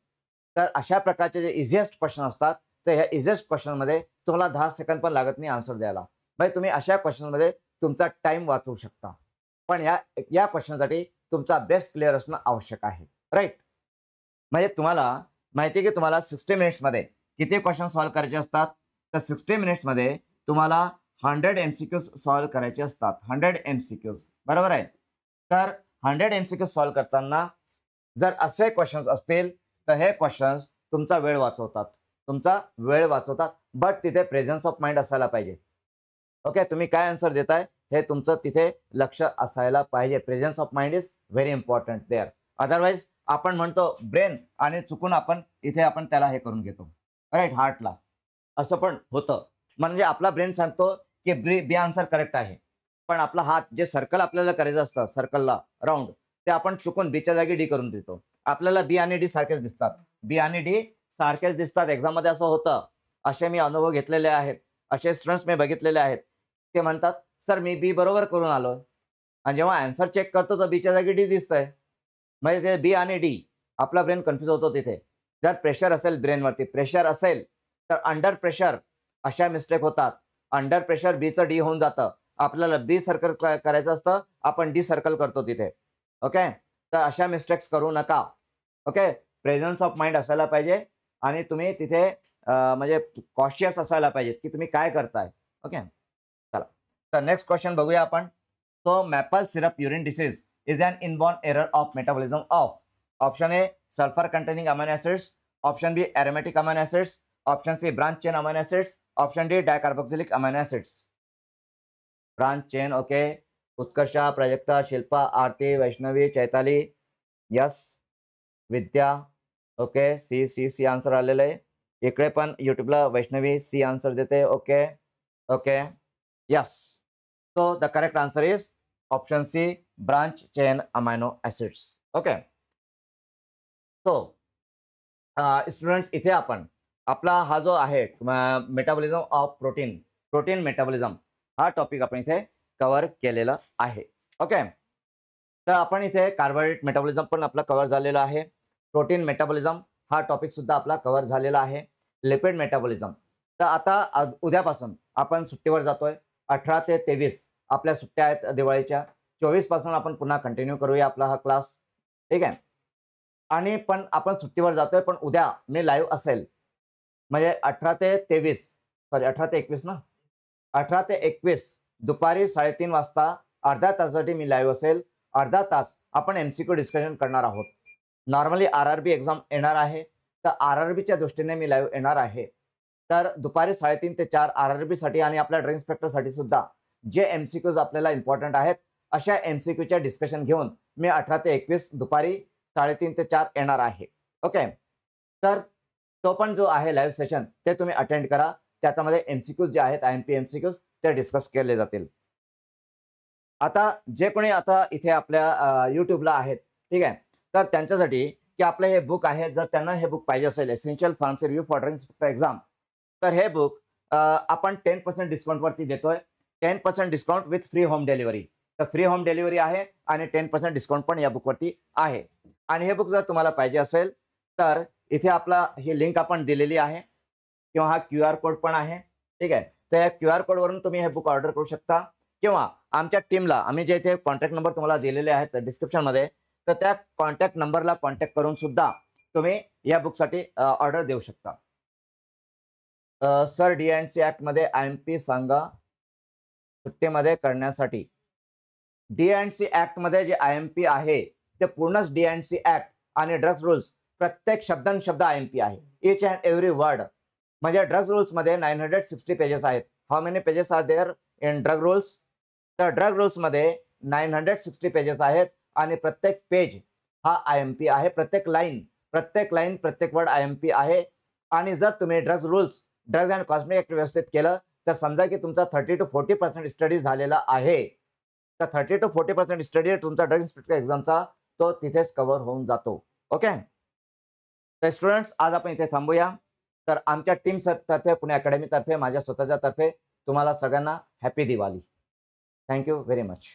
तर अशा प्रकारचे जे इझिएस्ट क्वेश्चन असतात, तर ह्या इझिएस्ट क्वेश्चनमध्ये तुम्हाला 10 सेकंद पण लागत नाही आन्सर द्यायला. म्हणजे तुम्ही अशा क्वेश्चनमध्ये तुमचा टाइम वाचवू शकता. पण या क्वेश्चनसाठी तुमचा बेस क्लिअर असणं आवश्यक आहे, राईट. म्हणजे तुम्हाला माहिती आहे की तुम्हाला 60 मिनिट्समध्ये किती क्वेश्चन सॉल्व्ह करायचे असतात, तर 60 मिनिट्समध्ये तुम्हाला 100 एमसीक्यूज सॉल्व्ह करायचे असतात. 100 एमसीक्यूज, बरोबर आहे. तर 100 एमसीक्यूज सॉल्व्ह करताना जर असे क्वेश्चन्स असतील, तर हे क्वेश्चन्स तुमचा वेळ वाचवतात, बट तिथे प्रेझन्स ऑफ माइंड असायला पाहिजे. ओके, तुम्ही काय आन्सर देताय हे तुमचं तिथे लक्ष असायला पाहिजे. Presence of mind is very important there. Otherwise आपण म्हणतो ब्रेन आणि चुकून आपण त्याला हे करून घेतो, राईट, हार्टला. असं पण होतं. म्हणजे आपला ब्रेन सांगतो की बी आन्सर करेक्ट आहे, पण आपला हात जे सर्कल आपल्याला करायचं असतं, सर्कलला राऊंड, ते आपण चुकून बीच्या जागी डी करून देतो. आपल्याला बी आणि डी सारखेच दिसतात. एक्झाममध्ये असं होतं. असे मी अनुभव घेतलेले आहेत, असे स्टुडंट्स मी बघितलेले आहेत. ते म्हणतात सर मी बी बरोबर करून आलोय, आणि जेव्हा आन्सर चेक करतो तर बीच्या जागी डी दिसतंय. म्हणजे ते बी आणि डी आपला ब्रेन कन्फ्यूज होतो तिथे. जर प्रेशर असेल ब्रेनवरती, प्रेशर असेल तर अंडर प्रेशर अशा मिस्टेक होतात. अंडर प्रेशर बीचं डी होऊन जातं. आपल्याला बी सर्कल करायचं असतं, आपण डी सर्कल करतो तिथे. ओके, तर अशा मिस्टेक्स करू नका. ओके, प्रेझन्स ऑफ माइंड असायला पाहिजे, आणि तुम्ही तिथे म्हणजे कॉशियस असायला पाहिजे की तुम्ही काय करताय. ओके, चला तर नेक्स्ट क्वेश्चन बघूया आपण. So maple syrup urine disease is an inborn error of metabolism of option A sulphur containing amino acids, option B aromatic amino acids, option C branch chain amino acids, option D dicarboxylic amino acids. Branch chain, okay. Utkarsha, Prajakta, Shilpa, Aarti, Vaishnavi, Chaitali, yes, Vidya, okay. C answer आलेलं आहे. इकडे पण युट्यूबला वैष्णवी सी आन्सर देते. Okay, yes. So the correct answer is option C, branch chain amino acids. Okay, so students इथे आपण आपला हा जो आहे मेटाबॉलिझम ऑफ प्रोटीन मेटाबॉलिझम हा टॉपिक आपण इथे कव्हर केलेला आहे. ओके, तर आपण इथे कार्बोहायड्रेट मेटाबॉलिझम पण आपला कव्हर झालेला आहे. प्रोटीन मेटाबॉलिझम हा टॉपिक सुद्धा आपला कव्हर झालेला आहे. Lipid metabolism. तर आता उद्यापासून आपण सुट्टीवर जातोय. 18 ते 23 आपल्या सुट्ट्या आहेत दिवाळीच्या. 24 पासून आपण पुन्हा कंटिन्यू करूया आपला हा क्लास. ठीक आहे. आणि पण आपण सुट्टीवर जातोय, पण उद्या मी लाईव्ह असेल. म्हणजे 18 ते 23 सॉरी 18 ते 21 ना? 18 ते 21 दुपारी 3:30 वाजता अर्ध्या तासासाठी मी लाईव्ह असेल. अर्धा तास आपण एमसीक्यू डिस्कशन करणार आहोत. नॉर्मली आर-आर-बी एक्झाम येणार आहे, तर आर-आर-बीच्या दृष्टीने मी लाईव्ह येणार आहे. तर दुपारी 3:30 ते 4 आर-आर-बीसाठी आणि आपल्या ड्रग इन्स्पेक्टरसाठी सुद्धा जे एमसीक्यूज आपल्याला इम्पॉर्टंट आहेत, अशा एमसीक्यूच्या डिस्कशन घेऊन मी 18 ते 21 दुपारी 3:30 ते 4 येणार आहे. ओके. तर तो पण जो आहे लाईव्ह सेशन ते तुम्ही अटेंड करा. त्याच्यामध्ये एमसीक्यूज जे आहेत, आय-एम-पी एमसीक्यूज ते डिस्कस केले जातील. आता जे कोणी आता इथे आपल्या YouTubeला आहेत, ठीक आहे. तर त्यांच्यासाठी की आपलं हे बुक आहे, जर त्यांना हे बुक पाहिजे असेल, essential pharmacy review for drug inspector exam, तर हे बुक आपण 10% डिस्काउंटवरती देतोय. 10% discount with free home delivery. तर फ्री होम डिलिव्हरी आहे आणि 10% डिस्काउंट पण या बुकवरती आहे. आणि हे बुक जर तुम्हाला पाहिजे असेल, तर इथे आपला ही लिंक आपण दिलेली आहे किंवा हा QR कोड पण आहे. ठीक आहे. तर या QR कोडवरून तुम्ही हे बुक ऑर्डर करू शकता किंवा आमच्या टीमला आम्ही जे इथे कॉन्टॅक्ट नंबर तुम्हाला दिलेले आहेत डिस्क्रिप्शनमध्ये, तर त्या कॉन्टॅक्ट नंबरला कॉन्टॅक्ट करून सुद्धा तुम्ही या बुकसाठी ऑर्डर देऊ शकता. सर डी-अँड-सी ॲक्टमध्ये आय-एम-पी सांगा सुट्टीमध्ये करण्यासाठी. डी-अँड-सी ॲक्टमध्ये जे आय-एम-पी आहे ते पूर्णच डी-अँड-सी ॲक्ट आणि ड्रग्ज रूल्स प्रत्येक शब्द आय-एम-पी आहे. Each and every word. म्हणजे ड्रग्ज रूल्समध्ये 960 पेजेस आहेत. How many pages are there in drug rules? तर ड्रग रूल्समध्ये 960 पेजेस आहेत आणि प्रत्येक पेज हा आय-एम-पी आहे. प्रत्येक लाईन, प्रत्येक वर्ड आय-एम-पी आहे. आणि जर तुम्ही ड्रग्ज अँड कॉस्मेटिक ॲक्ट व्यवस्थित केलं, तर समजा की तुमचा 30 to 40% स्टडी झालेला आहे. तर 30 to 40% स्टडी तुमचा ड्रग इन्स्पेक्टर एक्झामचा तो तिथेच कव्हर होऊन जातो. ओके. तर स्टुडंट्स आज आपण इथे थांबूया. तर आमच्या टीम तर्फे, पुणे अकॅडमी तर्फे, माझ्या स्वतःच्या तर्फे तुम्हाला सगळ्यांना happy Diwali. Thank you very much.